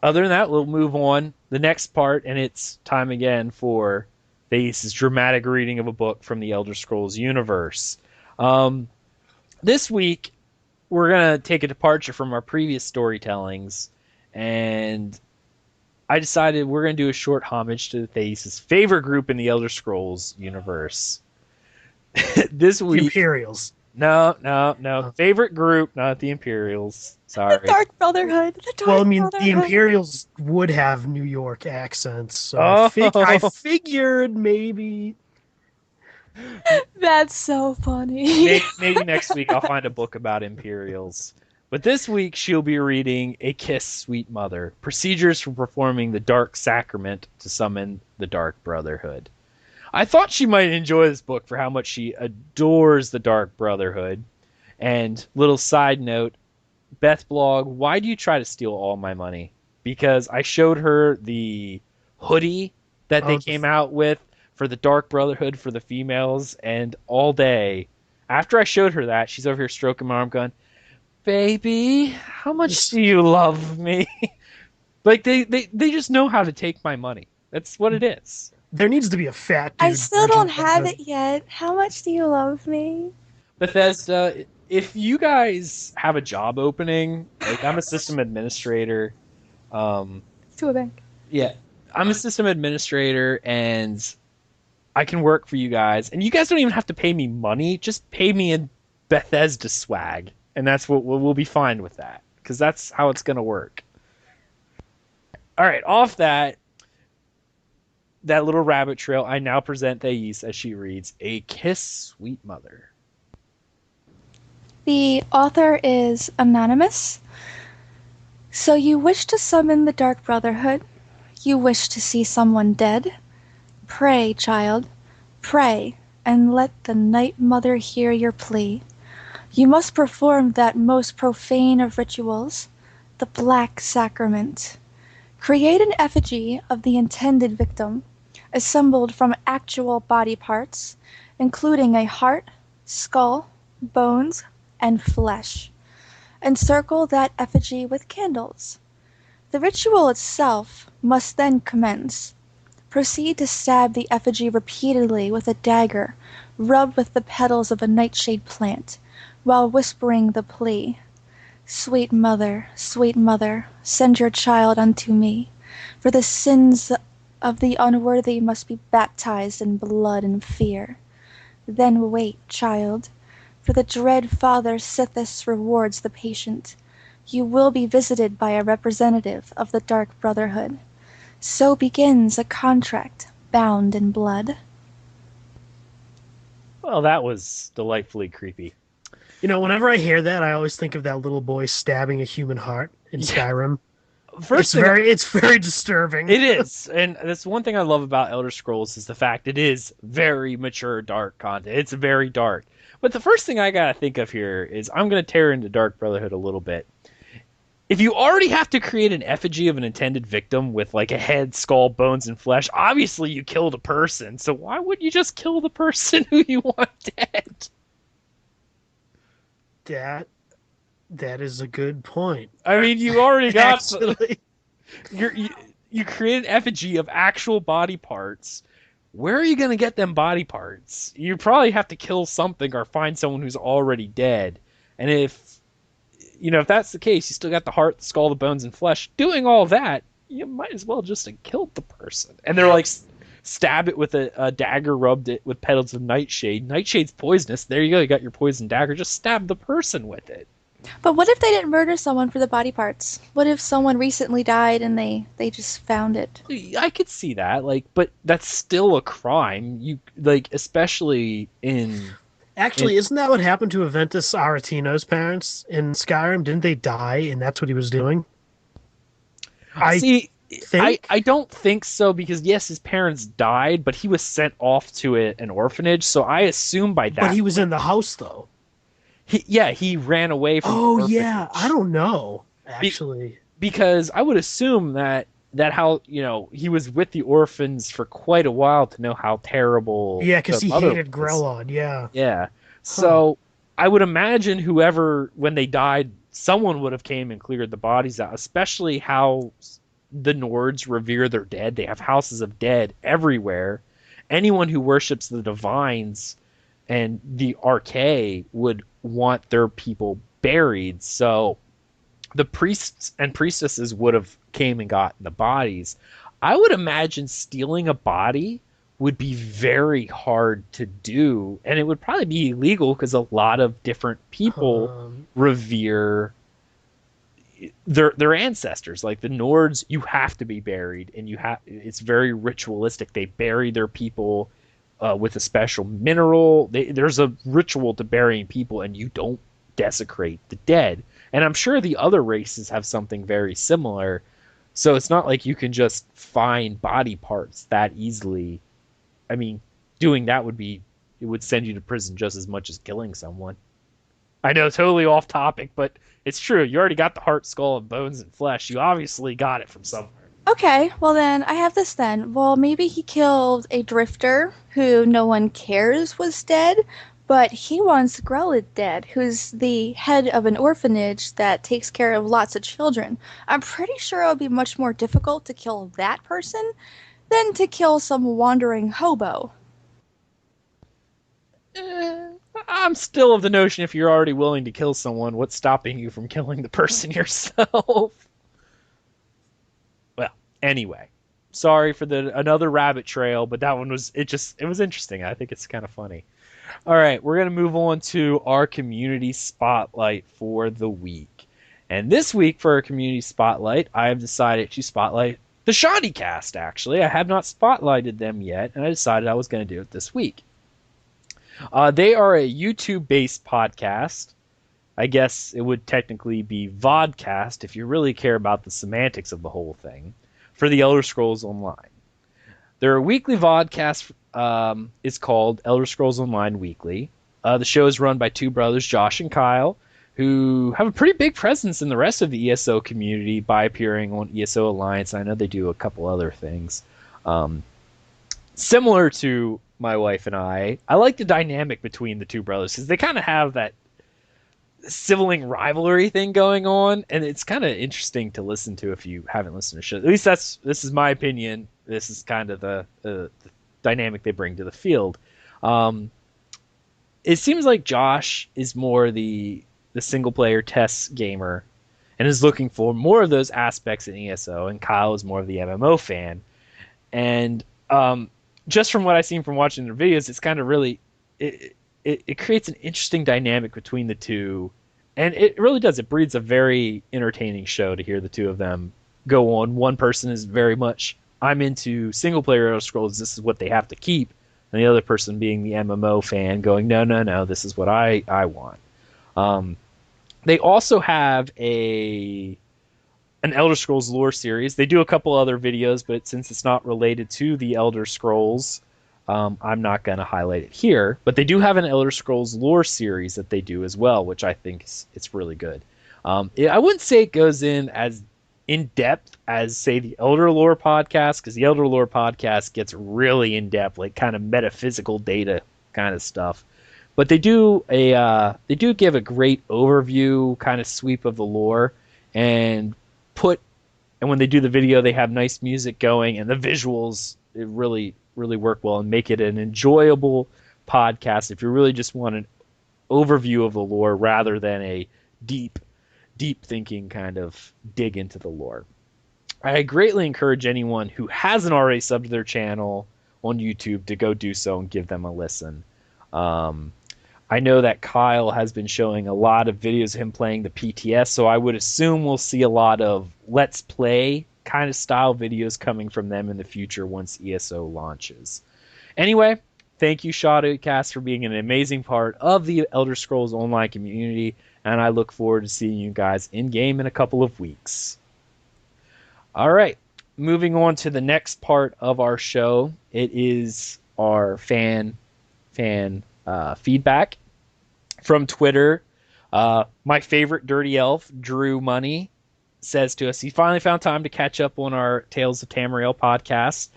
other than that, we'll move on the next part, and it's time again for Theis's dramatic reading of a book from the Elder Scrolls universe. This week, we're going to take a departure from our previous storytellings, and I decided we're going to do a short homage to Theis's favorite group in the Elder Scrolls universe. This week... The Imperials. No. Favorite group, not the Imperials. Sorry. The Dark Brotherhood. The Imperials would have New York accents, so I figured maybe... That's so funny. Maybe next week I'll find a book about Imperials. But this week she'll be reading A Kiss, Sweet Mother, Procedures for Performing the Dark Sacrament to Summon the Dark Brotherhood. I thought she might enjoy this book for how much she adores the Dark Brotherhood. And little side note, Beth Blog, why do you try to steal all my money? Because I showed her the hoodie that they came out with for the Dark Brotherhood for the females, and all day, after I showed her that, she's over here stroking my arm going, baby, how much do you love me? Like, they just know how to take my money. That's what it is. There needs to be a fat dude. I still don't have it yet. How much do you love me? Bethesda, if you guys have a job opening, like I'm a system administrator. To a bank. Yeah, I'm a system administrator, and I can work for you guys. And you guys don't even have to pay me money. Just pay me in Bethesda swag. And that's what we'll be fine with that, because that's how it's going to work. All right, off that little rabbit trail, I now present Thais as she reads A Kiss, Sweet Mother. The author is anonymous. So you wish to summon the Dark Brotherhood? You wish to see someone dead? Pray, child, pray, and let the Night Mother hear your plea. You must perform that most profane of rituals, the Black Sacrament. Create an effigy of the intended victim, assembled from actual body parts, including a heart, skull, bones, and flesh. Encircle that effigy with candles. The ritual itself must then commence. Proceed to stab the effigy repeatedly with a dagger, rubbed with the petals of a nightshade plant, while whispering the plea, sweet mother, send your child unto me, for the sins of the unworthy must be baptized in blood and fear. Then wait, child, for the dread Father Sithis rewards the patient. You will be visited by a representative of the Dark Brotherhood. So begins a contract bound in blood. Well, that was delightfully creepy. Whenever I hear that, I always think of that little boy stabbing a human heart in Skyrim. It's very disturbing. It is, and that's one thing I love about Elder Scrolls is the fact it is very mature, dark content. It's very dark. But the first thing I gotta think of here is I'm gonna tear into Dark Brotherhood a little bit. if you already have to create an effigy of an intended victim with like a head, skull, bones, and flesh, obviously you killed a person. So why wouldn't you just kill the person who you want dead? That is a good point. I mean, you already got Actually, you create an effigy of actual body parts. Where are you going to get them body parts? You probably have to kill something or find someone who's already dead. And if if that's the case, you still got the heart, the skull, the bones, and flesh. Doing all that, you might as well just have killed the person. And they're like, stab it with a dagger, rubbed it with petals of nightshade. Nightshade's poisonous. There you go. You got your poison dagger. Just stab the person with it. But what if they didn't murder someone for the body parts? What if someone recently died and they just found it? I could see that, but that's still a crime. You especially in. Actually, isn't that what happened to Aventus Aretino's parents in Skyrim? Didn't they die, and that's what he was doing? I don't think so, because yes, his parents died, but he was sent off to an orphanage. So I assume by that. But he was in the house, though. He ran away from. Oh yeah, I don't know actually. Because I would assume that how he was with the orphans for quite a while to know how terrible. Yeah, because he hated was. Grelod. Yeah. Yeah. So I would imagine whoever, when they died, someone would have came and cleared the bodies out. Especially how the Nords revere their dead. They have houses of dead everywhere. Anyone who worships the divines and the Archae would want their people buried. So the priests and priestesses would have came and got the bodies. I would imagine stealing a body would be very hard to do, and it would probably be illegal because a lot of different people revere their ancestors. Like the Nords, you have to be buried, and it's very ritualistic. They bury their people with a special mineral. There's a ritual to burying people, and you don't desecrate the dead. And I'm sure the other races have something very similar. So it's not like you can just find body parts that easily. I mean, doing that it would send you to prison just as much as killing someone. I know, totally off topic, but it's true. You already got the heart, skull, and bones and flesh. You obviously got it from somewhere. Okay, well then, I have this then. Well, maybe he killed a drifter who no one cares was dead, but he wants Grelid dead, who's the head of an orphanage that takes care of lots of children. I'm pretty sure it would be much more difficult to kill that person than to kill some wandering hobo. I'm still of the notion if you're already willing to kill someone, what's stopping you from killing the person yourself? Well, anyway, sorry for another rabbit trail, but that one was interesting. I think it's kind of funny. All right, we're going to move on to our community spotlight for the week. And this week for our community spotlight, I have decided to spotlight the ShoddyCast, actually. I have not spotlighted them yet, and I decided I was going to do it this week. They are a YouTube-based podcast. I guess it would technically be vodcast if you really care about the semantics of the whole thing, for the Elder Scrolls Online. Their weekly vodcast is called Elder Scrolls Online Weekly. The show is run by two brothers, Josh and Kyle, who have a pretty big presence in the rest of the ESO community by appearing on ESO Alliance. I know they do a couple other things. Similar to my wife and I like the dynamic between the two brothers because they kind of have that sibling rivalry thing going on, and it's kind of interesting to listen to if you haven't listened to show. At least this is my opinion. This is kind of the dynamic they bring to the field. It seems like Josh is more the single player TES gamer and is looking for more of those aspects in ESO, and Kyle is more of the MMO fan. And just from what I've seen from watching their videos, it's kind of really it creates an interesting dynamic between the two, and it really does. It breeds a very entertaining show to hear the two of them go on. One person is very much, I'm into single player Elder Scrolls, this is what they have to keep, and the other person being the MMO fan going, no, this is what I want. They also have an Elder Scrolls lore series. They do a couple other videos, but since it's not related to the Elder Scrolls, I'm not going to highlight it here. But they do have an Elder Scrolls lore series that they do as well, which I think it's really good. I wouldn't say it goes in as in depth as, say, the Elder Lore podcast, because the Elder Lore podcast gets really in depth, like kind of metaphysical data kind of stuff. But they do give a great overview kind of sweep of the lore, and when they do the video, they have nice music going, and the visuals it really work well and make it an enjoyable podcast if you really just want an overview of the lore rather than a deep thinking kind of dig into the lore. I greatly encourage anyone who hasn't already subbed to their channel on YouTube to go do so and give them a listen. I know that Kyle has been showing a lot of videos of him playing the PTS, so I would assume we'll see a lot of Let's Play kind of style videos coming from them in the future once ESO launches. Anyway, thank you, ShoddyCast, for being an amazing part of the Elder Scrolls Online community, and I look forward to seeing you guys in-game in a couple of weeks. All right, moving on to the next part of our show. It is our fan feedback from Twitter. My favorite dirty elf, Drew Money, says to us he finally found time to catch up on our Tales of Tamriel podcast,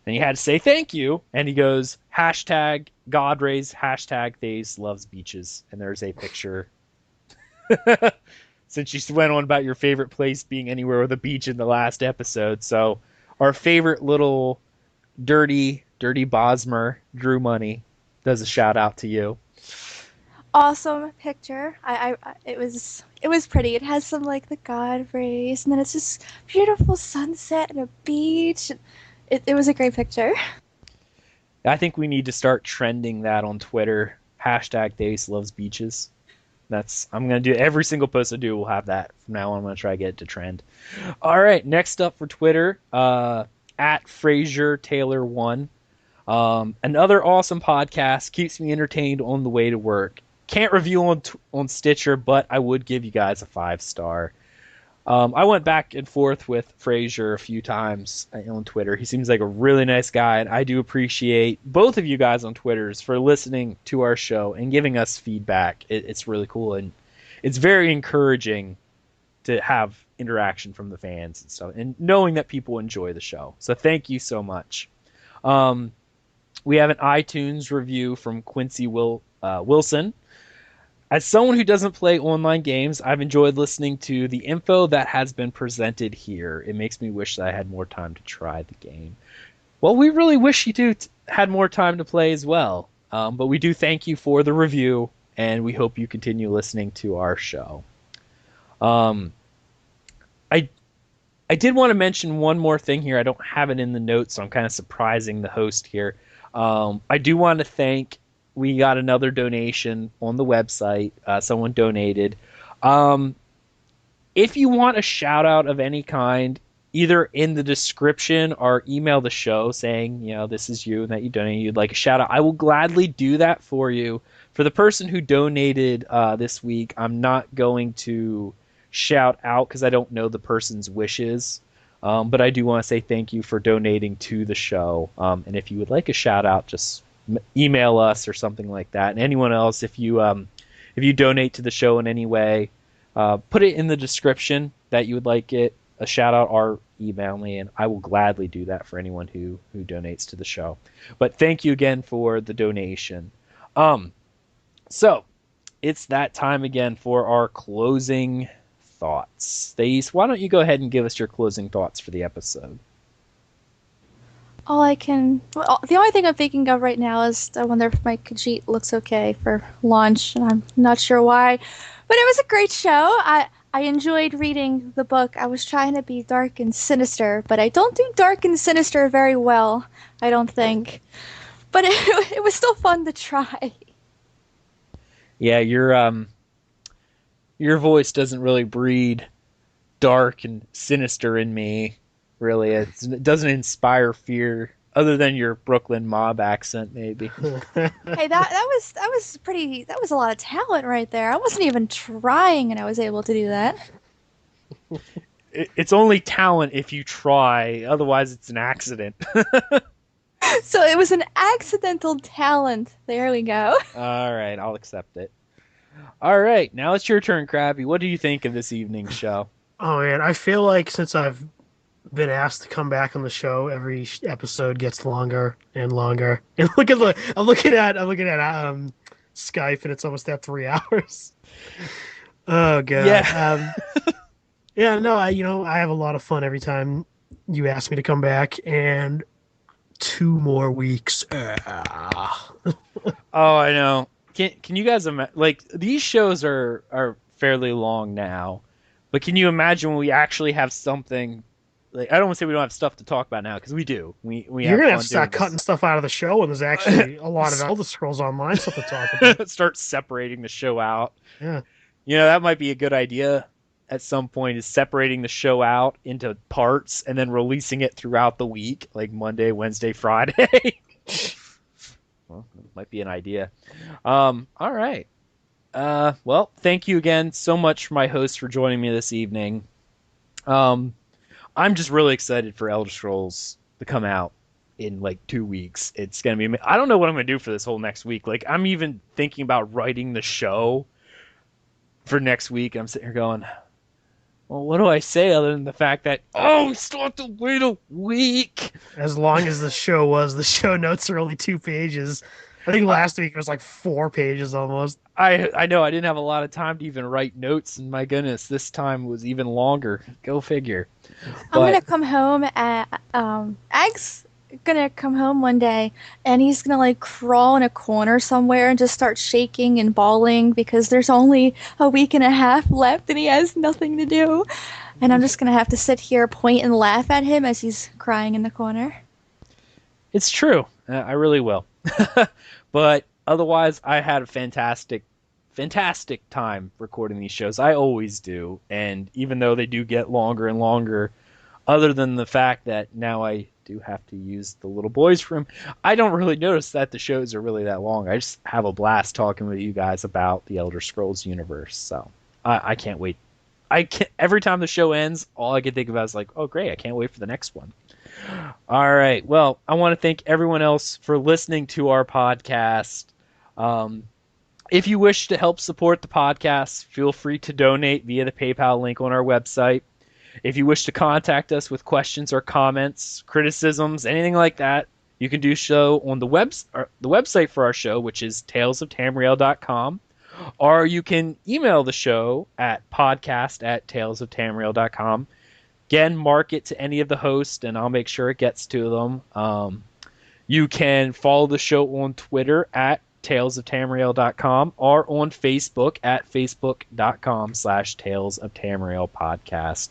and he had to say thank you, and he goes, hashtag Godrays, hashtag Thays loves beaches, and there's a picture. Since you went on about your favorite place being anywhere with a beach in the last episode, so our favorite little dirty Bosmer, Drew Money, does a shout out to you. Awesome picture. It was pretty. It has some like the god rays, and then it's this beautiful sunset and a beach. It was a great picture. I think we need to start trending that on Twitter. Hashtag Thays loves beaches. I'm gonna do every single post I do will have that from now on. I'm gonna try to get it to trend. All right, next up for Twitter, at Fraser Taylor 1. Another awesome podcast, keeps me entertained on the way to work. Can't review on Stitcher, but I would give you guys a 5-star. I went back and forth with Fraser a few times on Twitter. He seems like a really nice guy, and I do appreciate both of you guys on Twitters for listening to our show and giving us feedback. It's really cool, and it's very encouraging to have interaction from the fans and stuff, and knowing that people enjoy the show. So thank you so much. We have an iTunes review from Quincy Wilson. As someone who doesn't play online games, I've enjoyed listening to the info that has been presented here. It makes me wish that I had more time to try the game. Well, we really wish you had more time to play as well. But we do thank you for the review, and we hope you continue listening to our show. I did want to mention one more thing here. I don't have it in the notes, so I'm kind of surprising the host here. I do want to thank... We got another donation on the website. Someone donated. If you want a shout out of any kind, either in the description or email the show saying, this is you and that you donated, you'd like a shout out, I will gladly do that for you. For the person who donated this week, I'm not going to shout out because I don't know the person's wishes. But I do want to say thank you for donating to the show. And if you would like a shout out, just email us or something like that. And anyone else, if you donate to the show in any way, put it in the description that you would like a shout out, or email me, and I will gladly do that for anyone who donates to the show. But thank you again for the donation. So it's that time again for our closing thoughts. Thays, why don't you go ahead and give us your closing thoughts for the episode? The only thing I'm thinking of right now is I wonder if my Khajiit looks okay for launch, and I'm not sure why. But it was a great show. I enjoyed reading the book. I was trying to be dark and sinister, but I don't do dark and sinister very well, I don't think. But it was still fun to try. Yeah, your voice doesn't really breed dark and sinister in me. Really, it doesn't inspire fear, other than your Brooklyn mob accent, maybe. Hey, that was pretty. That was a lot of talent right there. I wasn't even trying, and I was able to do that. It's only talent if you try. Otherwise, it's an accident. So it was an accidental talent. There we go. All right, I'll accept it. All right, now it's your turn, Crabby. What do you think of this evening's show? Oh man, I feel like since I've been asked to come back on the show, every episode gets longer and longer. And I'm looking at Skype, and it's almost at 3 hours. Oh god. Yeah. Yeah, no, I have a lot of fun every time you ask me to come back, and 2 more weeks. Oh, I know. Can you guys imagine? Like these shows are fairly long now, but can you imagine when we actually have something? Like I don't want to say we don't have stuff to talk about now because we do. We You're have gonna have fun to start doing cutting stuff out of the show, and there's actually a lot of Elder Scrolls Online stuff to talk about. this. Start separating the show out. Yeah. That might be a good idea at some point. Is separating the show out into parts and then releasing it throughout the week, like Monday, Wednesday, Friday. Well, might be an idea. All right. Well, thank you again so much, my host, for joining me this evening. I'm just really excited for Elder Scrolls to come out in like 2 weeks. It's gonna be. I don't know what I'm gonna do for this whole next week. Like, I'm even thinking about writing the show for next week. I'm sitting here going, well, what do I say other than the fact that we still have to wait a week? As long as the show notes are only 2 pages. I think last week it was like 4 pages almost. I know I didn't have a lot of time to even write notes, and my goodness, this time was even longer. Go figure. I'm gonna come home at Ag's gonna come home one day and he's gonna like crawl in a corner somewhere and just start shaking and bawling because there's only a week and a half left and he has nothing to do. And I'm just gonna have to sit here, point and laugh at him as he's crying in the corner. It's true. I really will. But otherwise, I had a fantastic time recording these shows. I always do. And even though they do get longer and longer, other than the fact that now I do have to use the little boys' room, I don't really notice that the shows are really that long. I just have a blast talking with you guys about the Elder Scrolls universe. So I can't wait. Every time the show ends, all I can think about is like, oh, great, I can't wait for the next one. All right. Well, I want to thank everyone else for listening to our podcast. If you wish to help support the podcast, feel free to donate via the PayPal link on our website. If you wish to contact us with questions or comments, criticisms, anything like that, you can do so on the website for our show, which is talesoftamriel.com. Or you can email the show at podcast@talesoftamriel.com. Again, mark it to any of the hosts, and I'll make sure it gets to them. You can follow the show on Twitter at talesoftamriel.com or on Facebook at facebook.com/talesoftamriel podcast.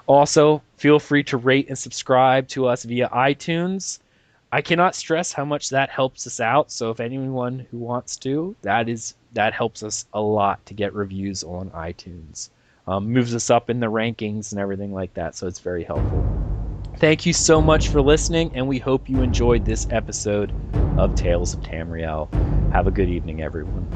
Also, feel free to rate and subscribe to us via iTunes. I cannot stress how much that helps us out, so if anyone who wants to, that helps us a lot to get reviews on iTunes. Moves us up in the rankings and everything like that, so it's very helpful. Thank you so much for listening, and we hope you enjoyed this episode of Tales of Tamriel. Have a good evening, everyone.